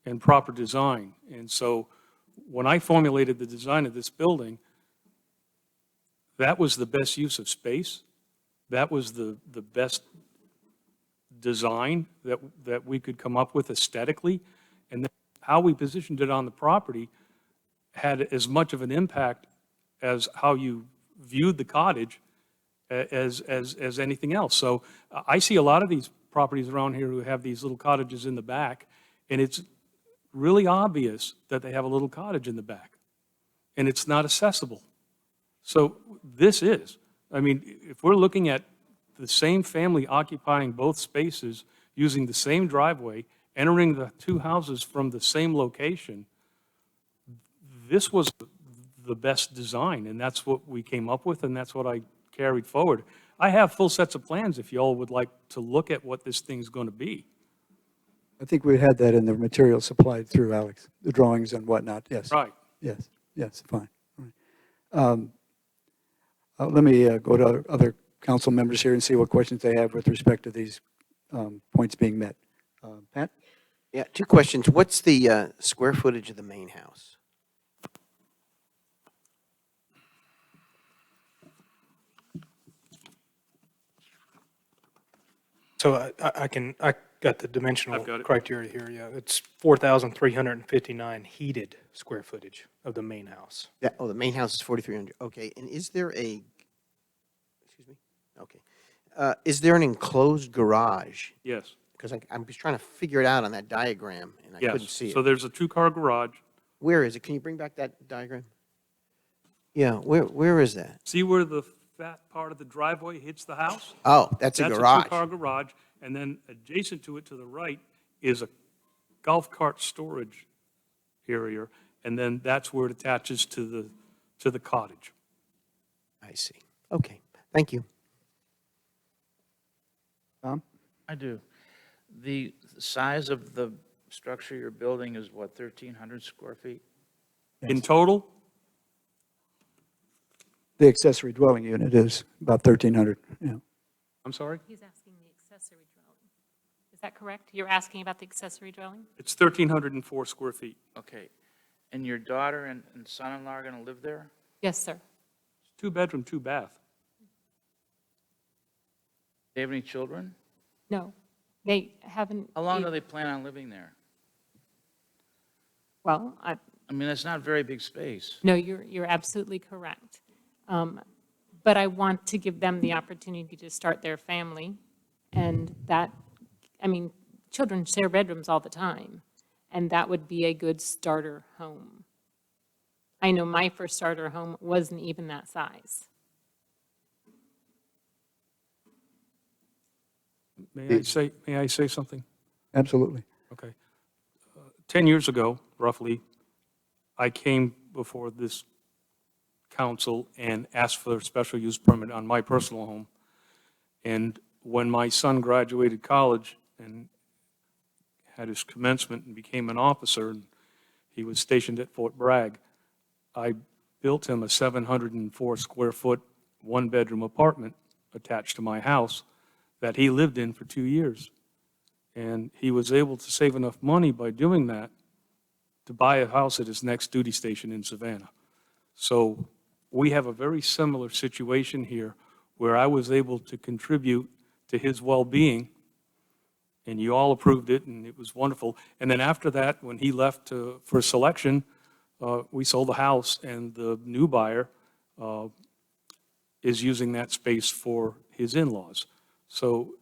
and proper design. And so when I formulated the design of this building, that was the best use of space. That was the best design that we could come up with aesthetically. And then how we positioned it on the property had as much of an impact as how you viewed the cottage as anything else. So I see a lot of these properties around here who have these little cottages in the back, and it's really obvious that they have a little cottage in the back, and it's not accessible. So this is, I mean, if we're looking at the same family occupying both spaces, using the same driveway, entering the two houses from the same location, this was the best design, and that's what we came up with, and that's what I carried forward. I have full sets of plans if y'all would like to look at what this thing's going to be. I think we had that in the material supplied through Alex, the drawings and whatnot, yes. Right. Yes, yes, fine. All right. Let me go to other council members here and see what questions they have with respect to these points being met. Pat? Yeah, two questions. What's the square footage of the main house? So I got the dimensional I've got it. criteria here, yeah. It's 4,359 heated square footage of the main house. Yeah, oh, the main house is 4,300. Okay, and is there excuse me? Okay. Is there an enclosed garage? Yes. Because I'm just trying to figure it out on that diagram, and I couldn't Yes. see it. So there's a two-car garage. Where is it? Can you bring back that diagram? Yeah, where is that? See where the fat part of the driveway hits the house? Oh, that's a garage. That's a two-car garage, and then adjacent to it to the right is a golf cart storage area, and then that's where it attaches to the cottage. I see. Okay, thank you. Tom? I do. The size of the structure you're building is what, 1,300 square feet? In total, The accessory dwelling unit is about 1,300, yeah. I'm sorry? He's asking the accessory dwelling. Is that correct? You're asking about the accessory dwelling? It's 1,304 square feet. Okay. And your daughter and son-in-law are going to live there? Yes, sir. Two-bedroom, two-bath. Do they have any children? No, they haven't. How long do they plan on living there? Well, I mean, that's not very big space. no, you're absolutely correct. But I want to give them the opportunity to start their family, and that, I mean, children share bedrooms all the time, and that would be a good starter home. I know my first starter home wasn't even that size. May I say something? Absolutely. Okay. 10 years ago, roughly, I came before this council and asked for a special use permit on my personal home. And when my son graduated college and had his commencement and became an officer, and he was stationed at Fort Bragg, I built him a 704 square foot, one-bedroom apartment attached to my house that he lived in for 2 years. And he was able to save enough money by doing that to buy a house at his next duty station in Savannah. So we have a very similar situation here where I was able to contribute to his well-being, and you all approved it, and it was wonderful. And then after that, when he left for selection, we sold the house, and the new buyer is using that space for his in-laws. So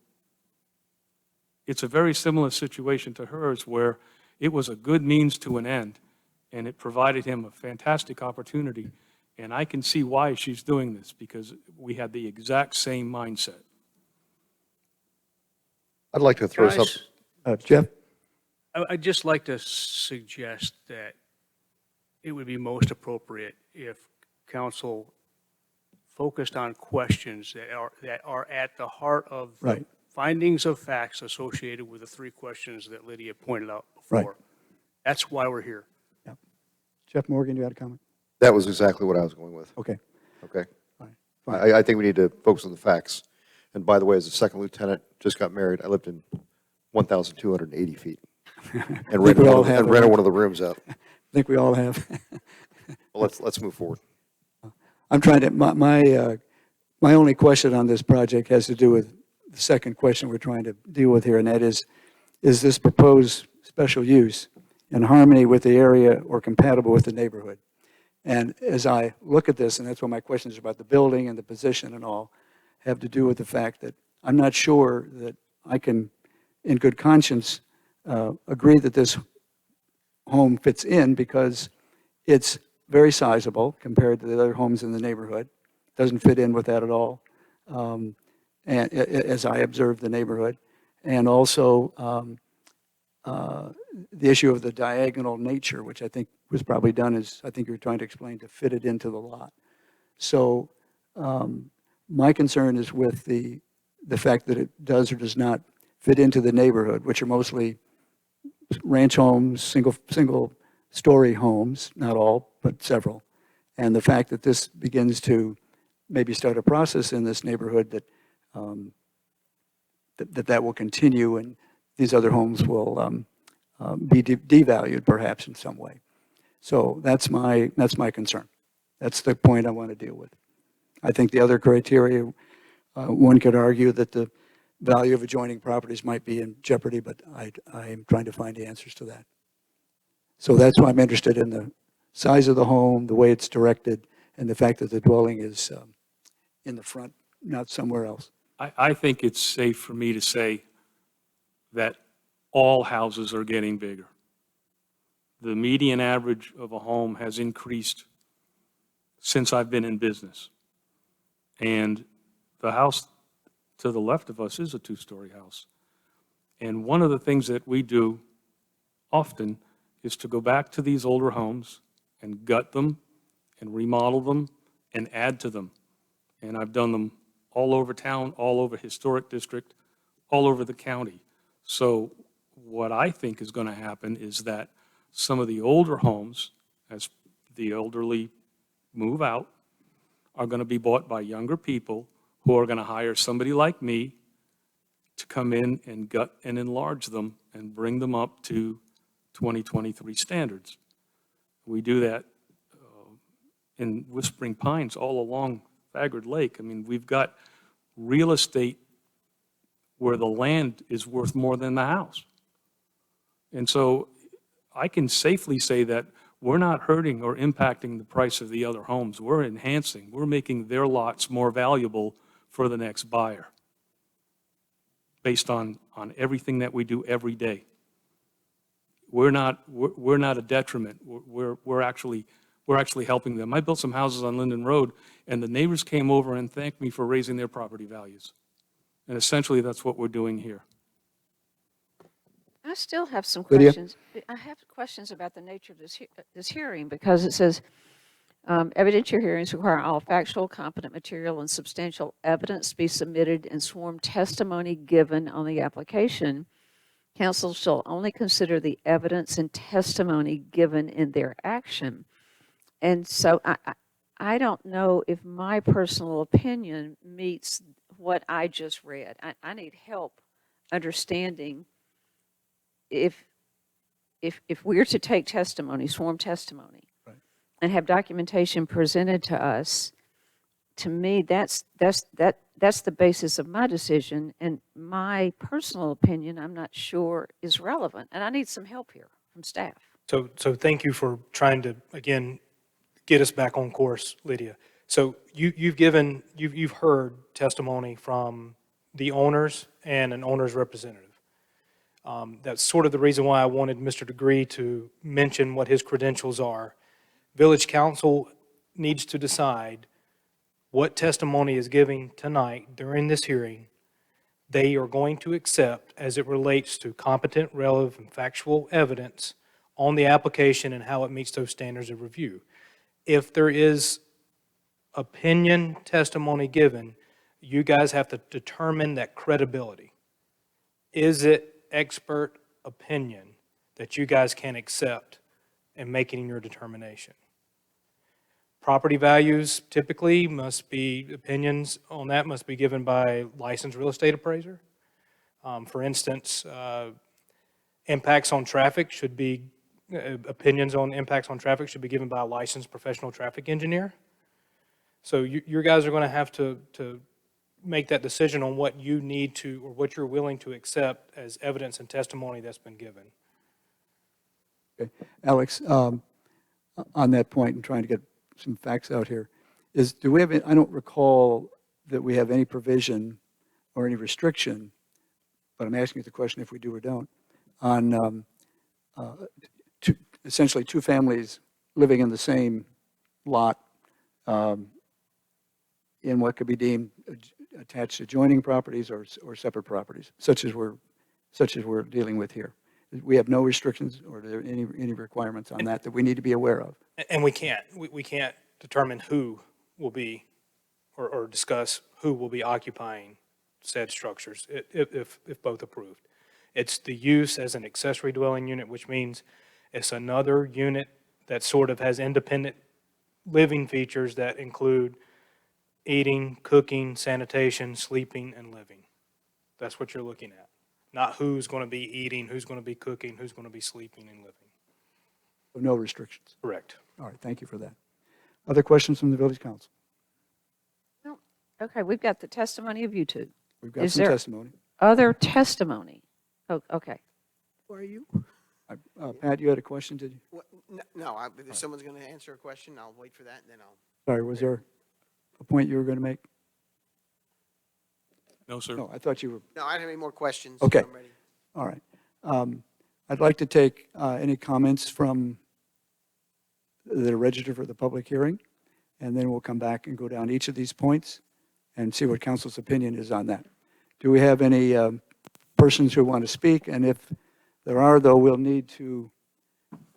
it's a very similar situation to hers, where it was a good means to an end, and it provided him a fantastic opportunity. And I can see why she's doing this, because we had the exact same mindset. I'd like to throw Guys, some. Jeff? I'd just like to suggest that it would be most appropriate if council focused on questions that are at the heart of the Right. findings of facts associated with the three questions that Lydia pointed out before. Right. That's why we're here. Jeff Morgan, you had a comment? That was exactly what I was going with. Okay. Okay. Fine. I think we need to focus on the facts. And by the way, as a second lieutenant, just got married, I lived in 1,280 feet and rented one of the rooms out. I think we all have. Well, let's move forward. I'm trying to, my only question on this project has to do with the second question we're trying to deal with here, and that is this proposed special use in harmony with the area or compatible with the neighborhood? And as I look at this, and that's what my questions about the building and the position and all, have to do with the fact that I'm not sure that I can, in good conscience, agree that this home fits in, because it's very sizable compared to the other homes in the neighborhood. Doesn't fit in with that at all, and as I observe the neighborhood. And also the issue of the diagonal nature, which I think was probably done, as I think you were trying to explain, to fit it into the lot. So my concern is with the fact that it does or does not fit into the neighborhood, which are mostly ranch homes, single-story homes, not all, but several. And the fact that this begins to maybe start a process in this neighborhood that that will continue, and these other homes will be devalued perhaps in some way. So that's my concern. That's the point I want to deal with. I think the other criteria, one could argue that the value of adjoining properties might be in jeopardy, but I am trying to find the answers to that. So that's why I'm interested in the size of the home, the way it's directed, and the fact that the dwelling is in the front, not somewhere else. I think it's safe for me to say that all houses are getting bigger. The median average of a home has increased since I've been in business. And the house to the left of us is a two-story house. And one of the things that we do often is to go back to these older homes and gut them and remodel them and add to them. And I've done them all over town, all over historic district, all over the county. So what I think is going to happen is that some of the older homes, as the elderly move out, are going to be bought by younger people who are going to hire somebody like me to come in and gut and enlarge them and bring them up to 2023 standards. We do that in Whispering Pines all along Fagard Lake. I mean, we've got real estate where the land is worth more than the house. And so I can safely say that we're not hurting or impacting the price of the other homes. We're enhancing, we're making their lots more valuable for the next buyer based on everything that we do every day. We're not a detriment. We're actually helping them. I built some houses on Linden Road, and the neighbors came over and thanked me for raising their property values. And essentially, that's what we're doing here. I still have some Lydia? questions. I have questions about the nature of this hearing, because it says, evidentiary hearings require all factual, competent material, and substantial evidence be submitted and sworn testimony given on the application. Council shall only consider the evidence and testimony given in their action. And so I don't know if my personal opinion meets what I just read. I need help understanding if we're to take testimony, sworn testimony, right, and have documentation presented to us, to me, that's the basis of my decision, and my personal opinion, I'm not sure is relevant, and I need some help here from staff. So thank you for trying to, again, get us back on course, Lydia. So you've heard testimony from the owners and an owner's representative. That's sort of the reason why I wanted Mr. Degree to mention what his credentials are. Village Council needs to decide what testimony is given tonight during this hearing they are going to accept as it relates to competent, relevant, and factual evidence on the application and how it meets those standards of review. If there is opinion testimony given, you guys have to determine that credibility. Is it expert opinion that you guys can accept in making your determination? Property values typically must be, opinions on that must be given by licensed real estate appraiser. For instance, impacts on traffic should be, opinions on impacts on traffic should be given by a licensed professional traffic engineer. So you guys are going to have to make that decision on what you need to, or what you're willing to accept as evidence and testimony that's been given. Okay. Alex, on that point, and trying to get some facts out here. Do we have, I don't recall that we have any provision or any restriction, but I'm asking you the question if we do or don't, on essentially two families living in the same lot in what could be deemed attached adjoining properties or separate properties, such as we're dealing with here. We have no restrictions or are there any requirements on that we need to be aware of? And we can't. We can't determine who will be, or discuss who will be occupying said structures, if both approved. It's the use as an accessory dwelling unit, which means it's another unit that sort of has independent living features that include eating, cooking, sanitation, sleeping, and living. That's what you're looking at. Not who's going to be eating, who's going to be cooking, who's going to be sleeping and living. No restrictions. Correct. All right, thank you for that. Other questions from the village council? No. Okay, we've got the testimony of you two. We've got Is some there testimony. other testimony? Oh, okay. Who are you? Pat, you had a question, did you? No, if someone's going to answer a question, I'll wait for that, and then I'll. Sorry, was there a point you were going to make? No, sir. No, I thought you were. No, I don't have any more questions. Okay. I'm ready. All right. I'd like to take any comments from that are registered for the public hearing, and then we'll come back and go down each of these points and see what council's opinion is on that. Do we have any persons who want to speak? And if there are, though, we'll need to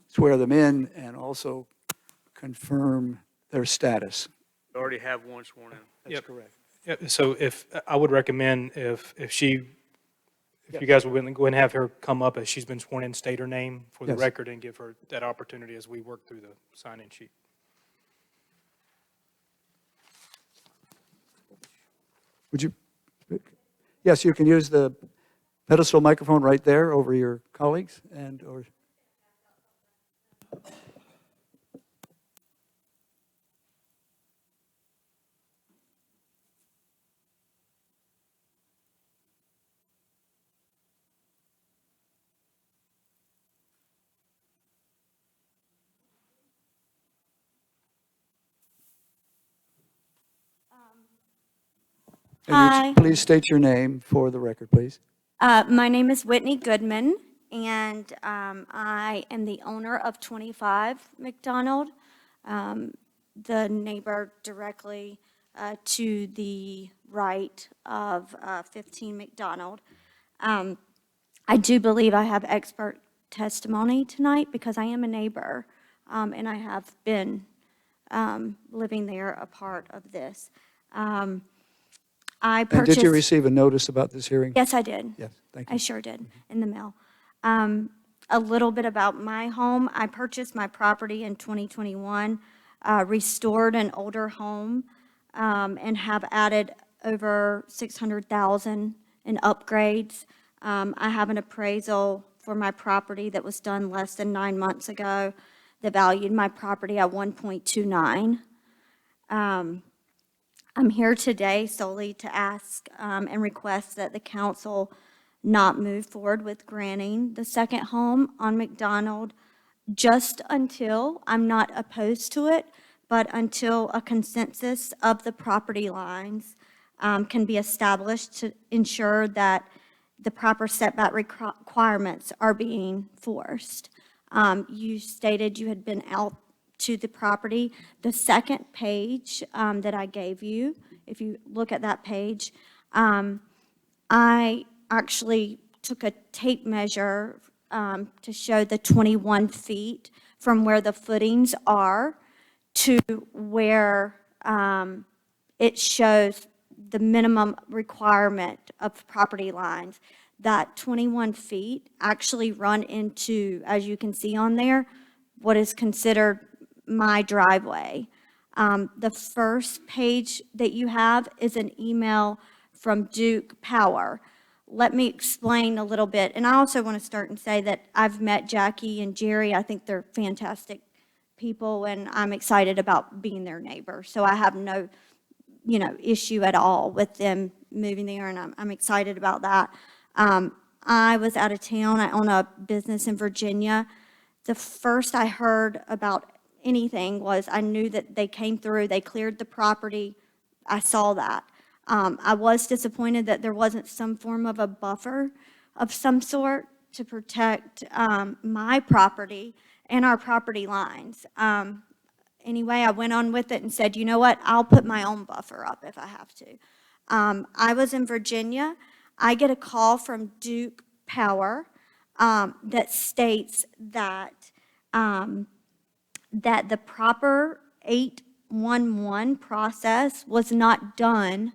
swear them in and also confirm their status. We already have one sworn in. That's correct. Yeah, so I would recommend if you guys would go ahead and have her come up as she's been sworn in, state her name for the Yes. record and give her that opportunity as we work through the sign-in sheet. Would you? Yes, you can use the pedestal microphone right there over your colleagues and or. And Hi. Please state your name for the record, please. My name is Whitney Goodman, and I am the owner of 25 McDonald, the neighbor directly to the right of 15 McDonald. I do believe I have expert testimony tonight because I am a neighbor, and I have been living there a part of this. I And purchased. did you receive a notice about this hearing? Yes, I did. Yes, thank you. I sure did, in the mail. A little bit about my home. I purchased my property in 2021, restored an older home, and have added over $600,000 in upgrades. I have an appraisal for my property that was done less than 9 months ago that valued my property at 1.29. I'm here today solely to ask and request that the council not move forward with granting the second home on McDonald just until, I'm not opposed to it, but until a consensus of the property lines can be established to ensure that the proper setback requirements are being forced. You stated you had been out to the property. The second page that I gave you, if you look at that page, I actually took a tape measure to show the 21 feet from where the footings are to where it shows the minimum requirement of property lines. That 21 feet actually run into, as you can see on there, what is considered my driveway. The first page that you have is an email from Duke Power. Let me explain a little bit. And I also want to start and say that I've met Jackie and Jerry. I think they're fantastic people, and I'm excited about being their neighbor. So I have no, issue at all with them moving there, and I'm excited about that. I was out of town. I own a business in Virginia. The first I heard about anything was I knew that they came through, they cleared the property. I saw that. I was disappointed that there wasn't some form of a buffer of some sort to protect my property and our property lines. Anyway, I went on with it and said, you know what, I'll put my own buffer up if I have to. I was in Virginia. I get a call from Duke Power that states that that the proper 811 process was not done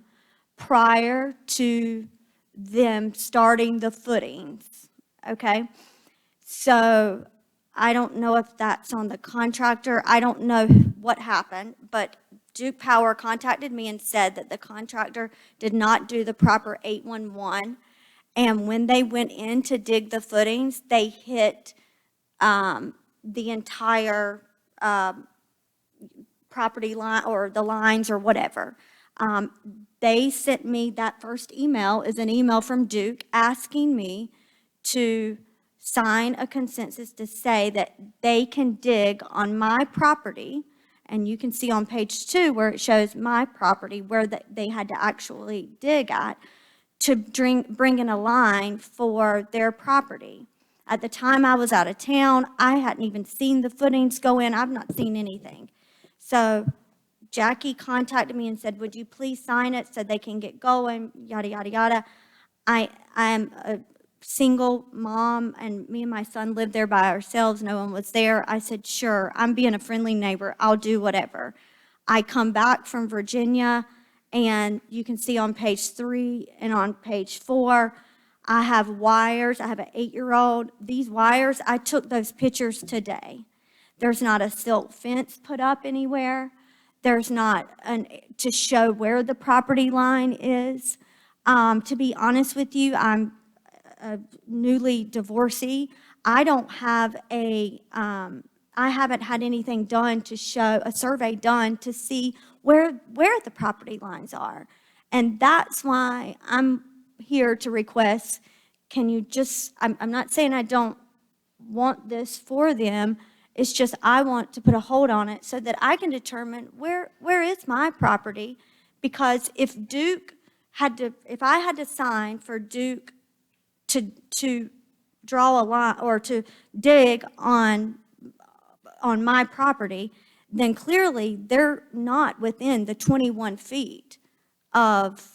prior to them starting the footings, okay? So I don't know if that's on the contractor. I don't know what happened, but Duke Power contacted me and said that the contractor did not do the proper 811. And when they went in to dig the footings, they hit the entire property line or the lines or whatever. They sent me that first email is an email from Duke asking me to sign a consensus to say that they can dig on my property. And you can see on page 2 where it shows my property where they had to actually dig at to bring in a line for their property. At the time I was out of town, I hadn't even seen the footings go in. I've not seen anything. So Jackie contacted me and said, would you please sign it so they can get going, yada, yada, yada. I'm a single mom, and me and my son lived there by ourselves. No one was there. I said, sure, I'm being a friendly neighbor. I'll do whatever. I come back from Virginia, and you can see on page 3 and on page 4, I have wires. I have an 8-year-old. These wires, I took those pictures today. There's not a silt fence put up anywhere. There's not to show where the property line is. To be honest with you, I'm a newly divorcee. I don't have I haven't had anything done to show, a survey done to see where the property lines are. And that's why I'm here to request, can you just, I'm not saying I don't want this for them, it's just I want to put a hold on it so that I can determine where is my property, because if I had to sign for Duke to draw a line or to dig on my property, then clearly they're not within the 21 feet of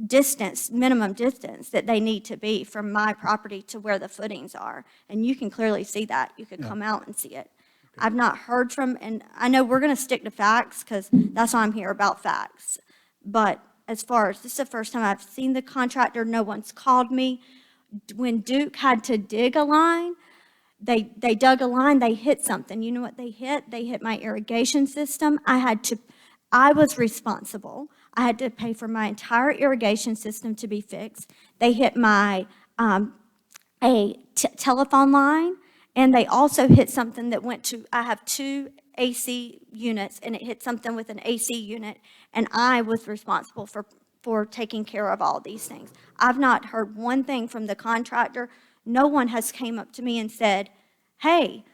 distance, minimum distance that they need to be from my property to where the footings are. And you can clearly see that. You could come out and see it. I've not heard from, and I know we're going to stick to facts because that's why I'm here, about facts. But as far as, this is the first time I've seen the contractor, no one's called me. When Duke had to dig a line, they dug a line, they hit something. You know what they hit? They hit my irrigation system. I was responsible. I had to pay for my entire irrigation system to be fixed. They hit my telephone line, and they also hit something that went to, I have 2 AC units, and it hit something with an AC unit, and I was responsible for taking care of all these things. I've not heard one thing from the contractor. No one has came up to me and said, hey,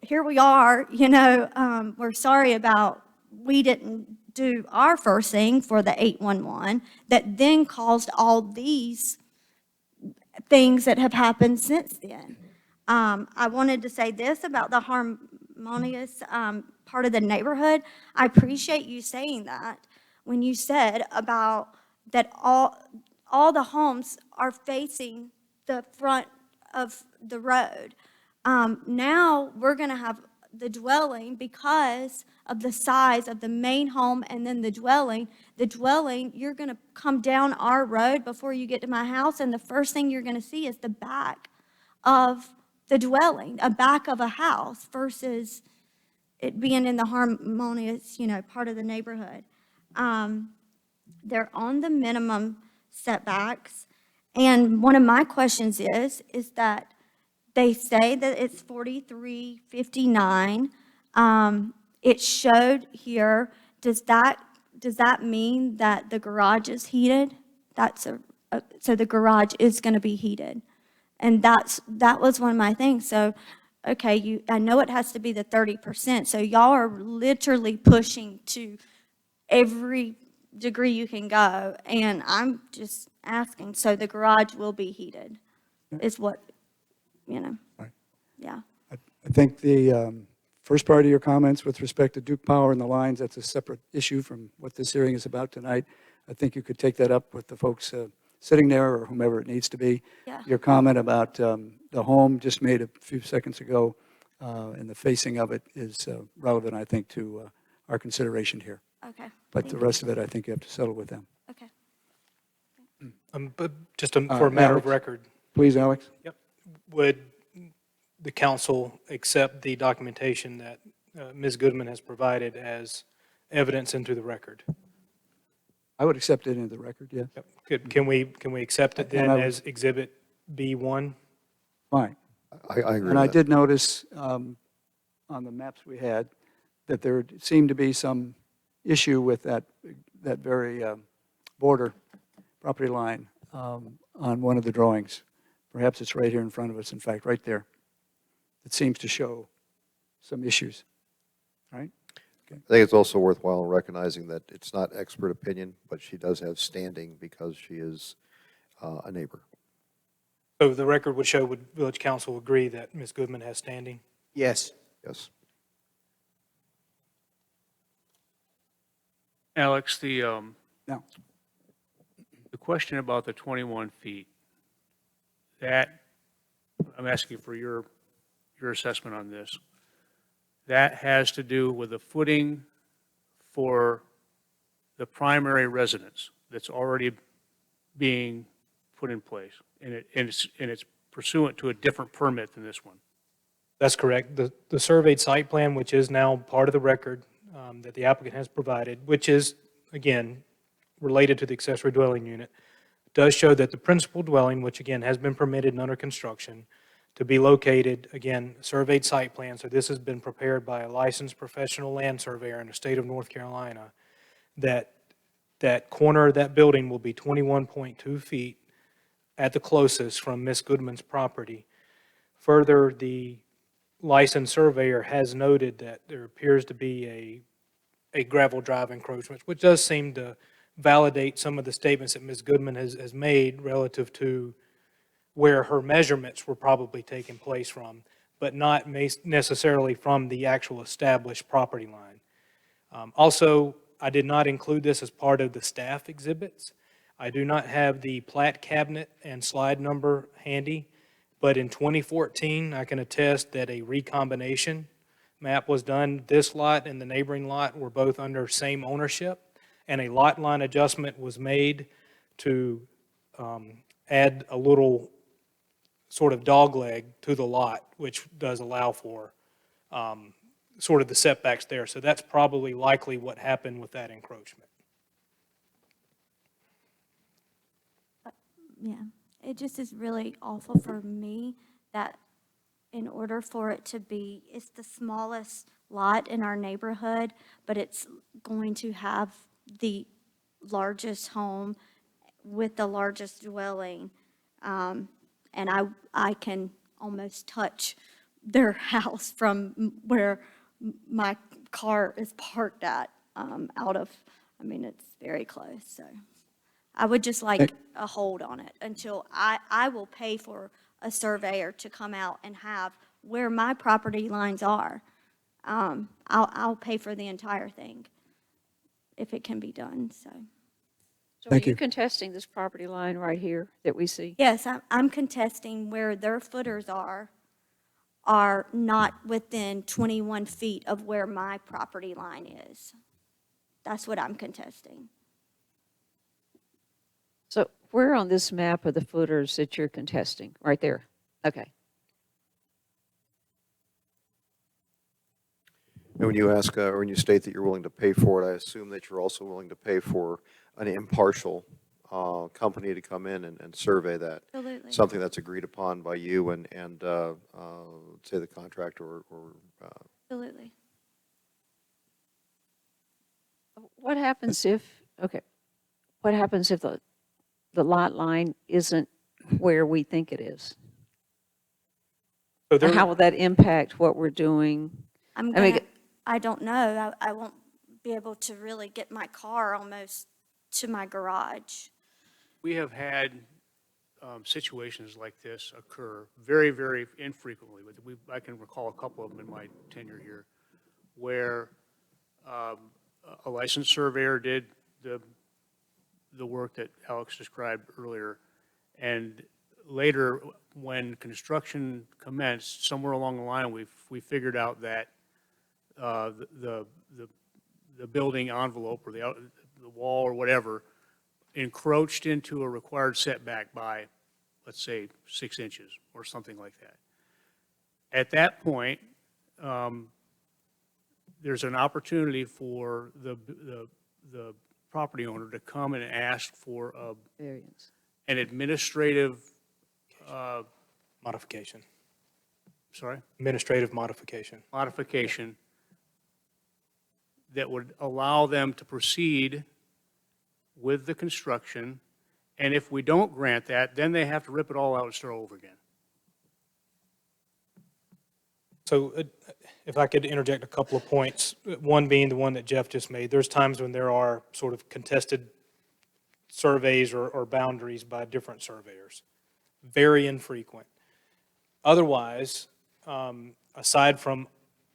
here we are, we're sorry about, we didn't do our first thing for the 811 that then caused all these things that have happened since then. I wanted to say this about the harmonious part of the neighborhood. I appreciate you saying that when you said about that all the homes are facing the front of the road. Now we're going to have the dwelling, because of the size of the main home and then the dwelling, you're going to come down our road before you get to my house, and the first thing you're going to see is the back of the dwelling, a back of a house, versus it being in the harmonious, part of the neighborhood. They're on the minimum setbacks, and one of my questions is that they say that it's 4359. It showed here, does that mean that the garage is heated? So the garage is going to be heated. And that was one of my things. So okay, I know it has to be the 30%, so y'all are literally pushing to every degree you can go, and I'm just asking, so the garage will be heated, is what, yeah. I think the first part of your comments with respect to Duke Power and the lines, that's a separate issue from what this hearing is about tonight. I think you could take that up with the folks sitting there or whomever it needs to be. Yeah. Your comment about the home just made a few seconds ago and the facing of it is relevant, I think, to our consideration here. Okay. But the rest of it, I think you have to settle with them. Okay. But just for a matter of Alex. record, Please, Alex. yep, would the council accept the documentation that Ms. Goodman has provided as evidence into the record? I would accept it into the record, yes. Yep. Good. Can we accept it then And I- as Exhibit B1? Fine. I agree And with I that. did notice on the maps we had that there seemed to be some issue with that very border property line on one of the drawings. Perhaps it's right here in front of us, in fact, right there. It seems to show some issues, right? I think it's also worthwhile recognizing that it's not expert opinion, but she does have standing because she is a neighbor. So the record would show, would village council agree that Ms. Goodman has standing? Yes. Yes. Alex, No. the question about the 21 feet, that, I'm asking for your assessment on this. That has to do with the footing for the primary residence that's already being put in place, and it's pursuant to a different permit than this one. That's correct. The surveyed site plan, which is now part of the record that the applicant has provided, which is, again, related to the accessory dwelling unit, does show that the principal dwelling, which again has been permitted and under construction, to be located, again, surveyed site plan, so this has been prepared by a licensed professional land surveyor in the state of North Carolina, that corner of that building will be 21.2 feet at the closest from Ms. Goodman's property. Further, the licensed surveyor has noted that there appears to be a gravel drive encroachment, which does seem to validate some of the statements that Ms. Goodman has made relative to where her measurements were probably taking place from, but not necessarily from the actual established property line. Also, I did not include this as part of the staff exhibits. I do not have the plat cabinet and slide number handy, but in 2014, I can attest that a recombination map was done. This lot and the neighboring lot were both under same ownership, and a lot line adjustment was made to add a little sort of dogleg to the lot, which does allow for sort of the setbacks there. So that's probably likely what happened with that encroachment. Yeah, it just is really awful for me that in order for it to be, it's the smallest lot in our neighborhood, but it's going to have the largest home with the largest dwelling. And I can almost touch their house from where my car is parked at, it's very close, so. I would just like a hold on it until I will pay for a surveyor to come out and have where my property lines are. I'll pay for the entire thing if it can be done, so. So Thank are you you. contesting this property line right here that we see? Yes, I'm contesting where their footers are not within 21 feet of where my property line is. That's what I'm contesting. So where on this map are the footers that you're contesting? Right there. Okay. And when you ask, or when you state that you're willing to pay for it, I assume that you're also willing to pay for an impartial company to come in and survey that. Absolutely. Something that's agreed upon by you and say the contractor or Absolutely. What happens if the lot line isn't where we think it is? So there, How will that impact what we're doing? I'm I mean, gonna, I don't know. I won't be able to really get my car almost to my garage. We have had situations like this occur very, very infrequently, but I can recall a couple of them in my tenure here, where a licensed surveyor did the work that Alex described earlier, and later, when construction commenced, somewhere along the line, we figured out that the building envelope or the wall or whatever encroached into a required setback by, let's say, 6 inches or something like that. At that point, there's an opportunity for the property owner to come and ask for Variance. an administrative, modification, sorry? administrative modification. Modification that would allow them to proceed with the construction, and if we don't grant that, then they have to rip it all out and start over again. So if I could interject a couple of points, one being the one that Jeff just made, there's times when there are sort of contested surveys or boundaries by different surveyors. Very infrequent. Otherwise, aside from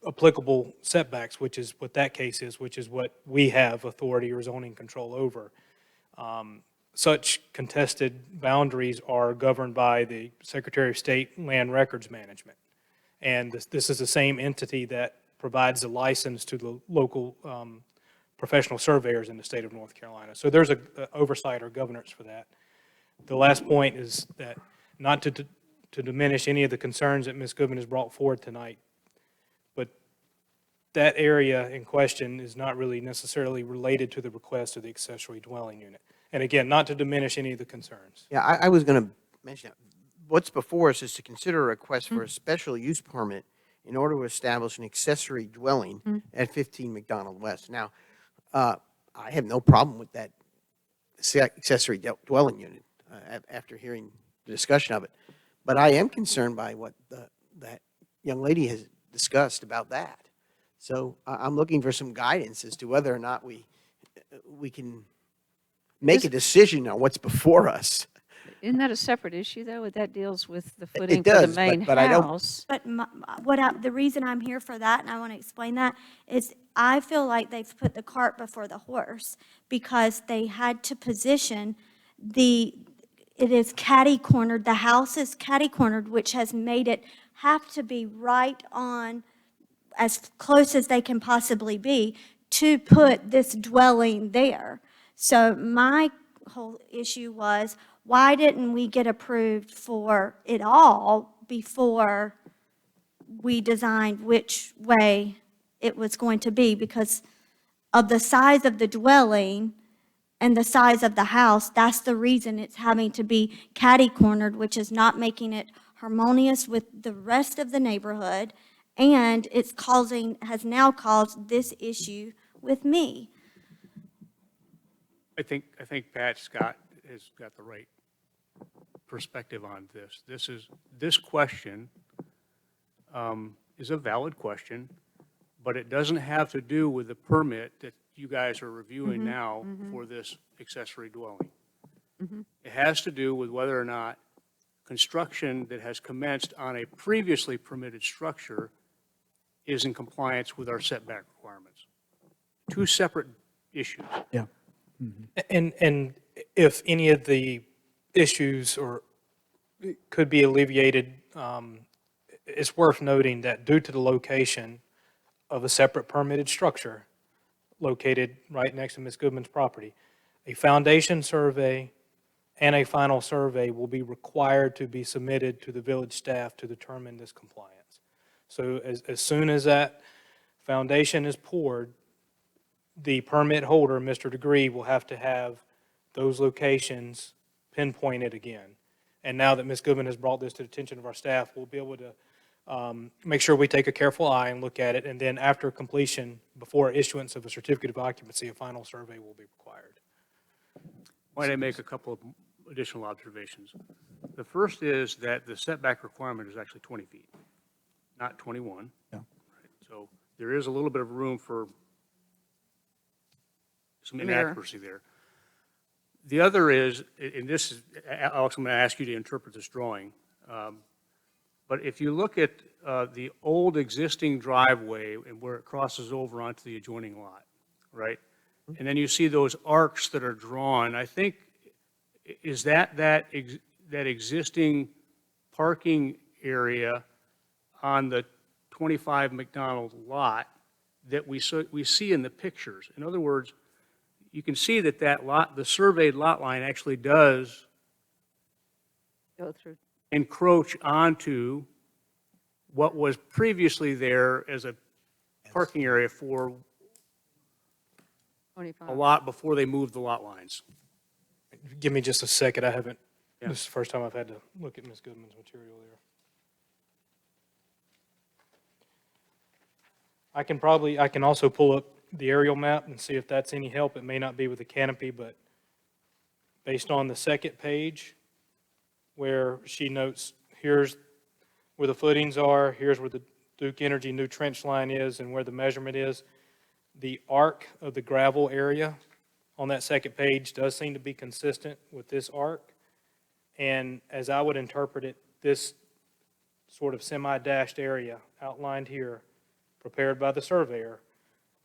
applicable setbacks, which is what that case is, which is what we have authority or zoning control over, such contested boundaries are governed by the Secretary of State Land Records Management. And this is the same entity that provides the license to the local professional surveyors in the state of North Carolina. So there's a oversight or governance for that. The last point is that not to diminish any of the concerns that Ms. Goodman has brought forward tonight, but that area in question is not really necessarily related to the request of the accessory dwelling unit. And again, not to diminish any of the concerns. Yeah, I was going to mention that. What's before us is to consider a request for a special use permit in order to establish an accessory dwelling at 15 McDonald West. Now, I have no problem with that accessory dwelling unit after hearing the discussion of it. But I am concerned by what that young lady has discussed about that. So I'm looking for some guidance as to whether or not we can make a decision on what's before us. Isn't that a separate issue, though? That deals with the footing It for the does, main but I don't. house. But the reason I'm here for that, and I want to explain that, is I feel like they've put the cart before the horse because they had to position it is catty-cornered, the house is catty-cornered, which has made it have to be right on, as close as they can possibly be, to put this dwelling there. So my whole issue was, why didn't we get approved for it all before we designed which way it was going to be? Because of the size of the dwelling and the size of the house, that's the reason it's having to be catty-cornered, which is not making it harmonious with the rest of the neighborhood, and has now caused this issue with me. I think Pat Scott has got the right perspective on this. This question is a valid question, but it doesn't have to do with the permit that you guys are reviewing now for this accessory dwelling. It has to do with whether or not construction that has commenced on a previously permitted structure is in compliance with our setback requirements. Two separate issues. Yeah. And if any of the issues could be alleviated, it's worth noting that due to the location of a separate permitted structure located right next to Ms. Goodman's property, a foundation survey and a final survey will be required to be submitted to the village staff to determine this compliance. So as soon as that foundation is poured, the permit holder, Mr. Degree, will have to have those locations pinpointed again. And now that Ms. Goodman has brought this to the attention of our staff, we'll be able to make sure we take a careful eye and look at it. And then after completion, before issuance of a certificate of occupancy, a final survey will be required. Might I make a couple of additional observations? The first is that the setback requirement is actually 20 feet. not 21. Yeah. Right. So there is a little bit of room for some Mirror. inaccuracy there. The other is, and this is, Alex, I'm going to ask you to interpret this drawing. But if you look at the old existing driveway and where it crosses over onto the adjoining lot, right? And then you see those arcs that are drawn, I think, is that existing parking area on the 25 McDonald lot that we see in the pictures? In other words, you can see that lot, the surveyed lot line actually does Go through. encroach onto what was previously there as a parking area for 25. a lot before they moved the lot lines. Give me just a second. I haven't, Yeah. this is the first time I've had to look at Ms. Goodman's material there. I can also pull up the aerial map and see if that's any help. It may not be with the canopy, but based on the second page where she notes, here's where the footings are, here's where the Duke Energy new trench line is and where the measurement is. The arc of the gravel area on that second page does seem to be consistent with this arc. And as I would interpret it, this sort of semi-dashed area outlined here, prepared by the surveyor,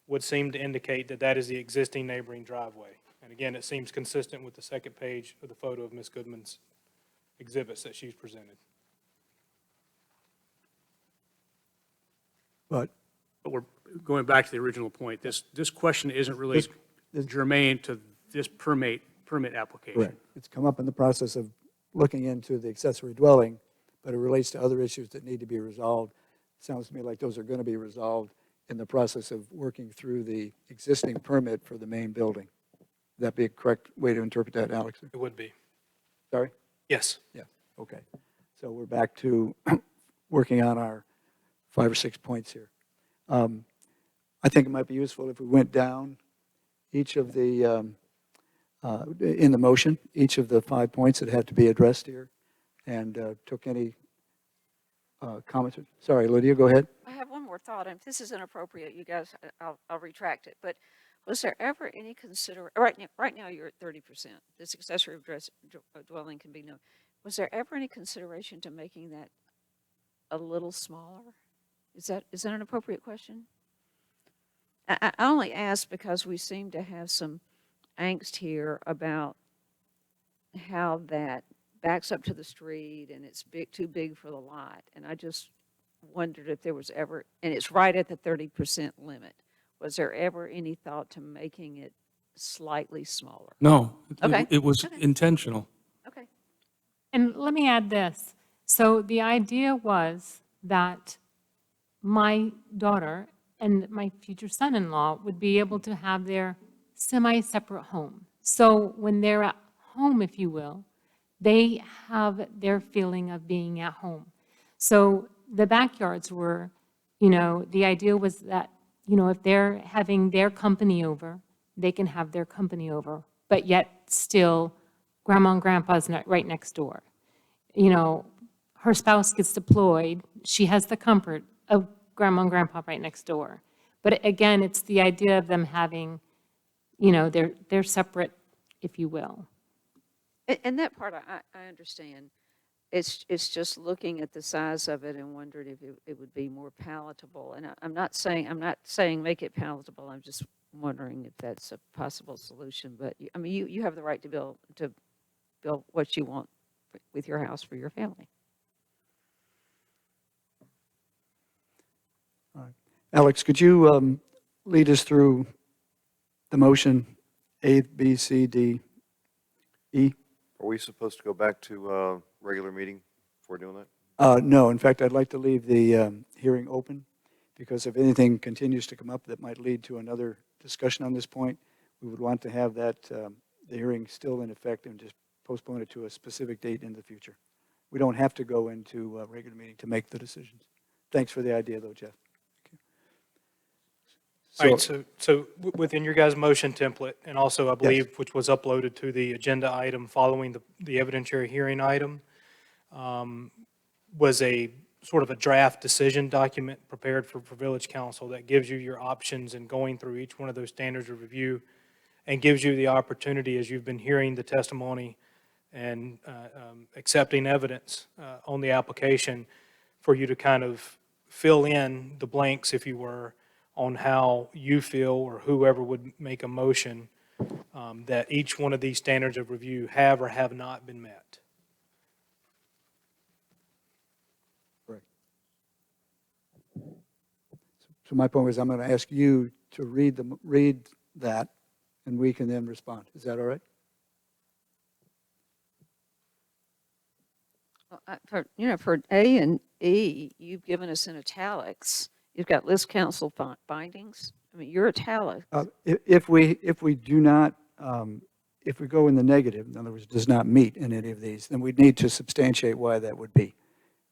would seem to indicate that that is the existing neighboring driveway. And again, it seems consistent with the second page of the photo of Ms. Goodman's exhibits that she's presented. But we're going back to the original point. This question isn't really germane to this permit application. correct. It's come up in the process of looking into the accessory dwelling, but it relates to other issues that need to be resolved. Sounds to me like those are going to be resolved in the process of working through the existing permit for the main building. Would that be a correct way to interpret that, Alex? It would be. Sorry? Yes. Yeah, okay. So we're back to working on our 5 or 6 points here. I think it might be useful if we went down each of the, in the motion, each of the 5 points that have to be addressed here, and took any comments. Sorry, Lydia, go ahead. I have one more thought, and if this is inappropriate, you guys, I'll retract it. But was there ever any right now you're at 30%. This accessory dwelling can be no. Was there ever any consideration to making that a little smaller? Is that an appropriate question? I only ask because we seem to have some angst here about how that backs up to the street and it's too big for the lot. And I just wondered if there was ever, and it's right at the 30% limit, was there ever any thought to making it slightly smaller? No. Okay. It was Okay. intentional. Okay. And let me add this. So the idea was that my daughter and my future son-in-law would be able to have their semi-separate home. So when they're at home, if you will, they have their feeling of being at home. So the backyards were, the idea was that, if they're having their company over, they can have their company over, but yet still grandma and grandpa's right next door. Her spouse gets deployed, she has the comfort of grandma and grandpa right next door. But again, it's the idea of them having, they're separate, if you will. And that part I understand. It's just looking at the size of it and wondering if it would be more palatable. And I'm not saying make it palatable. I'm just wondering if that's a possible solution. But you have the right to build what you want with your house for your family. All right. Alex, could you lead us through the motion A, B, C, D, E? Are we supposed to go back to regular meeting before doing that? No, in fact, I'd like to leave the hearing open, because if anything continues to come up that might lead to another discussion on this point, we would want to have that, the hearing still in effect and just postpone it to a specific date in the future. We don't have to go into a regular meeting to make the decisions. Thanks for the idea, though, Jeff. All right, so within your guys' motion template, and also I believe, which was uploaded to the agenda item following the evidentiary hearing item, was a sort of a draft decision document prepared for Village Council that gives you your options in going through each one of those standards of review and gives you the opportunity, as you've been hearing the testimony and accepting evidence on the application, for you to kind of fill in the blanks, if you were, on how you feel or whoever would make a motion that each one of these standards of review have or have not been met. So my point was, I'm going to ask you to read that, and we can then respond. Is that all right? For A and E, you've given us in italics. You've got list council findings. I mean, your italics. If we do not, if we go in the negative, in other words, does not meet in any of these, then we'd need to substantiate why that would be.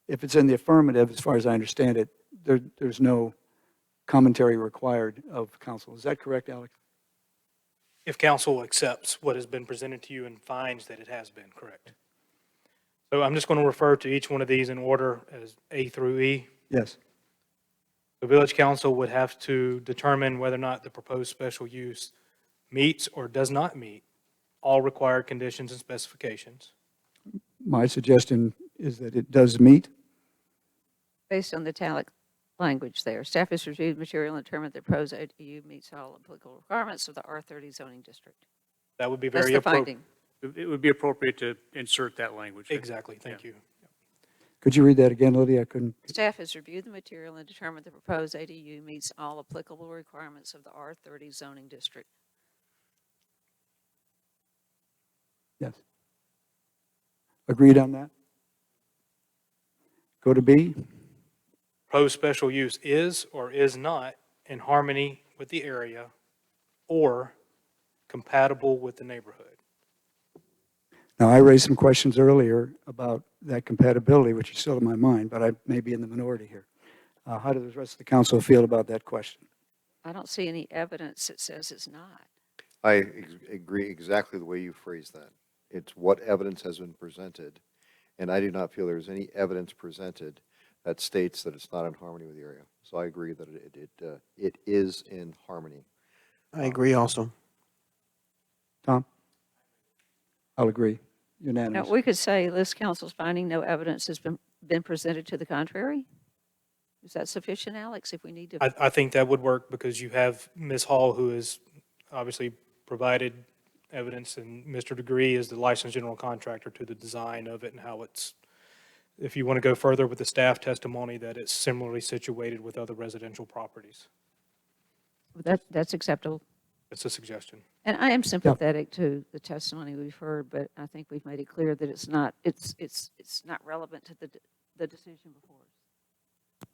If it's in the affirmative, as far as I understand it, there's no commentary required of council. Is that correct, Alex? If council accepts what has been presented to you and finds that it has been, correct. So I'm just going to refer to each one of these in order as A through E. Yes. The village council would have to determine whether or not the proposed special use meets or does not meet all required conditions and specifications. My suggestion is that it does meet. Based on the italic language there, staff has reviewed material and determined that proposed ADU meets all applicable requirements of the R30 zoning district. That would be That's very the appropriate. finding. It would be appropriate to insert that language. Exactly, thank you. Could you read that again, Lydia? I couldn't. Staff has reviewed the material and determined the proposed ADU meets all applicable requirements of the R30 zoning district. Yes. Agreed on that? Go to B. Proposed special use is or is not in harmony with the area or compatible with the neighborhood. Now, I raised some questions earlier about that compatibility, which is still in my mind, but I may be in the minority here. How does the rest of the council feel about that question? I don't see any evidence that says it's not. I agree exactly the way you phrased that. It's what evidence has been presented, and I do not feel there's any evidence presented that states that it's not in harmony with the area. So I agree that it is in harmony. I agree also. Tom? I'll agree. Now, Unanimous. we could say list council's finding no evidence has been presented to the contrary. Is that sufficient, Alex, if we need to? I think that would work because you have Ms. Hall, who has obviously provided evidence, and Mr. Degree is the licensed general contractor to the design of it and how it's, if you want to go further with the staff testimony, that it's similarly situated with other residential properties. That's acceptable. It's a suggestion. And I am sympathetic to the testimony we've heard, but I think we've made it clear that it's not relevant to the decision before us.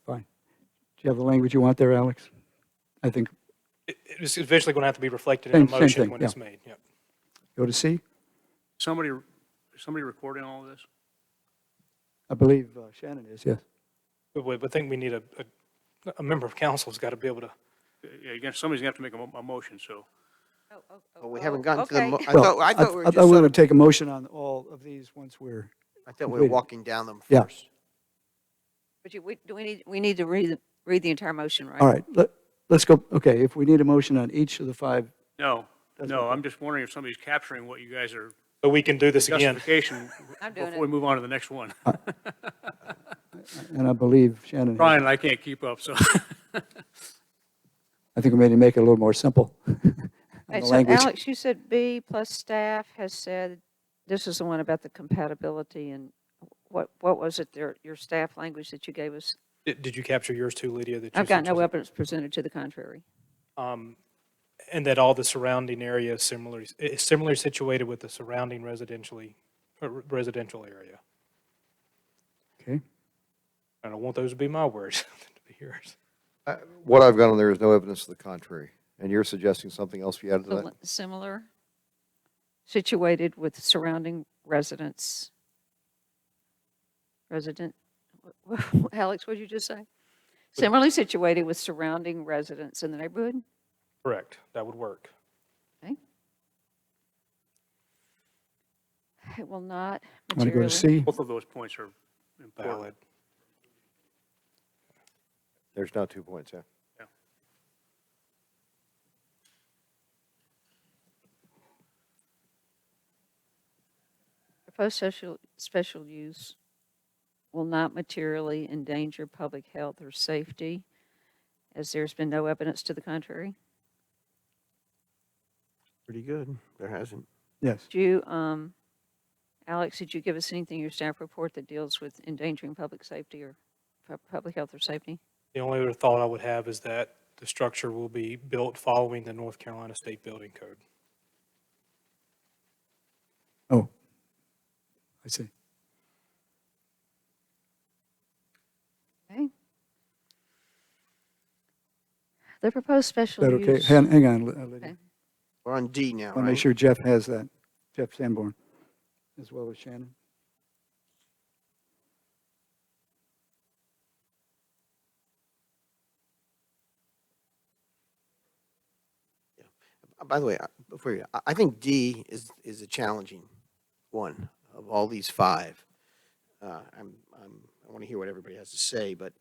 Fine. Do you have the language you want there, Alex? I think. It's eventually going to have to be reflected in a Same motion thing, when yeah. it's made. Yep. Go to C. Somebody recording all of this? I believe Shannon is, yes. But I think we need a member of council has got to be able to. Yeah, again, somebody's going to have to make a motion, so. Well, we haven't gotten to the, okay. I thought we were I just thought sort we of, would take a motion on all of these once we're. I thought we were completed. walking down them Yeah. first. But we need to read the entire motion, right? All right, let's go. Okay, if we need a motion on each of the 5. No, That's no, okay. I'm just wondering if somebody's capturing what you guys are. So we can do this again. Justification I'm doing before we move on to the next one. And I believe Shannon. Brian and I can't keep up, so. I think we may make it a little more simple. on Right, the so language. Alex, you said B plus staff has said, this is the one about the compatibility, and what was it, your staff language that you gave us? Did you capture yours too, Lydia? That you I've got no suggested? evidence presented to the contrary. And that all the surrounding area is similarly situated with the surrounding residential area. Okay. I don't want those to be my words, to be yours. What I've got on there is no evidence to the contrary. And you're suggesting something else you added to that? Similar, situated with surrounding residents. Alex, what did you just say? Similarly situated with surrounding residents in the neighborhood? Correct, that would work. Okay. It will not Want to go to materially. C? Both of those points are important. Valid. There's now 2 points, yeah. Proposed special use will not materially endanger public health or safety, as there's been no evidence to the contrary. Pretty good. There hasn't. Yes. Did you, Alex, did you give us anything in your staff report that deals with endangering public safety or public health or safety? The only other thought I would have is that the structure will be built following the North Carolina State Building Code. Oh, I see. Okay. The proposed special Is that okay? use. Hang on, Lydia. Okay. We're on D now, I want to right? make sure Jeff has that, Jeff Sanborn, as well as Shannon. By the way, before you, I think D is a challenging one of all these five. I want to hear what everybody has to say, but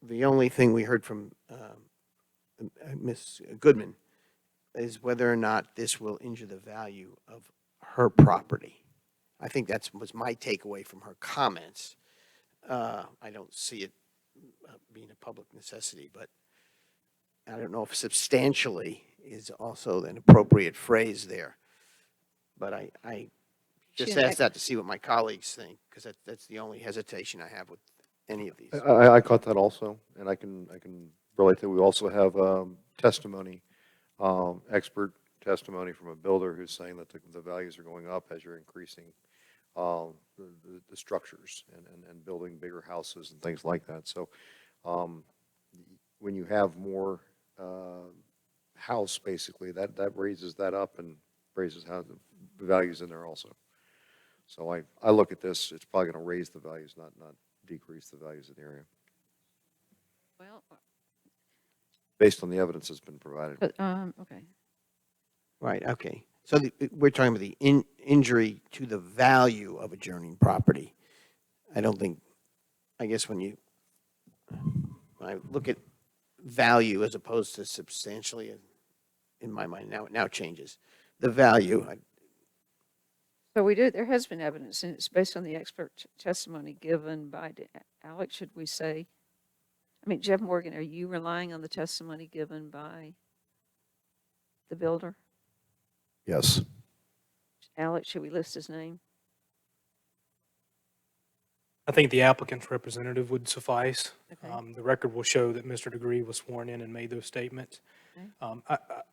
the only thing we heard from Ms. Goodman is whether or not this will injure the value of her property. I think that was my takeaway from her comments. I don't see it being a public necessity, but I don't know if substantially is also an appropriate phrase there. But I just asked that to see what my colleagues think, because that's the only hesitation I have with any of these. I caught that also, and I can relate that. We also have testimony, expert testimony from a builder who's saying that the values are going up as you're increasing the structures and building bigger houses and things like that. So when you have more house, basically, that raises that up and raises how the values in there also. So I look at this, it's probably going to raise the values, not decrease the values in the area, Well, based on the evidence that's been provided. but, okay. Right, okay. So we're talking about the injury to the value of adjoining property. I don't think, I guess when I look at value as opposed to substantially, in my mind, now it changes. The value, So there has been evidence, and it's based on the expert testimony given by, Alex, should we say? I mean, Jeff Morgan, are you relying on the testimony given by the builder? Yes. Alex, should we list his name? I think the applicant's representative would suffice. Okay. The record will show that Mr. DeGree was sworn in and made those statements. Okay.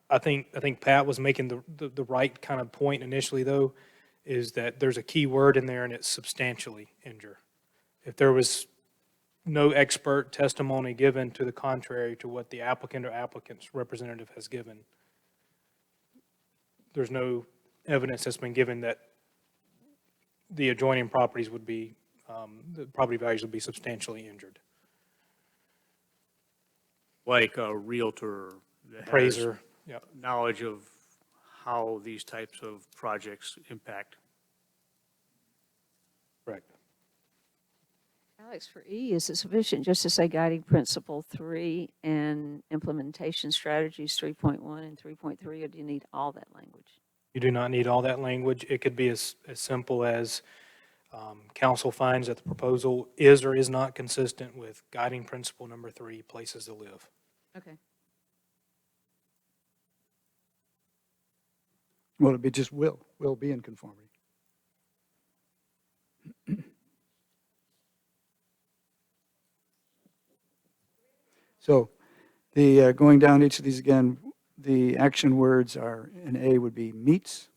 I think Pat was making the right kind of point initially, though, is that there's a key word in there, and it's substantially injure. If there was no expert testimony given to the contrary to what the applicant or applicant's representative has given, there's no evidence that's been given that the adjoining properties would be, the property values would be substantially injured. Like a realtor that has Appraiser, yeah. knowledge of how these types of projects impact. Correct. Alex, for E, is it sufficient just to say guiding principle 3 and implementation strategies 3.1 and 3.3, or do you need all that language? You do not need all that language. It could be as simple as council finds that the proposal is or is not consistent with guiding principle number 3, places to live. Okay. Well, it'd be just will be in conformity. So going down each of these again, the action words are, in A would be meets,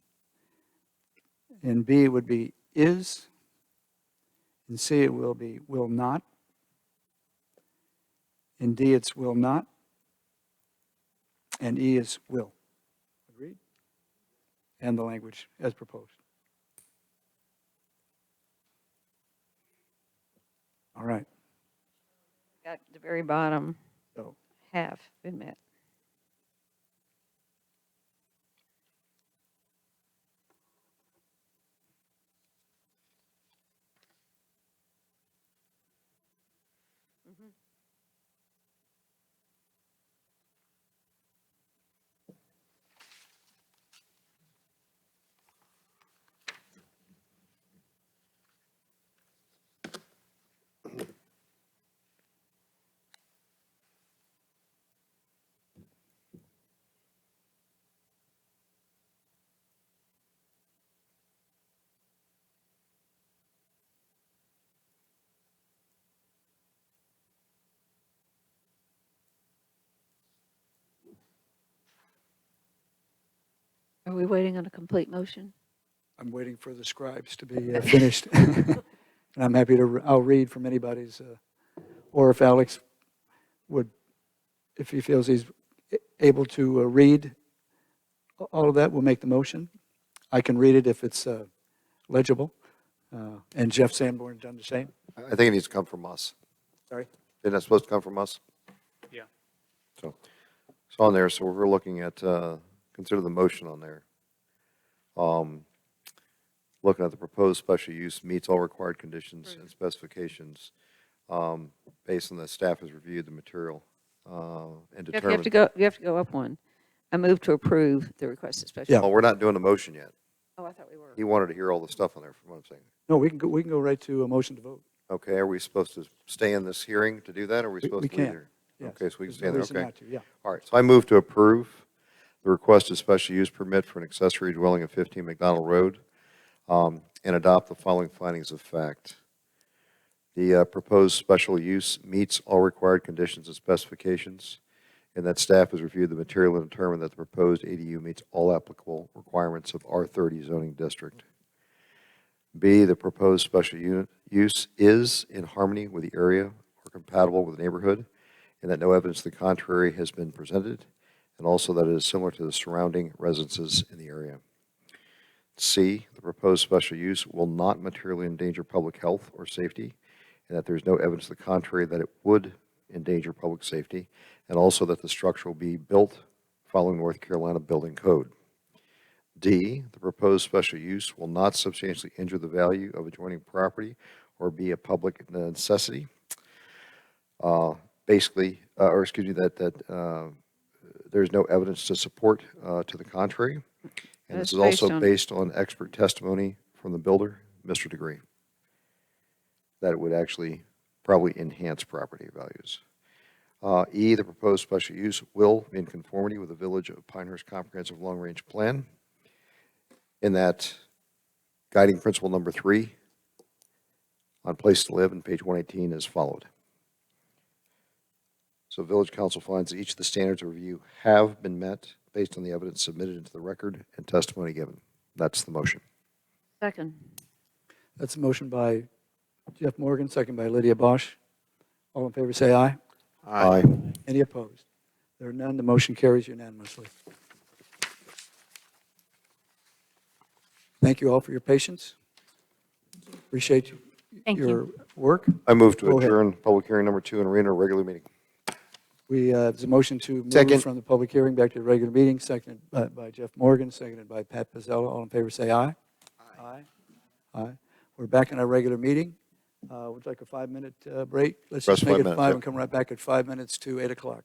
in B it would be is, in C it will be will not, in D it's will not, and E is will. Agreed? And the language as proposed. All right. At the very bottom, So have been met. Are we waiting on a complete motion? I'm waiting for the scribes to be finished. And I'm happy to, I'll read from anybody's, or if Alex would, if he feels he's able to read all of that, we'll make the motion. I can read it if it's legible. And Jeff Sanborn done the same. I think it needs to come from us. Sorry? Isn't that supposed to come from us? Yeah. So it's on there, so we're looking at, consider the motion on there. Looking at the proposed special use meets all required conditions and specifications, based on the staff has reviewed the material, and You determined. have to go up one. I move to approve the requested special. Well, we're not doing the motion yet. Oh, I thought we were. He wanted to hear all the stuff on there, from what I'm saying. No, we can go right to a motion to vote. Okay, are we supposed to stay in this hearing to do that, or are we supposed We to leave can, here? yes. Okay, so we can There's stay no in there, reason okay. not to, yeah. All right, so I move to approve the requested special use permit for an accessory dwelling at 15 McDonald Road, and adopt the following findings of fact. The proposed special use meets all required conditions and specifications, and that staff has reviewed the material and determined that the proposed ADU meets all applicable requirements of R30 zoning district. B, the proposed special use is in harmony with the area or compatible with the neighborhood, and that no evidence to the contrary has been presented, and also that it is similar to the surrounding residences in the area. C, the proposed special use will not materially endanger public health or safety, and that there is no evidence to the contrary that it would endanger public safety, and also that the structure will be built following North Carolina Building Code. D, the proposed special use will not substantially injure the value of adjoining property or be a public necessity. There's no evidence to support to the contrary. And this is also based on expert testimony from the builder, Mr. Degree, that it would actually probably enhance property values. E, the proposed special use will be in conformity with the Village of Pinehurst Comprehensive Long-Range Plan, in that guiding principle number 3 on place to live in page 118 is followed. So Village Council finds that each of the standards of review have been met based on the evidence submitted into the record and testimony given. That's the motion. Second. That's a motion by Jeff Morgan, second by Lydia Bosch. All in favor, say aye. Aye. Any opposed? There are none. The motion carries unanimously. Thank you all for your patience. Appreciate Thank you. your work. I move to Go ahead. adjourn public hearing number 2 and reenter a regular meeting. There's a motion to move Second. from the public hearing back to the regular meeting, seconded by Jeff Morgan, seconded by Pat Pizzella. All in favor, say aye. Aye. Aye. We're back in our regular meeting. Would you like a 5-minute break? Let's Rest just make 5 it minutes, 5 yep. and come right back at 5 minutes to 8 o'clock.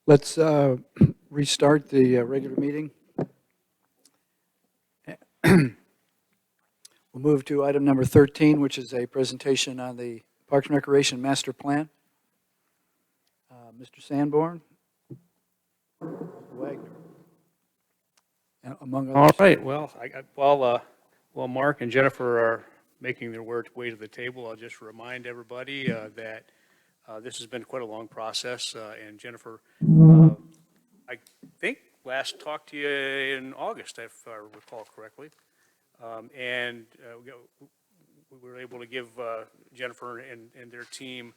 Let's restart the regular meeting. We'll move to item number 13, which is a presentation on the Parks and Recreation Master Plan. Mr. Sanborn, Wagner, among others. All right, well, while Mark and Jennifer are making their way to the table, I'll just remind everybody that this has been quite a long process, and Jennifer, I think last talked to you in August, if I recall correctly. And we were able to give Jennifer and their team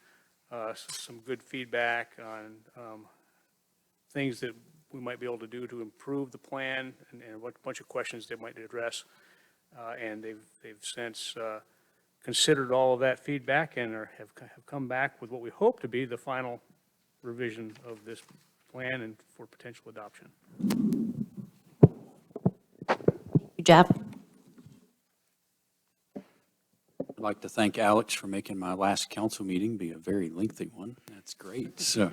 some good feedback on things that we might be able to do to improve the plan and a bunch of questions they might address. And they've since considered all of that feedback and have come back with what we hope to be the final revision of this plan and for potential adoption. Jeff? I'd like to thank Alex for making my last council meeting be a very lengthy one. That's great. So,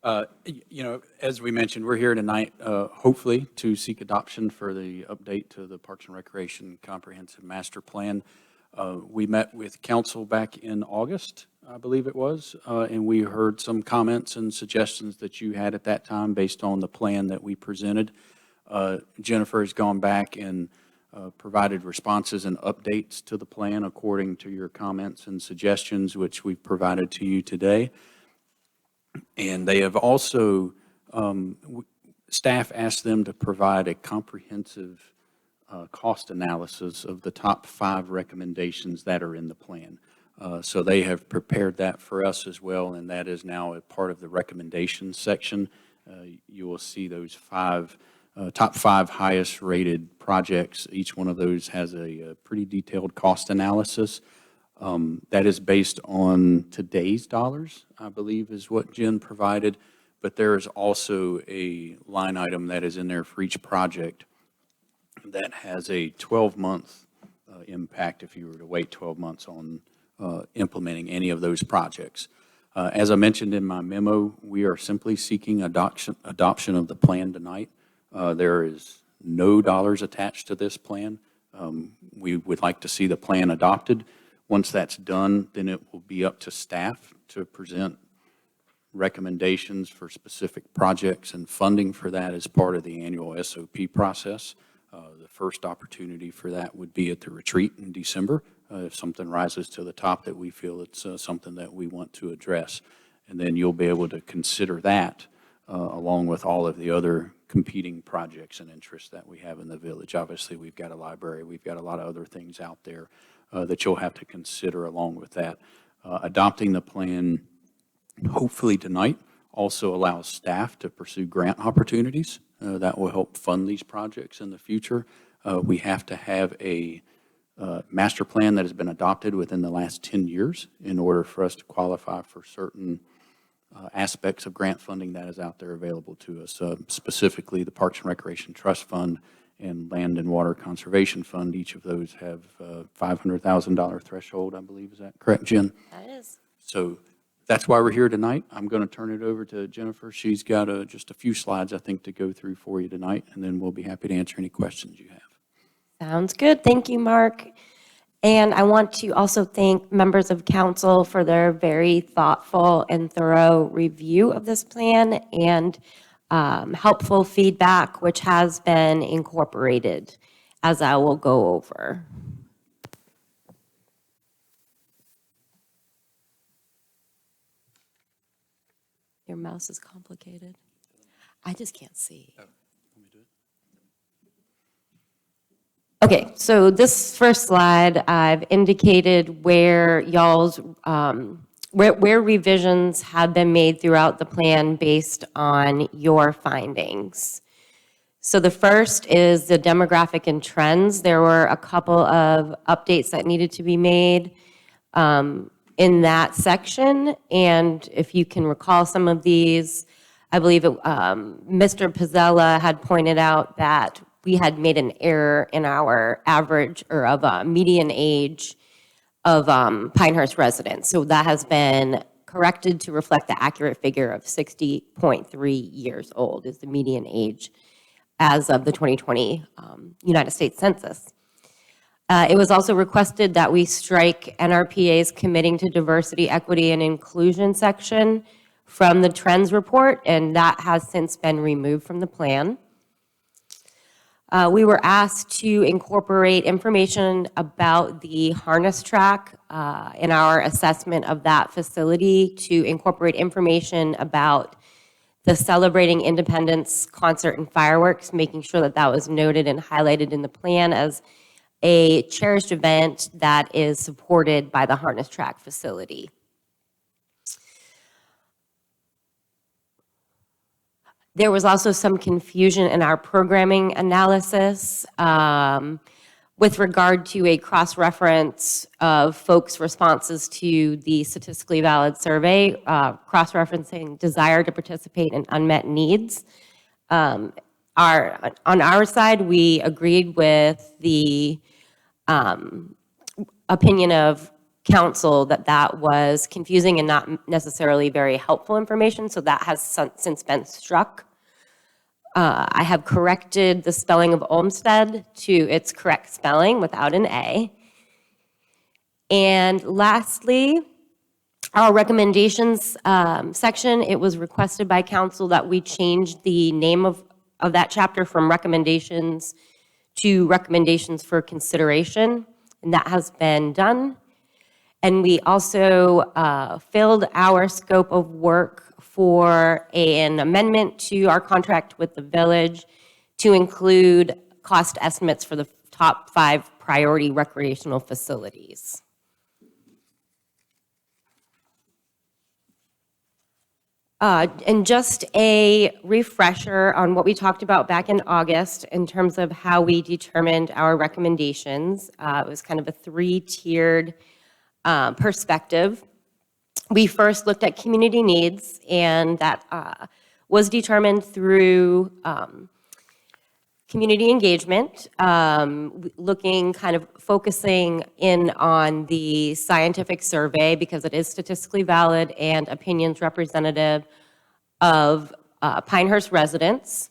as we mentioned, we're here tonight, hopefully, to seek adoption for the update to the Parks and Recreation Comprehensive Master Plan. We met with council back in August, I believe it was, and we heard some comments and suggestions that you had at that time based on the plan that we presented. Jennifer has gone back and provided responses and updates to the plan according to your comments and suggestions, which we've provided to you today. And they have also, staff asked them to provide a comprehensive cost analysis of the top 5 recommendations that are in the plan. So they have prepared that for us as well, and that is now a part of the recommendations section. You will see those top 5 highest rated projects. Each one of those has a pretty detailed cost analysis. That is based on today's dollars, I believe is what Jen provided, but there is also a line item that is in there for each project that has a 12-month impact if you were to wait 12 months on implementing any of those projects. As I mentioned in my memo, we are simply seeking adoption of the plan tonight. There is no dollars attached to this plan. We would like to see the plan adopted. Once that's done, then it will be up to staff to present recommendations for specific projects and funding for that as part of the annual SOP process. The first opportunity for that would be at the retreat in December, if something rises to the top that we feel it's something that we want to address. And then you'll be able to consider that along with all of the other competing projects and interests that we have in the village. Obviously, we've got a library, we've got a lot of other things out there that you'll have to consider along with that. Adopting the plan, hopefully tonight, also allows staff to pursue grant opportunities that will help fund these projects in the future. We have to have a master plan that has been adopted within the last 10 years in order for us to qualify for certain aspects of grant funding that is out there available to us, specifically the Parks and Recreation Trust Fund and Land and Water Conservation Fund. Each of those have $500,000 threshold, I believe. Is that correct, Jen? That is. So that's why we're here tonight. I'm going to turn it over to Jennifer. She's got just a few slides, I think, to go through for you tonight, and then we'll be happy to answer any questions you have. Sounds good. Thank you, Mark. And I want to also thank members of council for their very thoughtful and thorough review of this plan and helpful feedback, which has been incorporated, as I will go over. Your mouse is complicated. I just can't see. Okay, so this first slide, I've indicated where y'all's, where revisions have been made throughout the plan based on your findings. So the first is the demographic and trends. There were a couple of updates that needed to be made in that section, and if you can recall some of these, I believe Mr. Pizzella had pointed out that we had made an error in our average or of median age of Pinehurst residents. So that has been corrected to reflect the accurate figure of 60.3 years old is the median age as of the 2020 United States Census. It was also requested that we strike NRPA's Committing to Diversity, Equity, and Inclusion section from the trends report, and that has since been removed from the plan. We were asked to incorporate information about the harness track in our assessment of that facility, to incorporate information about the Celebrating Independence concert and fireworks, making sure that that was noted and highlighted in the plan as a cherished event that is supported by the harness track facility. There was also some confusion in our programming analysis with regard to a cross-reference of folks' responses to the statistically valid survey, cross-referencing desire to participate and unmet needs. On our side, we agreed with the opinion of council that that was confusing and not necessarily very helpful information, so that has since been struck. I have corrected the spelling of Olmsted to its correct spelling without an A. And lastly, our recommendations section, it was requested by council that we change the name of that chapter from recommendations to recommendations for consideration, and that has been done. And we also filled our scope of work for an amendment to our contract with the village to include cost estimates for the top 5 priority recreational facilities. And just a refresher on what we talked about back in August in terms of how we determined our recommendations. It was kind of a 3-tiered perspective. We first looked at community needs, and that was determined through community engagement, looking, kind of focusing in on the scientific survey because it is statistically valid and opinions representative of Pinehurst residents.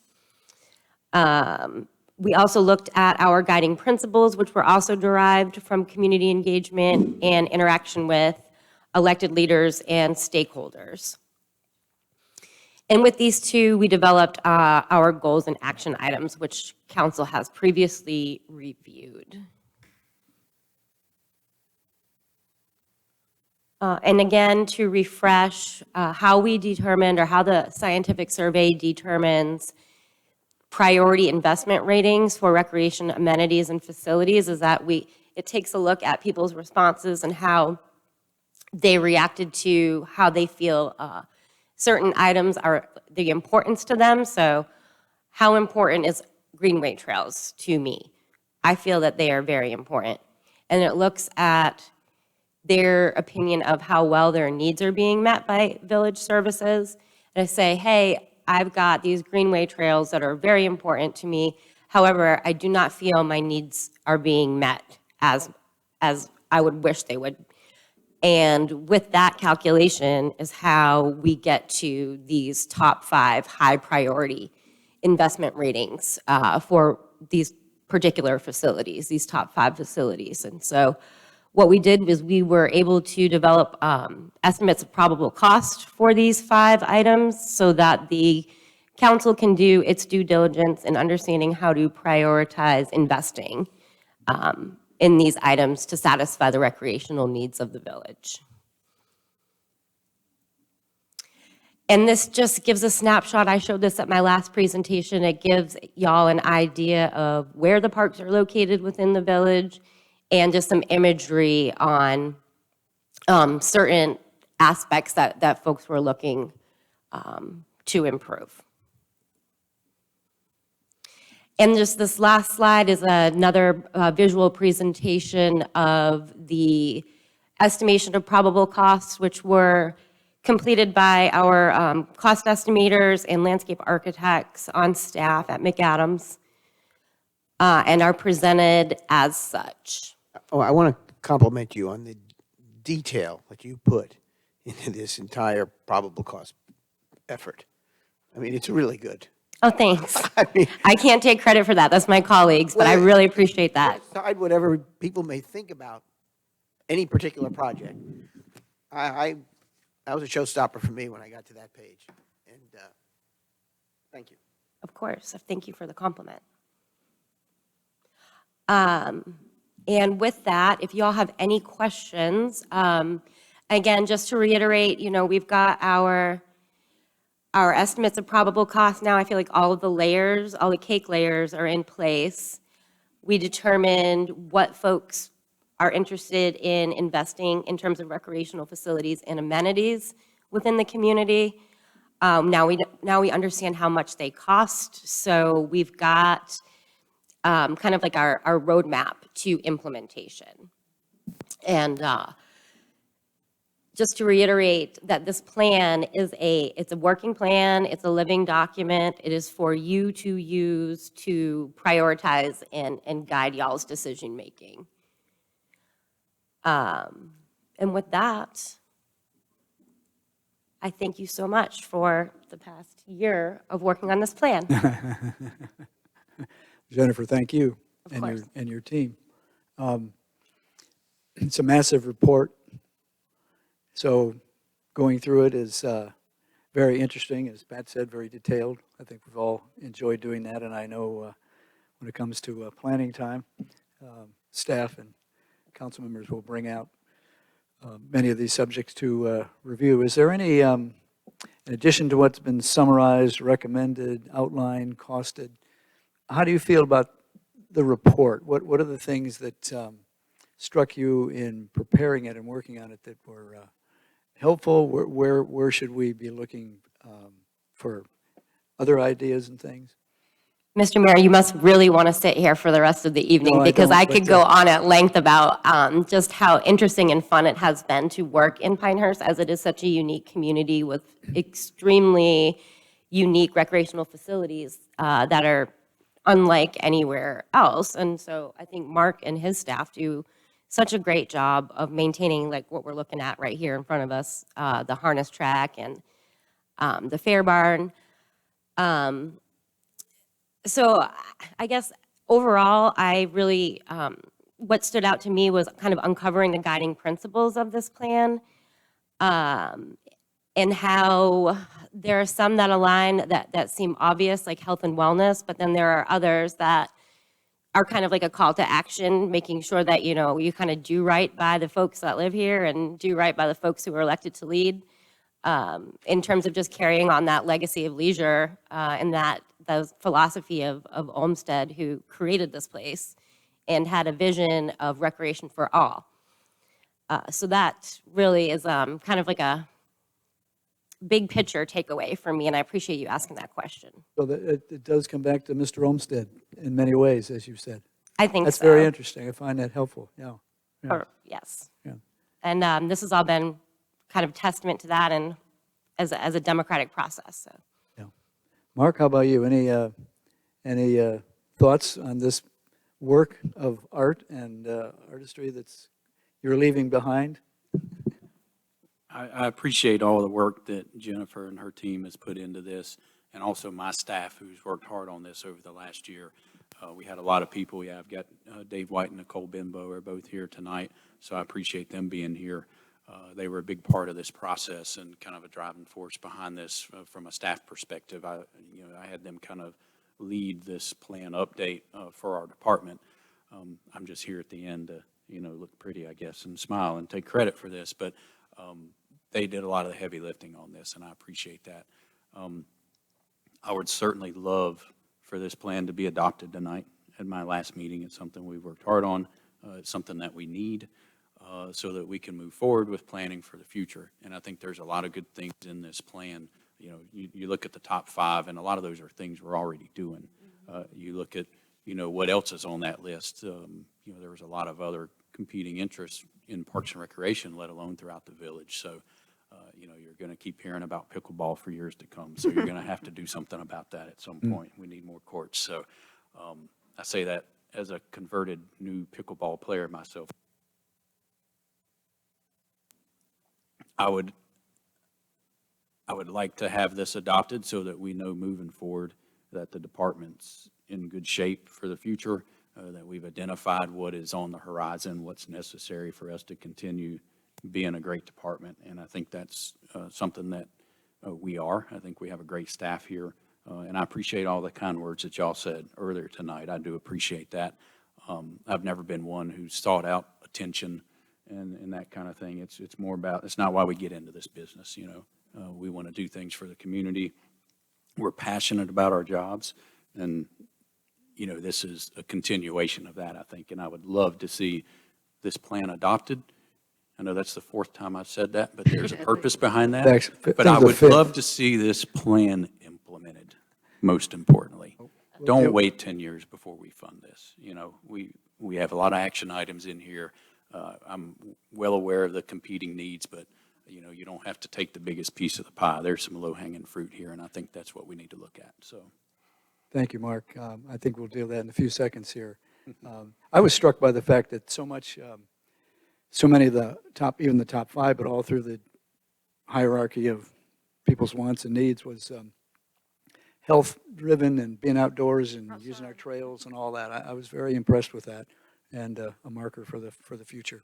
We also looked at our guiding principles, which were also derived from community engagement and interaction with elected leaders and stakeholders. And with these two, we developed our goals and action items, which council has previously reviewed. And again, to refresh how we determined, or how the scientific survey determines priority investment ratings for recreation amenities and facilities, is that it takes a look at people's responses and how they reacted to how they feel certain items are the importance to them. So how important is greenway trails to me? I feel that they are very important. And it looks at their opinion of how well their needs are being met by village services. And I say, hey, I've got these greenway trails that are very important to me. However, I do not feel my needs are being met as I would wish they would. And with that calculation is how we get to these top 5 high priority investment ratings for these particular facilities, these top 5 facilities. And so what we did was we were able to develop estimates of probable cost for these 5 items so that the council can do its due diligence in understanding how to prioritize investing in these items to satisfy the recreational needs of the village. And this just gives a snapshot. I showed this at my last presentation. It gives y'all an idea of where the parks are located within the village and just some imagery on certain aspects that folks were looking to improve. And just this last slide is another visual presentation of the estimation of probable costs, which were completed by our cost estimators and landscape architects on staff at McAdams, and are presented as such. Oh, I want to compliment you on the detail that you put into this entire probable cost effort. I mean, it's really good. Oh, thanks. I mean, I can't take credit for that. That's my colleagues, but I Well, really appreciate that. aside whatever people may think about any particular project, that was a showstopper for me when I got to that page. And thank you. Of course. Thank you for the compliment. And with that, if you all have any questions, again, just to reiterate, we've got our estimates of probable cost now. I feel like all of the layers, all the cake layers are in place. We determined what folks are interested in investing in terms of recreational facilities and amenities within the community. Now we understand how much they cost, so we've got kind of like our roadmap to implementation. And just to reiterate that this plan is it's a working plan, it's a living document, it is for you to use to prioritize and guide y'all's decision-making. And with that, I thank you so much for the past year of working on this plan. Jennifer, thank you Of course. and your team. It's a massive report, so going through it is very interesting. As Pat said, very detailed. I think we've all enjoyed doing that, and I know when it comes to planning time, staff and council members will bring out many of these subjects to review. Is there any, in addition to what's been summarized, recommended, outlined, costed, how do you feel about the report? What are the things that struck you in preparing it and working on it that were helpful? Where should we be looking for other ideas and things? Mr. Mayor, you must really want to sit here for the rest of the evening, No, I because don't, I could but, go on at length about just how interesting and fun it has been to work in Pinehurst, as it is such a unique community with extremely unique recreational facilities that are unlike anywhere else. And so I think Mark and his staff do such a great job of maintaining like what we're looking at right here in front of us, the harness track and the fair barn. So I guess overall, I really, what stood out to me was kind of uncovering the guiding principles of this plan, and how there are some that align that seem obvious, like health and wellness, but then there are others that are kind of like a call to action, making sure that, you kind of do right by the folks that live here and do right by the folks who are elected to lead, in terms of just carrying on that legacy of leisure, and that the philosophy of Olmsted, who created this place and had a vision of recreation for all. So that really is kind of like a big picture takeaway for me, and I appreciate you asking that question. So that it does come back to Mr. Olmsted in many ways, as you said. I think That's so. very interesting. I find that helpful, yeah. Yes. Yeah. And this has all been kind of testament to that and as a democratic process. So. Mark, how about you? Any thoughts on this work of art and artistry that's you're leaving behind? I appreciate all the work that Jennifer and her team has put into this, and also my staff who's worked hard on this over the last year. We had a lot of people. I've got Dave White and Nicole Bimbo are both here tonight, so I appreciate them being here. They were a big part of this process and kind of a driving force behind this from a staff perspective. I had them kind of lead this plan update for our department. I'm just here at the end to, look pretty, I guess, and smile and take credit for this, but they did a lot of the heavy lifting on this, and I appreciate that. I would certainly love for this plan to be adopted tonight at my last meeting. It's something we've worked hard on. It's something that we need so that we can move forward with planning for the future. And I think there's a lot of good things in this plan. You look at the top 5, and a lot of those are things we're already doing. You look at, what else is on that list. There was a lot of other competing interests in Parks and Recreation, let alone throughout the village. So, you're going to keep hearing about pickleball for years to come. So you're going to have to do something about that at some point. We need more courts. So I say that as a converted new pickleball player myself. I would I would like to have this adopted so that we know moving forward that the department's in good shape for the future, that we've identified what is on the horizon, what's necessary for us to continue being a great department. And I think that's something that we are. I think we have a great staff here. And I appreciate all the kind words that y'all said earlier tonight. I do appreciate that. I've never been one who sought out attention and that kind of thing. It's more about, it's not why we get into this business, you know. We want to do things for the community. We're passionate about our jobs, and, you know, this is a continuation of that, I think, and I would love to see this plan adopted. I know that's the fourth time I've said that, but there's a purpose behind that. Thanks. But I would love to see this plan implemented, most importantly. Don't wait 10 years before we fund this. You know, we have a lot of action items in here. I'm well aware of the competing needs, but, you know, you don't have to take the biggest piece of the pie. There's some low-hanging fruit here, and I think that's what we need to look at, so. Thank you, Mark. I think we'll deal with that in a few seconds here. I was struck by the fact that so many of the top, even the top five, but all through the hierarchy of people's wants and needs was health-driven and being outdoors and using our trails and all that. I was very impressed with that, and a marker for the future.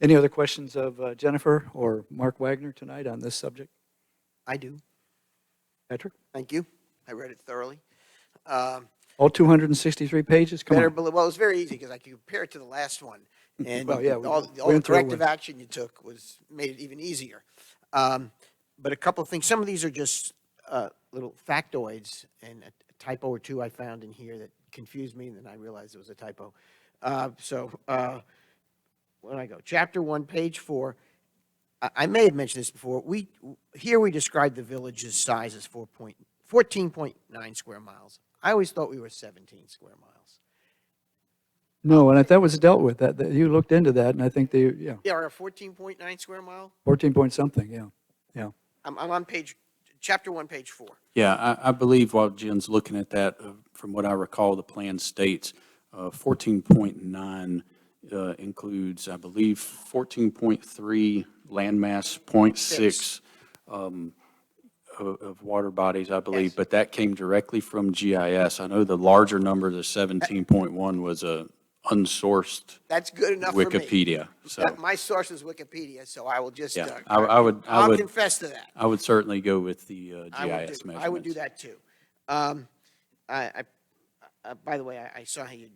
Any other questions of Jennifer or Mark Wagner tonight on this subject? I do. Patrick? Thank you. I read it thoroughly. All 263 pages? Come on. Well, it was very easy because I could compare it to the last one. And Well, yeah, all we the went through it corrective action you took made it even easier. But a couple of things, some of these are just little factoids, and a typo or two I found in here that confused me, and then I realized it was a typo. Where do I go? Chapter 1, page 4. I may have mentioned this before. Here we describe the village's size as 14.9 square miles. I always thought we were 17 square miles. No, and that was dealt with. That you looked into that, and I think Yeah, or a 14.9 square mile? 14 point something, yeah. I'm on chapter 1, page 4. Yeah, I believe while Jen's looking at that, from what I recall, the plan states 14.9 includes, I believe, 14.3 landmass, 0.6 of water bodies, I believe, Yes. but that came directly from GIS. I know the larger number, the 17.1, was a unsourced That's good enough for me. Wikipedia. So, My source is Wikipedia, so I will just, yeah, I'll confess to that. I would certainly go with the GIS measurements. I would do that too. By the way, I saw how you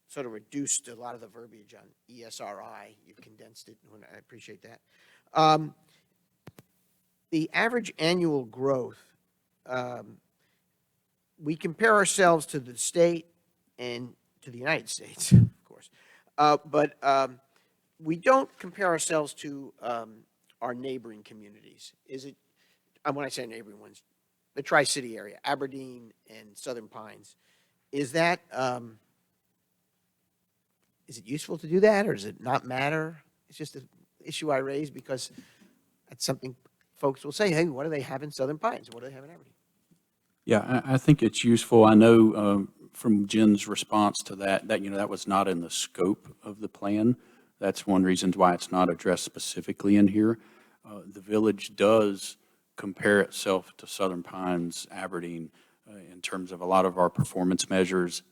sort of reduced a lot of the verbiage on ESRI. You condensed it, and I appreciate that. The average annual growth, we compare ourselves to the state and to the United States, of course. But we don't compare ourselves to our neighboring communities. When I say neighboring ones, the Tri-City area, Aberdeen and Southern Pines. Is it useful to do that, or does it not matter? It's just an issue I raise because that's something folks will say, hey, what do they have in Southern Pines? What do they have in Aberdeen? Yeah, I think it's useful. I know from Jen's response to that that was not in the scope of the plan. That's one reason why it's not addressed specifically in here. The village does compare itself to Southern Pines, Aberdeen, in terms of a lot of our performance measures.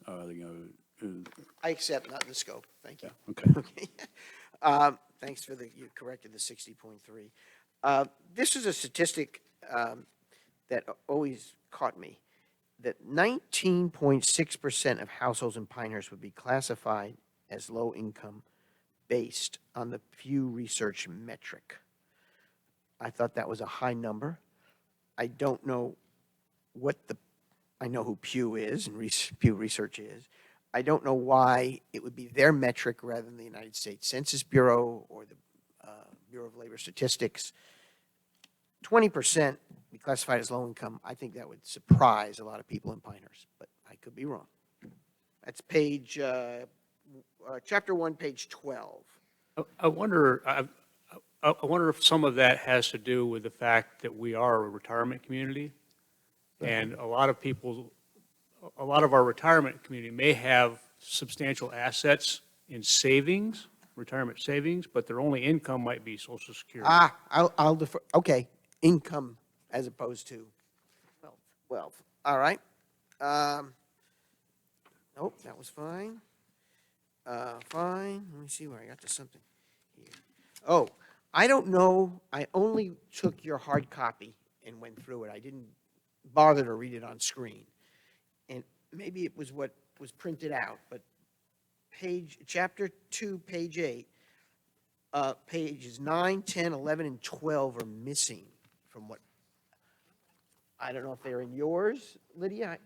I accept, not in the scope. Thank you. Okay. Thanks for you corrected the 60.3. This is a statistic that always caught me, that 19.6% of households in Pinehurst would be classified as low income based on the Pew Research metric. I thought that was a high number. I don't know I know who Pew is and Pew Research is. I don't know why it would be their metric rather than the United States Census Bureau or the Bureau of Labor Statistics. 20% be classified as low income. I think that would surprise a lot of people in Pinehurst, but I could be wrong. That's chapter 1, page 12. I wonder if some of that has to do with the fact that we are a retirement community. And a lot of our retirement community may have substantial assets in savings, retirement savings, but their only income might be Social Security. I'll defer. Okay, income as opposed to 12. All right. Nope, that was fine. Fine. Let me see where I got to something here. Oh, I don't know. I only took your hard copy and went through it. I didn't bother to read it on screen. And maybe it was what was printed out, but chapter 2, page 8, pages 9, 10, 11, and 12 are missing from what, I don't know if they're in yours, Lydia?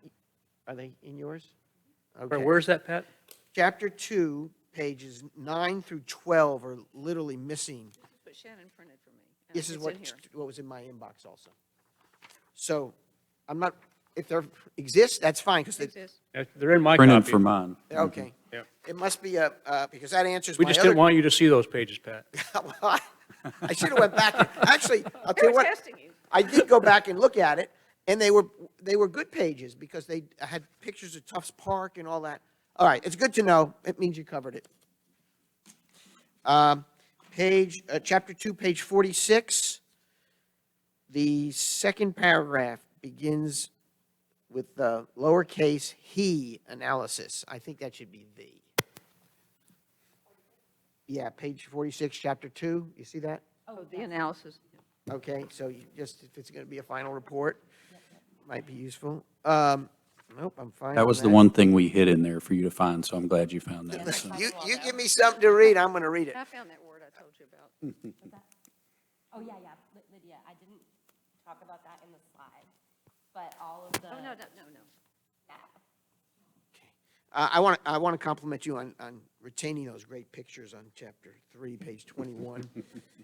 Are they in yours? Okay. Where's that, Pat? Chapter 2, pages 9 through 12 are literally missing. But Shannon printed for me. and This is it's what in here. what was in my inbox also. So I'm not, if there exists, that's fine, because Exists. They're in my Printed copy. for mine. okay. Yeah. It must be because that answers We my just other. didn't want you to see those pages, Pat. Well, I should have went back. Actually, I'll tell you what. Testing you. I did go back and look at it, and they were good pages because they had pictures of Tufts Park and all that. All right, it's good to know. It means you covered it. Chapter 2, page 46. The second paragraph begins with the lowercase he analysis. I think that should be the. Yeah, page 46, chapter 2. You see that? Oh, the analysis. Okay, so you just, if it's going to be a final report, might be useful. Nope, I'm fine. That on was the one thing we hid in there for you to find, so I'm glad you found that. So. You give me something to read, I'm going to read it. I found that word I told you about. Oh, yeah, Lydia, I didn't talk about that in the slide, but all of the. Oh, no. Yeah. I want to compliment you on retaining those great pictures on chapter 3, page 21.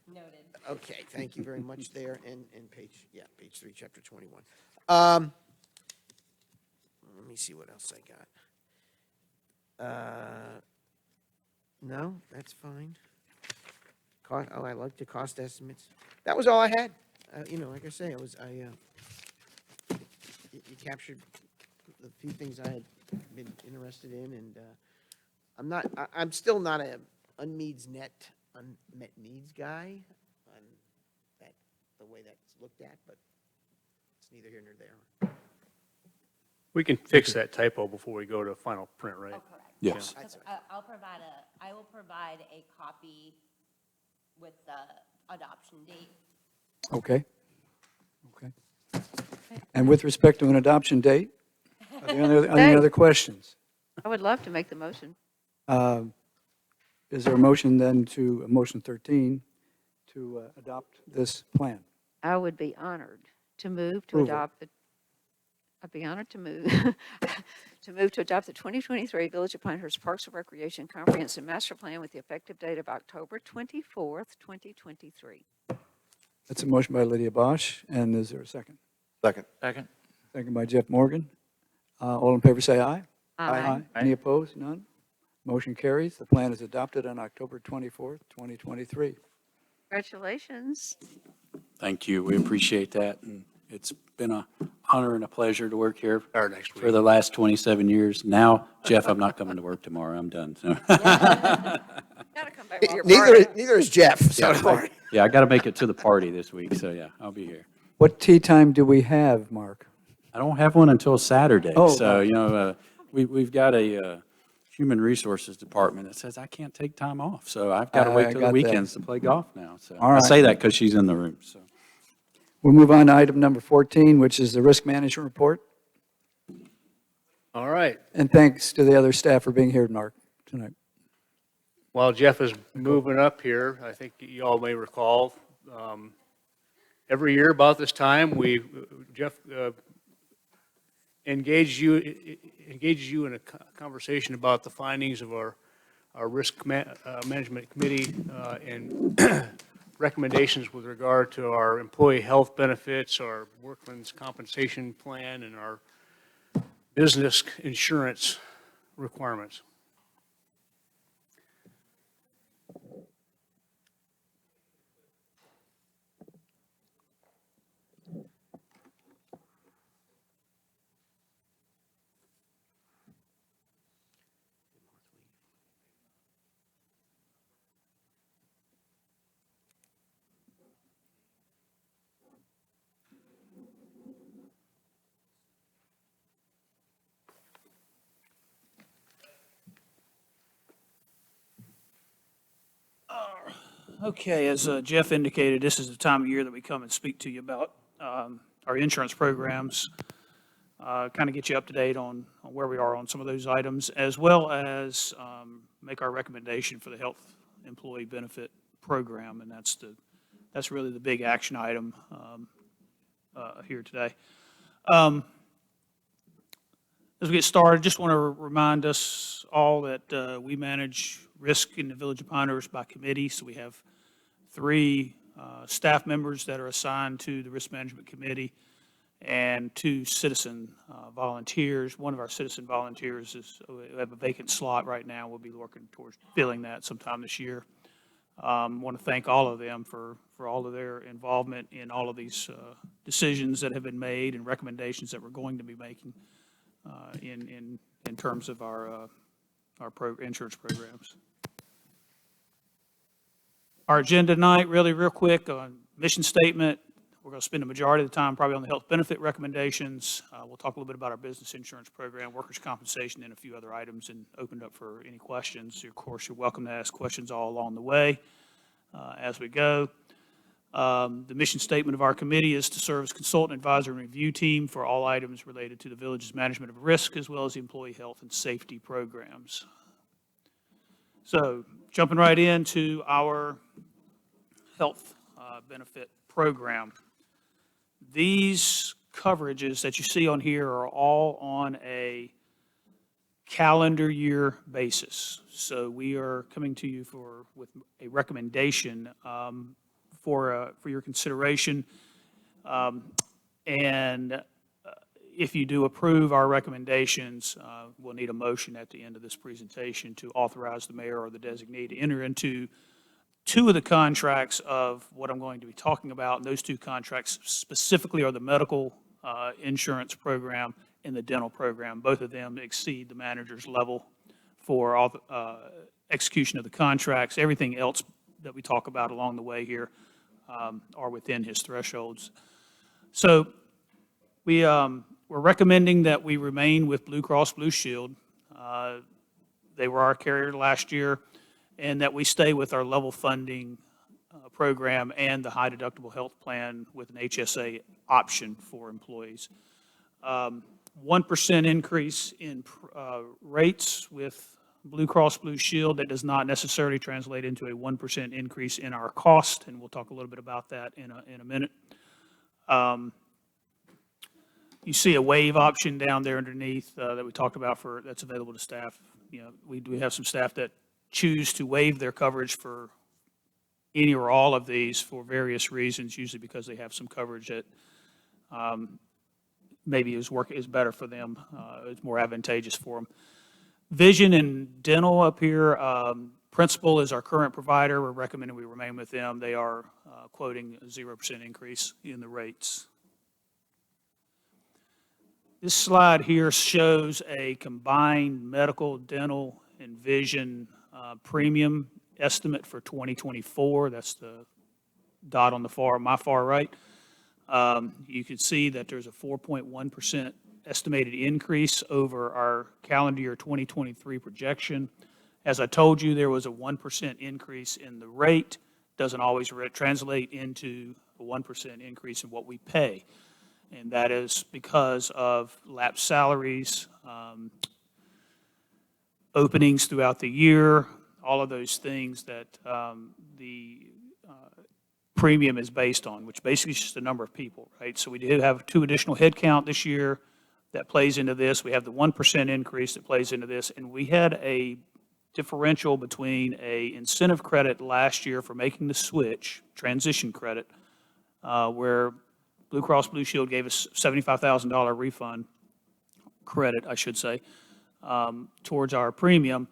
Noted. Okay, thank you very much there, and page 3, chapter 21. Let me see what else I got. No, that's fine. I like the cost estimates. That was all I had. Like I say, you captured the few things I had been interested in, and I'm still not a unmet needs guy on that, the way that's looked at, but it's neither here nor there. We can fix that typo before we go to final print, right? Oh, correct. Yes. That's all I will provide a copy with the adoption date. Okay. And with respect to an adoption date, are there any other questions? I would love to make the motion. Is there a motion then motion 13, to adopt this plan? I would be honored to move to Approval. adopt the, I'd be honored to move, to adopt the 2023 Village of Pinehurst Parks and Recreation Comprehensive Master Plan with the effective date of October 24th, 2023. That's a motion by Lydia Bosch, and is there a second? Second. Second. Second by Jeff Morgan. All in favor, say aye. Aye. Any opposed? None? Motion carries. The plan is adopted on October 24th, 2023. Congratulations. Thank you. We appreciate that. And it's been an honor and a pleasure to work here Or next week. for the last 27 years. Now, Jeff, I'm not coming to work tomorrow. I'm done. So. Gotta come back to your party. Neither is Jeff, so don't worry. Yeah, I got to make it to the party this week. So, yeah, I'll be here. What tea time do we have, Mark? I don't have one until Saturday. Oh, So, we've got a human resources department that says I can't take time off. So I've got to I wait till got the that. weekends to play golf now. So All I right. say that because she's in the room. So. We'll move on to item number 14, which is the risk management report. All right. And thanks to the other staff for being here, Mark, tonight. While Jeff is moving up here, I think you all may recall, every year about this time, Jeff engages you in a conversation about the findings of our risk management committee and recommendations with regard to our employee health benefits, our workman's compensation plan, and our business insurance requirements. Okay, as Jeff indicated, this is the time of year that we come and speak to you about our insurance programs, kind of get you up to date on where we are on some of those items, as well as make our recommendation for the health employee benefit program, and that's really the big action item here today. As we get started, just want to remind us all that we manage risk in the Village of Pinehurst by committee. So we have 3 staff members that are assigned to the Risk Management Committee and 2 citizen volunteers. One of our citizen volunteers we have a vacant slot right now. We'll be working towards filling that sometime this year. Want to thank all of them for all of their involvement in all of these decisions that have been made and recommendations that we're going to be making in terms of our insurance programs. Our agenda tonight, really real quick, on mission statement. We're going to spend the majority of the time probably on the health benefit recommendations. We'll talk a little bit about our business insurance program, workers' compensation, and a few other items, and open it up for any questions. Of course, you're welcome to ask questions all along the way as we go. The mission statement of our committee is to serve as consultant, advisor, and review team for all items related to the village's management of risk, as well as the employee health and safety programs. So, jumping right into our health benefit program. These coverages that you see on here are all on a calendar year basis. So we are coming to you with a recommendation for your consideration. And if you do approve our recommendations, we'll need a motion at the end of this presentation to authorize the mayor or the designee to enter into 2 of the contracts of what I'm going to be talking about. And those 2 contracts specifically are the medical insurance program and the dental program. Both of them exceed the manager's level for all the, execution of the contracts. Everything else that we talk about along the way here are within his thresholds. So we're recommending that we remain with Blue Cross Blue Shield. They were our carrier last year, and that we stay with our level funding program and the high deductible health plan with an HSA option for employees. 1% increase in rates with Blue Cross Blue Shield. That does not necessarily translate into a 1% increase in our cost, and we'll talk a little bit about that in a minute. You see a waive option down there underneath that we talked about that's available to staff. You know, we do have some staff that choose to waive their coverage for any or all of these for various reasons, usually because they have some coverage that maybe is better for them, it's more advantageous for them. Vision and dental up here, Principal is our current provider. We're recommending we remain with them. They are quoting a 0% increase in the rates. This slide here shows a combined medical, dental, and vision premium estimate for 2024. That's the dot on my far right. You can see that there's a 4.1% estimated increase over our calendar year 2023 projection. As I told you, there was a 1% increase in the rate. Doesn't always translate into a 1% increase in what we pay. And that is because of lapsed salaries, openings throughout the year, all of those things that the premium is based on, which basically is just the number of people, right? So we do have 2 additional headcount this year that plays into this. We have the 1% increase that plays into this, and we had a differential between a incentive credit last year for making the switch, transition credit, where Blue Cross Blue Shield gave us $75,000 refund credit, I should say, towards our premium.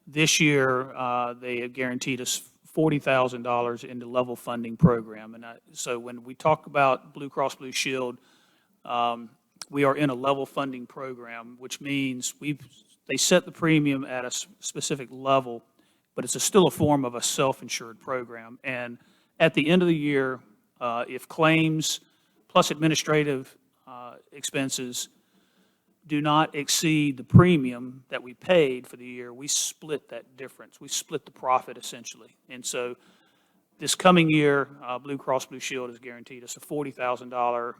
This year, they have guaranteed us $40,000 in the level funding program. And so when we talk about Blue Cross Blue Shield, we are in a level funding program, which means they set the premium at a specific level, but it's still a form of a self-insured program. And at the end of the year, if claims plus administrative expenses do not exceed the premium that we paid for the year, we split that difference. We split the profit, essentially. And so This coming year, Blue Cross Blue Shield has guaranteed us a $40,000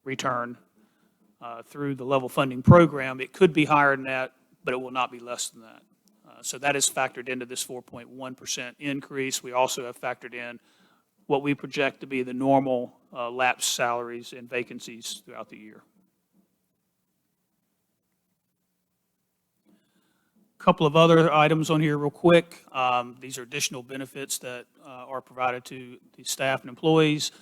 return through the level funding program. It could be higher than that, but it will not be less than that. So that is factored into this 4.1% increase. We also have factored in what we project to be the normal lapsed salaries and vacancies throughout the year. Couple of other items on here real quick. These are additional benefits that are provided to the staff and employees.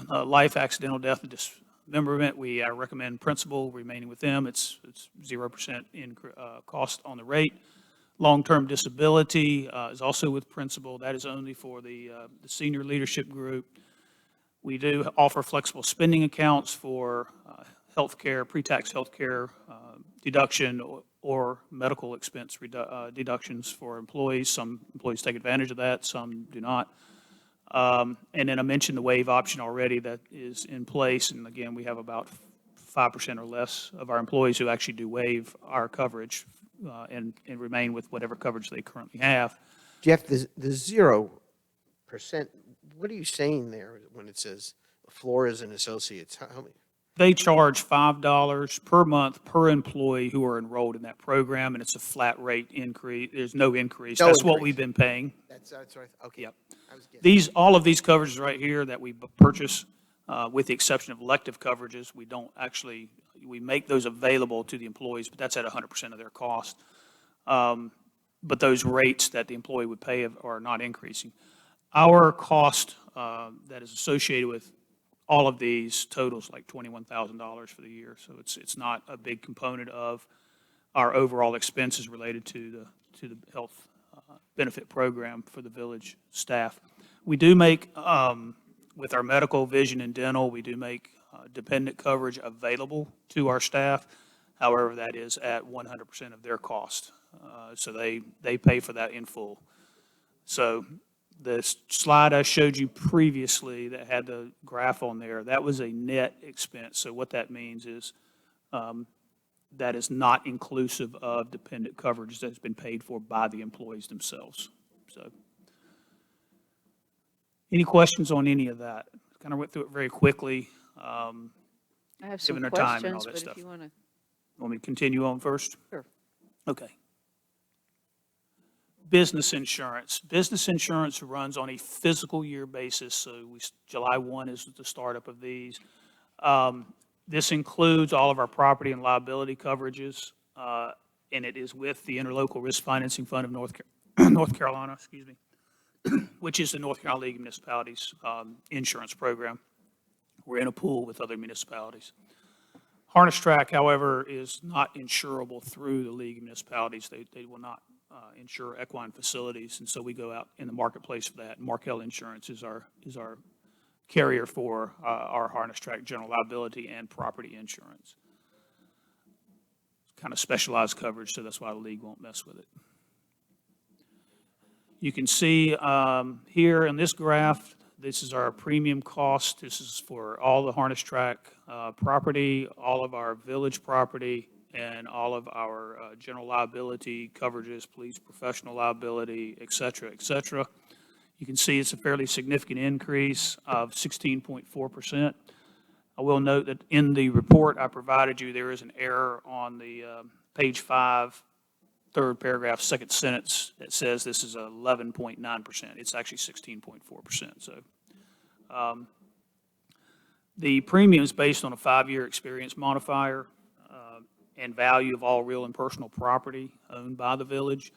Life, accidental death, and dismemberment, we recommend principal remaining with them. It's 0% cost on the rate. Long-term disability is also with principal. That is only for the senior leadership group. We do offer flexible spending accounts for healthcare, pre-tax healthcare deduction or medical expense deductions for employees. Some employees take advantage of that, some do not. And then I mentioned the waive option already that is in place. And again, we have about 5% or less of our employees who actually do waive our coverage and remain with whatever coverage they currently have. Jeff, the 0%, what are you saying there when it says Flores and Associates? How many? They charge $5 per month per employee who are enrolled in that program, and it's a flat rate increase. There's no increase. That's what we've been paying. That's right. Okay. Yep. I was guessing. All of these coverages right here that we purchase, with the exception of elective coverages, we make those available to the employees, but that's at 100% of their cost. But those rates that the employee would pay are not increasing. Our cost that is associated with all of these totals like $21,000 for the year. So it's not a big component of our overall expenses related to the health benefit program for the village staff. We do make, with our medical, vision, and dental, we do make dependent coverage available to our staff. However, that is at 100% of their cost. So they pay for that in full. So the slide I showed you previously that had the graph on there, that was a net expense. So what that means is that is not inclusive of dependent coverage that's been paid for by the employees themselves. So any questions on any of that? Kind of went through it very quickly. I have some given our time and all questions, that but stuff. if you want to. Want me to continue on first? Sure. Okay. Business insurance. Business insurance runs on a fiscal year basis, so July 1 is the startup of these. This includes all of our property and liability coverages, and it is with the Interlocal Risk Financing Fund of North Carolina, which is the North Carolina League of Municipalities insurance program. We're in a pool with other municipalities. Harness Track, however, is not insurable through the League of Municipalities. They will not insure equine facilities, and so we go out in the marketplace for that. Markel Insurance is our carrier for our Harness Track general liability and property insurance. It's kind of specialized coverage, so that's why the league won't mess with it. You can see here in this graph, this is our premium cost. This is for all the Harness Track property, all of our village property, and all of our general liability coverages, police, professional liability, et cetera, et cetera. You can see it's a fairly significant increase of 16.4%. I will note that in the report I provided you, there is an error on the page 5, third paragraph, second sentence that says this is 11.9%. It's actually 16.4%. So the premium is based on a 5-year experience modifier and value of all real and personal property owned by the village.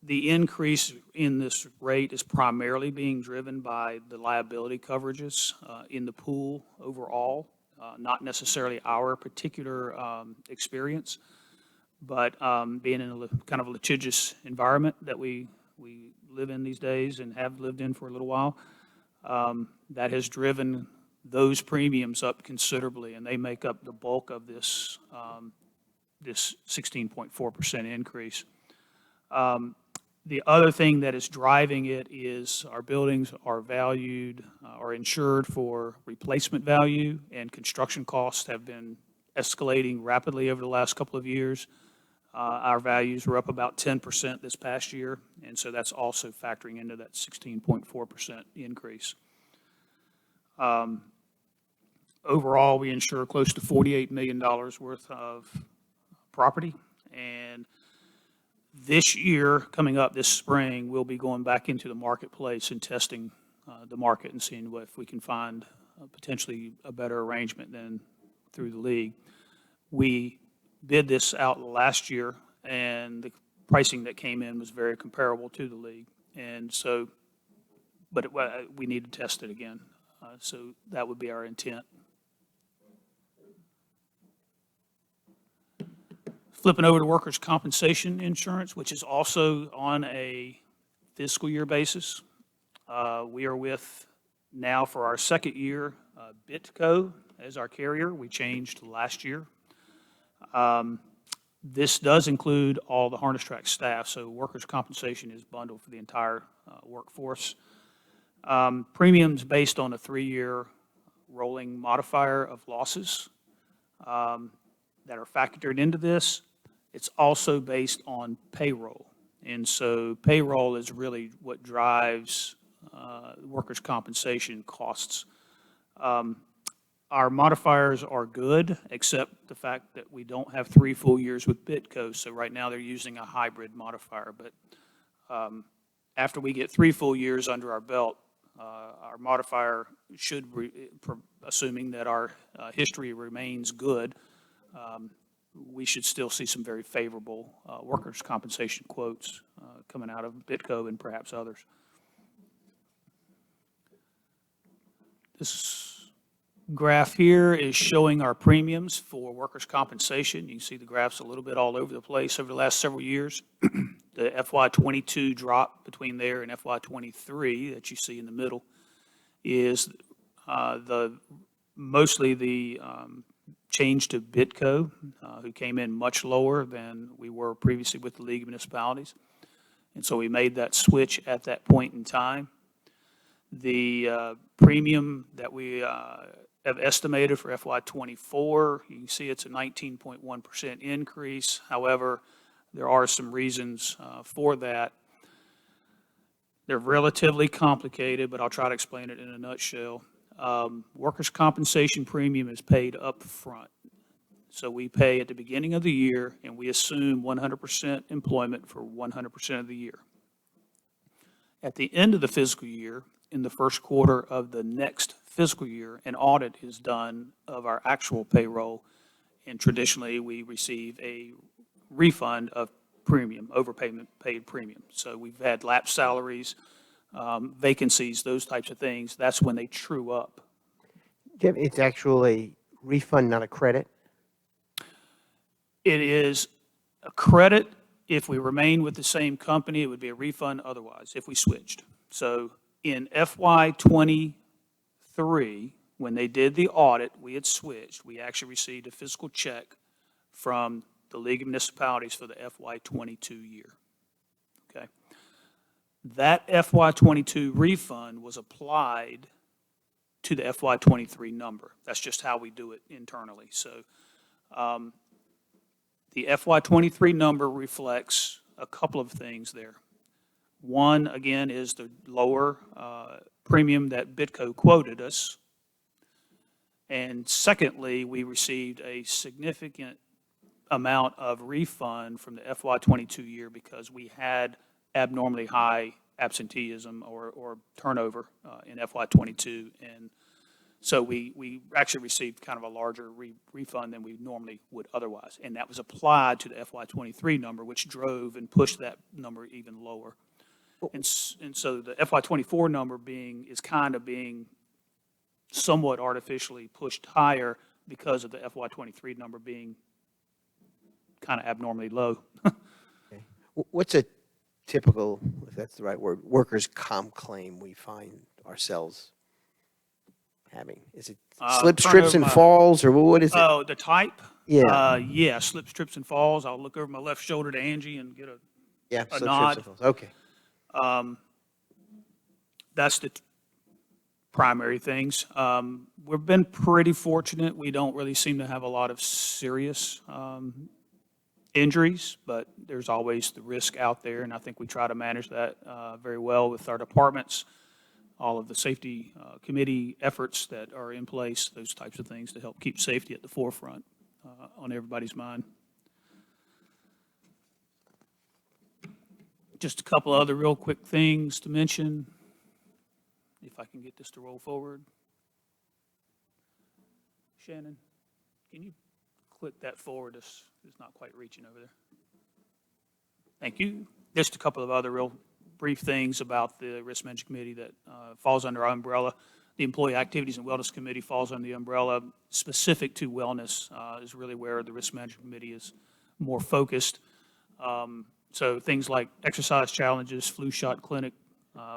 The increase in this rate is primarily being driven by the liability coverages in the pool overall, not necessarily our particular experience, but being in a kind of a litigious environment that we live in these days and have lived in for a little while, that has driven those premiums up considerably, and they make up the bulk of this 16.4% increase. The other thing that is driving it is our buildings are valued, are insured for replacement value, and construction costs have been escalating rapidly over the last couple of years. Our values were up about 10% this past year, and so that's also factoring into that 16.4% increase. Overall, we insure close to $48 million worth of property, and this year, coming up this spring, we'll be going back into the marketplace and testing the market and seeing if we can find potentially a better arrangement than through the league. We bid this out last year, and the pricing that came in was very comparable to the league. And so, but we need to test it again. So that would be our intent. Flipping over to workers' compensation insurance, which is also on a fiscal year basis. We are with, now for our second year, Bitco as our carrier. We changed last year. This does include all the harness track staff, so workers' compensation is bundled for the entire workforce. Premiums based on a 3-year rolling modifier of losses that are factored into this. It's also based on payroll. And so payroll is really what drives workers' compensation costs. Our modifiers are good, except the fact that we don't have 3 full years with Bitco. So right now they're using a hybrid modifier. But after we get 3 full years under our belt, our modifier should, assuming that our history remains good, we should still see some very favorable workers' compensation quotes coming out of Bitco and perhaps others. This graph here is showing our premiums for workers' compensation. You can see the graph's a little bit all over the place over the last several years. The FY22 drop between there and FY23 that you see in the middle is mostly the change to Bitco, who came in much lower than we were previously with the League of Municipalities. And so we made that switch at that point in time. The premium that we have estimated for FY24, you can see it's a 19.1% increase. However, there are some reasons for that. They're relatively complicated, but I'll try to explain it in a nutshell. Workers' compensation premium is paid up front. So we pay at the beginning of the year, and we assume 100% employment for 100% of the year. At the end of the fiscal year, in the first quarter of the next fiscal year, an audit is done of our actual payroll, and traditionally we receive a refund of premium, overpayment paid premium. So we've had lapsed salaries, vacancies, those types of things. That's when they true up. Jim, it's actually refund, not a credit? It is a credit if we remain with the same company. It would be a refund otherwise if we switched. So in FY23, when they did the audit, we had switched. We actually received a fiscal check from the League of Municipalities for the FY22 year. Okay. That FY22 refund was applied to the FY23 number. That's just how we do it internally. So the FY23 number reflects a couple of things there. One, again, is the lower premium that Bitco quoted us. And secondly, we received a significant amount of refund from the FY22 year because we had abnormally high absenteeism or turnover in FY22. And so we actually received kind of a larger refund than we normally would otherwise. And that was applied to the FY23 number, which drove and pushed that number even lower. And so the FY24 number is kind of being somewhat artificially pushed higher because of the FY23 number being kind of abnormally low. Okay. What's a typical, if that's the right word, workers' comp claim we find ourselves having? Is it slips, trips, and falls, or what is it? Oh, the type? Yeah. Yeah, slips, trips, and falls. I'll look over my left shoulder to Angie and get a slips, nod. trips, and falls. Okay. That's the primary things. We've been pretty fortunate. We don't really seem to have a lot of serious injuries, but there's always the risk out there, and I think we try to manage that very well with our departments, all of the safety committee efforts that are in place, those types of things to help keep safety at the forefront on everybody's mind. Just a couple other real quick things to mention, if I can get this to roll forward. Shannon, can you click that forward? It's not quite reaching over there. Thank you. Just a couple of other real brief things about the Risk Management Committee that falls under our umbrella. The Employee Activities and Wellness Committee falls under the umbrella specific to wellness is really where the Risk Management Committee is more focused. So things like exercise challenges, flu shot clinic,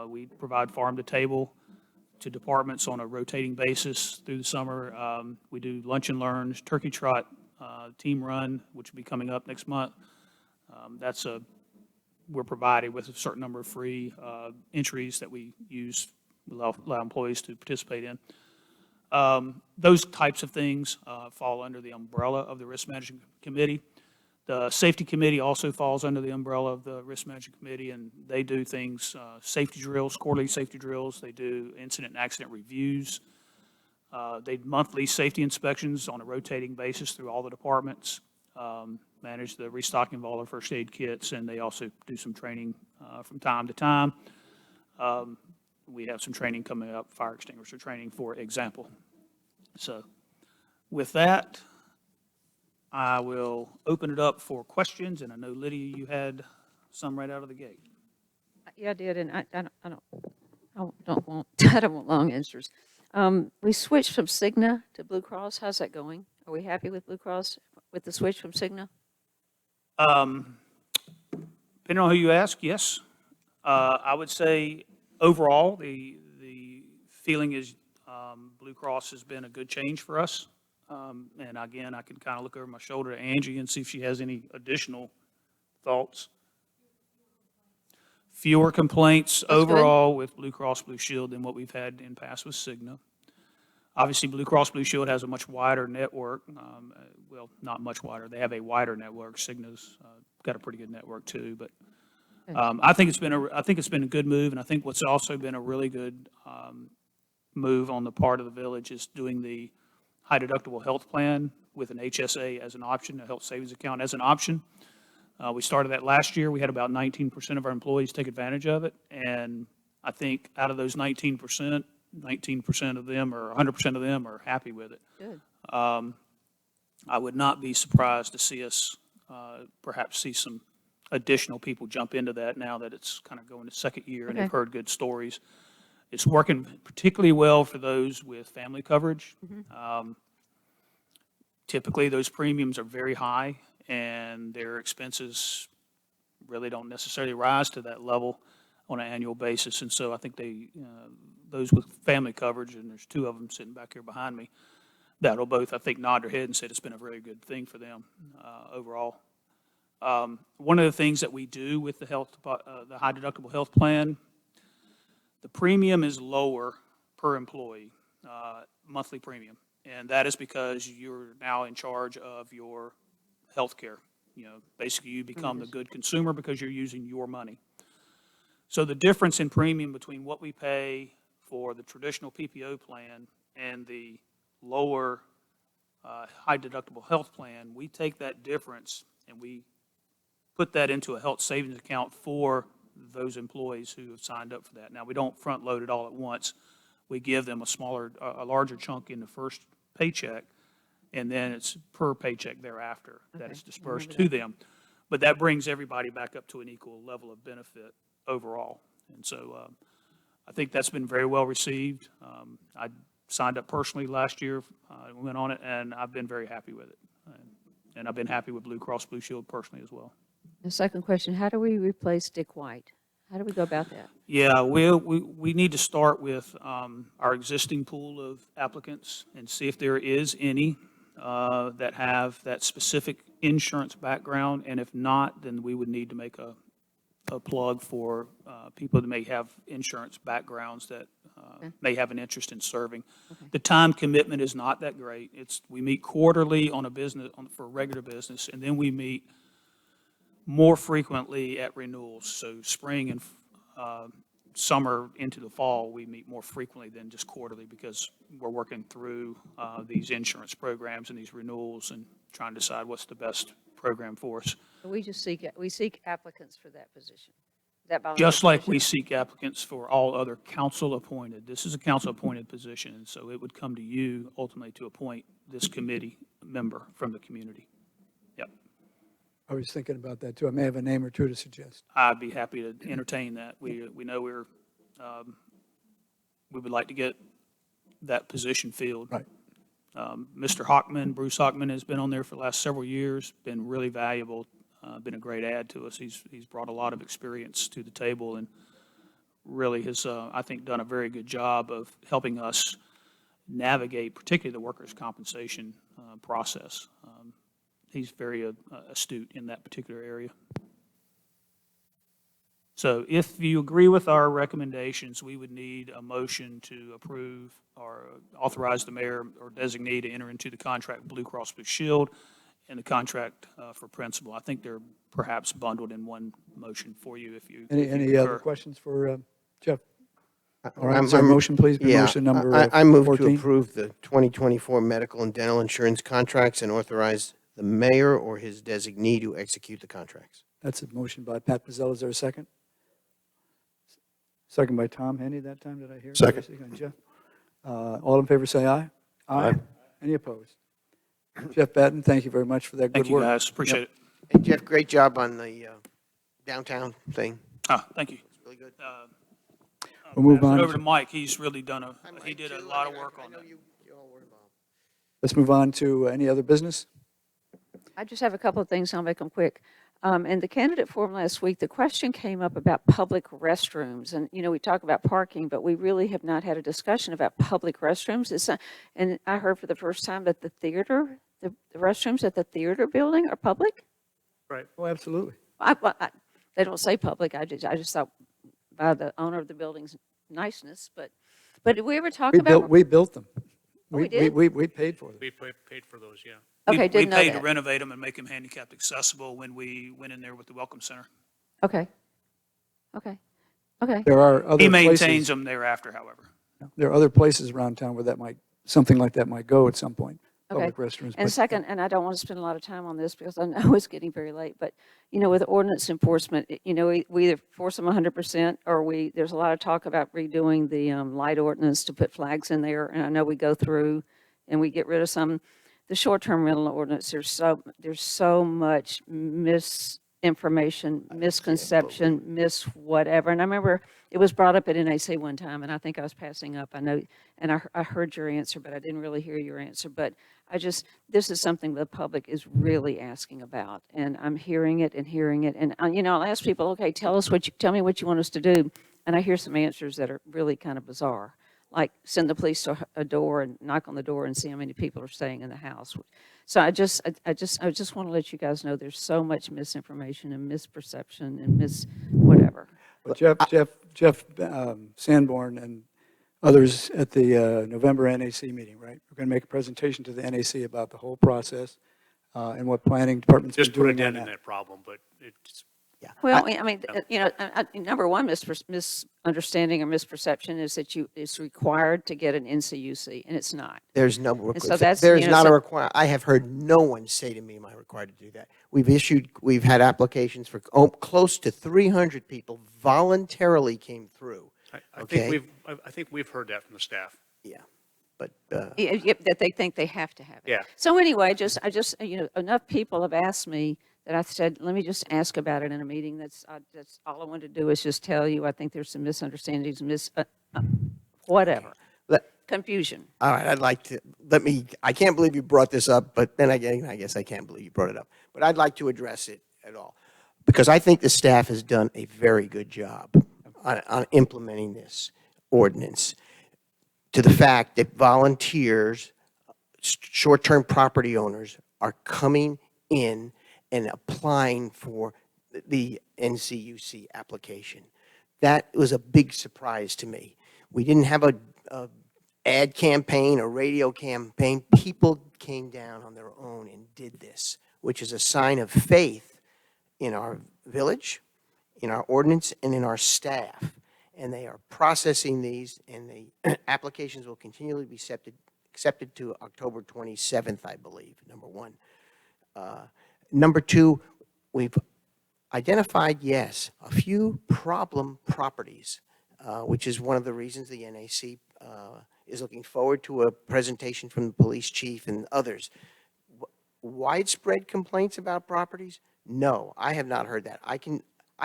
we provide farm to table to departments on a rotating basis through the summer. We do lunch and learns, turkey trot, team run, which will be coming up next month. We're provided with a certain number of free entries that we use, allow employees to participate in. Those types of things fall under the umbrella of the Risk Management Committee. The Safety Committee also falls under the umbrella of the Risk Management Committee, and they do things, safety drills, quarterly safety drills. They do incident and accident reviews. They do monthly safety inspections on a rotating basis through all the departments, manage the restocking of all our first aid kits, and they also do some training from time to time. We have some training coming up, fire extinguisher training, for example. So with that, I will open it up for questions, and I know, Lydia, you had some right out of the gate. Yeah, I did, and I don't want long answers. We switched from Cigna to Blue Cross. How's that going? Are we happy with Blue Cross with the switch from Cigna? Depending on who you ask, yes. I would say overall, the feeling is Blue Cross has been a good change for us. And again, I can kind of look over my shoulder to Angie and see if she has any additional thoughts. Fewer complaints overall with Blue Cross Blue Shield than what we've had in past with Cigna. Obviously, Blue Cross Blue Shield has a much wider network. Well, not much wider. They have a wider network. Cigna's got a pretty good network too. But I think it's been a good move, and I think what's also been a really good move on the part of the village is doing the high deductible health plan with an HSA as an option, a health savings account as an option. We started that last year. We had about 19% of our employees take advantage of it. And I think out of those 19% of them or 100% of them are happy with it. Good. I would not be surprised to see us perhaps see some additional people jump into that now that it's kind of going to second year and they've heard good stories. It's working particularly well for those with family coverage. Typically, those premiums are very high, and their expenses really don't necessarily rise to that level on an annual basis. And so I think those with family coverage, and there's two of them sitting back here behind me, that'll both, I think, nod their head and said it's been a very good thing for them overall. One of the things that we do with the high deductible health plan, the premium is lower per employee, monthly premium. And that is because you're now in charge of your health care. Basically you become the good consumer because you're using your money. So the difference in premium between what we pay for the traditional PPO plan and the lower high deductible health plan, we take that difference and we put that into a health savings account for those employees who have signed up for that. Now, we don't front load it all at once. We give them a larger chunk in the first paycheck, and then it's per paycheck thereafter that is dispersed to them. But that brings everybody back up to an equal level of benefit overall. And so I think that's been very well received. I signed up personally last year, went on it, and I've been very happy with it. And I've been happy with Blue Cross Blue Shield personally as well. The second question, how do we replace Dick White? How do we go about that? Yeah, we need to start with our existing pool of applicants and see if there is any that have that specific insurance background. And if not, then we would need to make a plug for people that may have insurance backgrounds that may have an interest in serving. The time commitment is not that great. We meet quarterly on a business for regular business, and then we meet more frequently at renewals. So spring and summer into the fall, we meet more frequently than just quarterly because we're working through these insurance programs and these renewals and trying to decide what's the best program for us. We seek applicants for that position. That volunteer Just like we position. seek applicants for all other council-appointed. This is a council-appointed position, and so it would come to you ultimately to appoint this committee member from the community. Yep. I was thinking about that too. I may have a name or two to suggest. I'd be happy to entertain that. We know we would like to get that position filled. Right. Mr. Hockman, Bruce Hockman, has been on there for the last several years, been really valuable, been a great add to us. He's brought a lot of experience to the table and really has, I think, done a very good job of helping us navigate, particularly the workers' compensation process. He's very astute in that particular area. So if you agree with our recommendations, we would need a motion to approve or authorize the mayor or designee to enter into the contract with Blue Cross Blue Shield and the contract for principal. I think they're perhaps bundled in one motion for you if you Any other concur. questions for Jeff? All right, I'm- is there a motion, please? Yeah, Motion number I move to 14. approve the 2024 medical and dental insurance contracts and authorize the mayor or his designee to execute the contracts. That's a motion by Pat Pizzella. Is there a second? Second by Tom Henny that time, did I hear? Second. Jeff. All in favor, say aye. Aye. Any opposed? Jeff Batten, thank you very much for that good Thank you, work. guys. Appreciate it. And Jeff, great job on the downtown thing. Thank you. It's really good. We'll move Pass it on. Over to Mike. He's really he did a lot of work on that. Let's move on to any other business. I just have a couple of things, I'll make them quick. In the candidate forum last week, the question came up about public restrooms. And, we talk about parking, but we really have not had a discussion about public restrooms. And I heard for the first time that the restrooms at the theater building are public? Right. Oh, absolutely. They don't say public, I just thought by the owner of the building's niceness, but did we ever talk about? We built them. Oh, we did? We paid for them. We paid for those, yeah. Okay, We didn't know paid to that. renovate them and make them handicapped accessible when we went in there with the Welcome Center. Okay. There are other He places. maintains them thereafter, however. There are other places around town where something like that might go at some point. Okay. Public restrooms. And but- second, and I don't want to spend a lot of time on this because I know it's getting very late, but, with ordinance enforcement, we either force them 100% or there's a lot of talk about redoing the light ordinance to put flags in there. And I know we go through and we get rid of some. The short-term rental ordinance, there's so much misinformation, misconception, whatever. And I remember it was brought up at NAC one time, and I think I was passing up. I know, and I heard your answer, but I didn't really hear your answer. But this is something the public is really asking about, and I'm hearing it. And I'll ask people, okay, tell me what you want us to do, and I hear some answers that are really kind of bizarre, like send the police to a door and knock on the door and see how many people are staying in the house. So I just want to let you guys know there's so much misinformation and misperception and whatever. But Jeff Sanborn and others at the November NAC meeting, right? We're going to make a presentation to the NAC about the whole process and what planning department's been Just put a doing on dent in that. that problem, but it's, Well, number one misunderstanding or misperception is that it's required to get an NCUC, and it's not. There's no, And so that's, there's not a so- requirement. I have heard no one say to me, am I required to do that? We've had applications for close to 300 people voluntarily came through. I Okay. think we've heard that from the staff. Yeah, but, That they think they have to have it. Yeah. So anyway, enough people have asked me that I said, let me just ask about it in a meeting. That's all I wanted to do is just tell you, I think there's some misunderstandings, whatever, confusion. all right, I'd like to, I can't believe you brought this up, but then again, I guess I can't believe you brought it up. But I'd like to address it at all, because I think the staff has done a very good job on implementing this ordinance, to the fact that volunteers, short-term property owners are coming in and applying for the NCUC application. That was a big surprise to me. We didn't have a ad campaign, a radio campaign. People came down on their own and did this, which is a sign of faith in our village, in our ordinance, and in our staff. And they are processing these, and the applications will continually be accepted to October 27th, I believe, number one. Number two, we've identified, yes, a few problem properties, which is one of the reasons the NAC is looking forward to a presentation from the police chief and others. Widespread complaints about properties? No, I have not heard that. I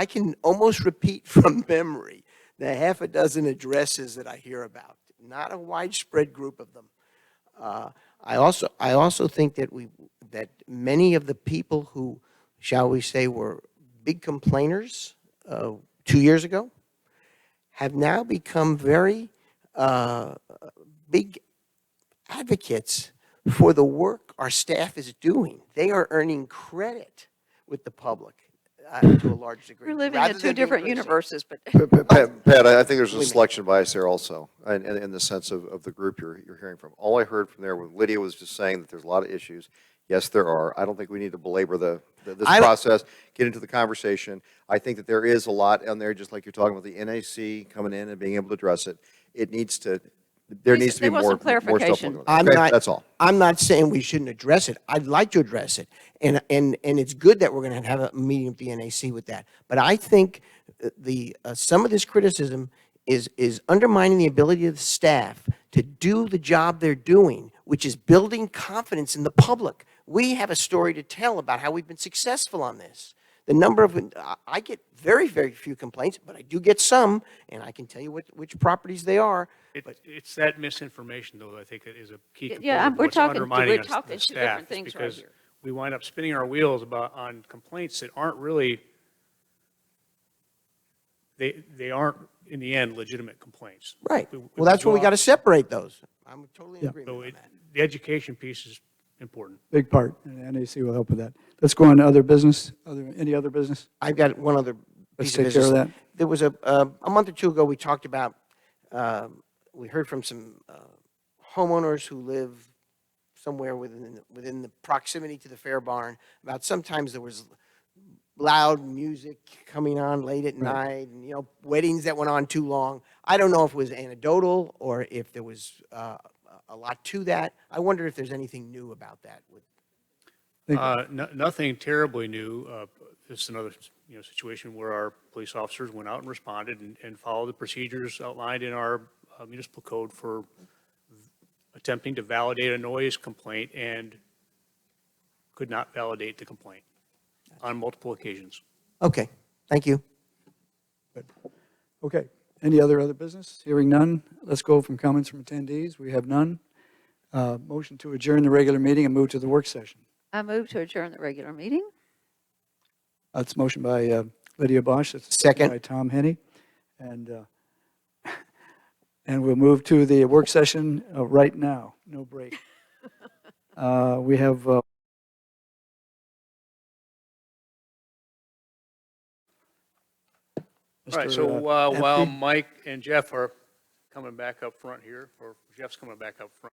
can almost repeat from memory the half a dozen addresses that I hear about. Not a widespread group of them. I also think that that many of the people who, shall we say, were big complainers 2 years ago have now become very big advocates for the work our staff is doing. They are earning credit with the public to a large degree. We're living rather in two than being different criticized. universes, but. Pat, I think there's a Wait a minute. selection bias there also, in the sense of the group you're hearing from. All I heard from there, when Lydia was just saying that there's a lot of issues, yes, there are. I don't think we need to belabor this process, get into the conversation. I think that there is a lot on there, just like you're talking about the NAC coming in and being able to address it. It needs to, there needs to be They want more some stuff. clarification. Okay, that's all. I'm not saying we shouldn't address it. I'd like to address it. And it's good that we're going to have a meeting with the NAC with that. But I think some of this criticism is undermining the ability of the staff to do the job they're doing, which is building confidence in the public. We have a story to tell about how we've been successful on this. The number of, I get very, very few complaints, but I do get some, and I can tell you which properties they are. It's that misinformation, though, I think that is a key component Yeah, of we're what's talking undermining two the different staff, is things right because here. we wind up spinning our wheels on complaints that aren't really, they aren't, in the end, legitimate complaints. Right. Well, that's why we got to separate those. I'm totally in agreement So on that. the education piece is important. Big part, and NAC will help with that. Let's go on to other business. Any other business? I've got one other Let's piece of take care of business. that. There was a month or two ago, we talked about, we heard from some homeowners who live somewhere within the proximity to the Fair Barn about sometimes there was loud music coming on late at night, and weddings that went on too long. I don't know if it was anecdotal or if there was a lot to that. I wonder if there's anything new about that. Nothing terribly new. This is another situation where our police officers went out and responded and followed the procedures outlined in our municipal code for attempting to validate a noise complaint and could not validate the complaint on multiple occasions. Okay, thank you. Okay. Any other business? Hearing none. Let's go from comments from attendees. We have none. Motion to adjourn the regular meeting and move to the work session. I move to adjourn the regular meeting. That's a motion by Lydia Bosch. That's a Second. by Tom Henny. And we'll move to the work session right now. No break. We have All right, Mr. so while Empey. Mike and Jeff are coming back up front here, or Jeff's coming back up front.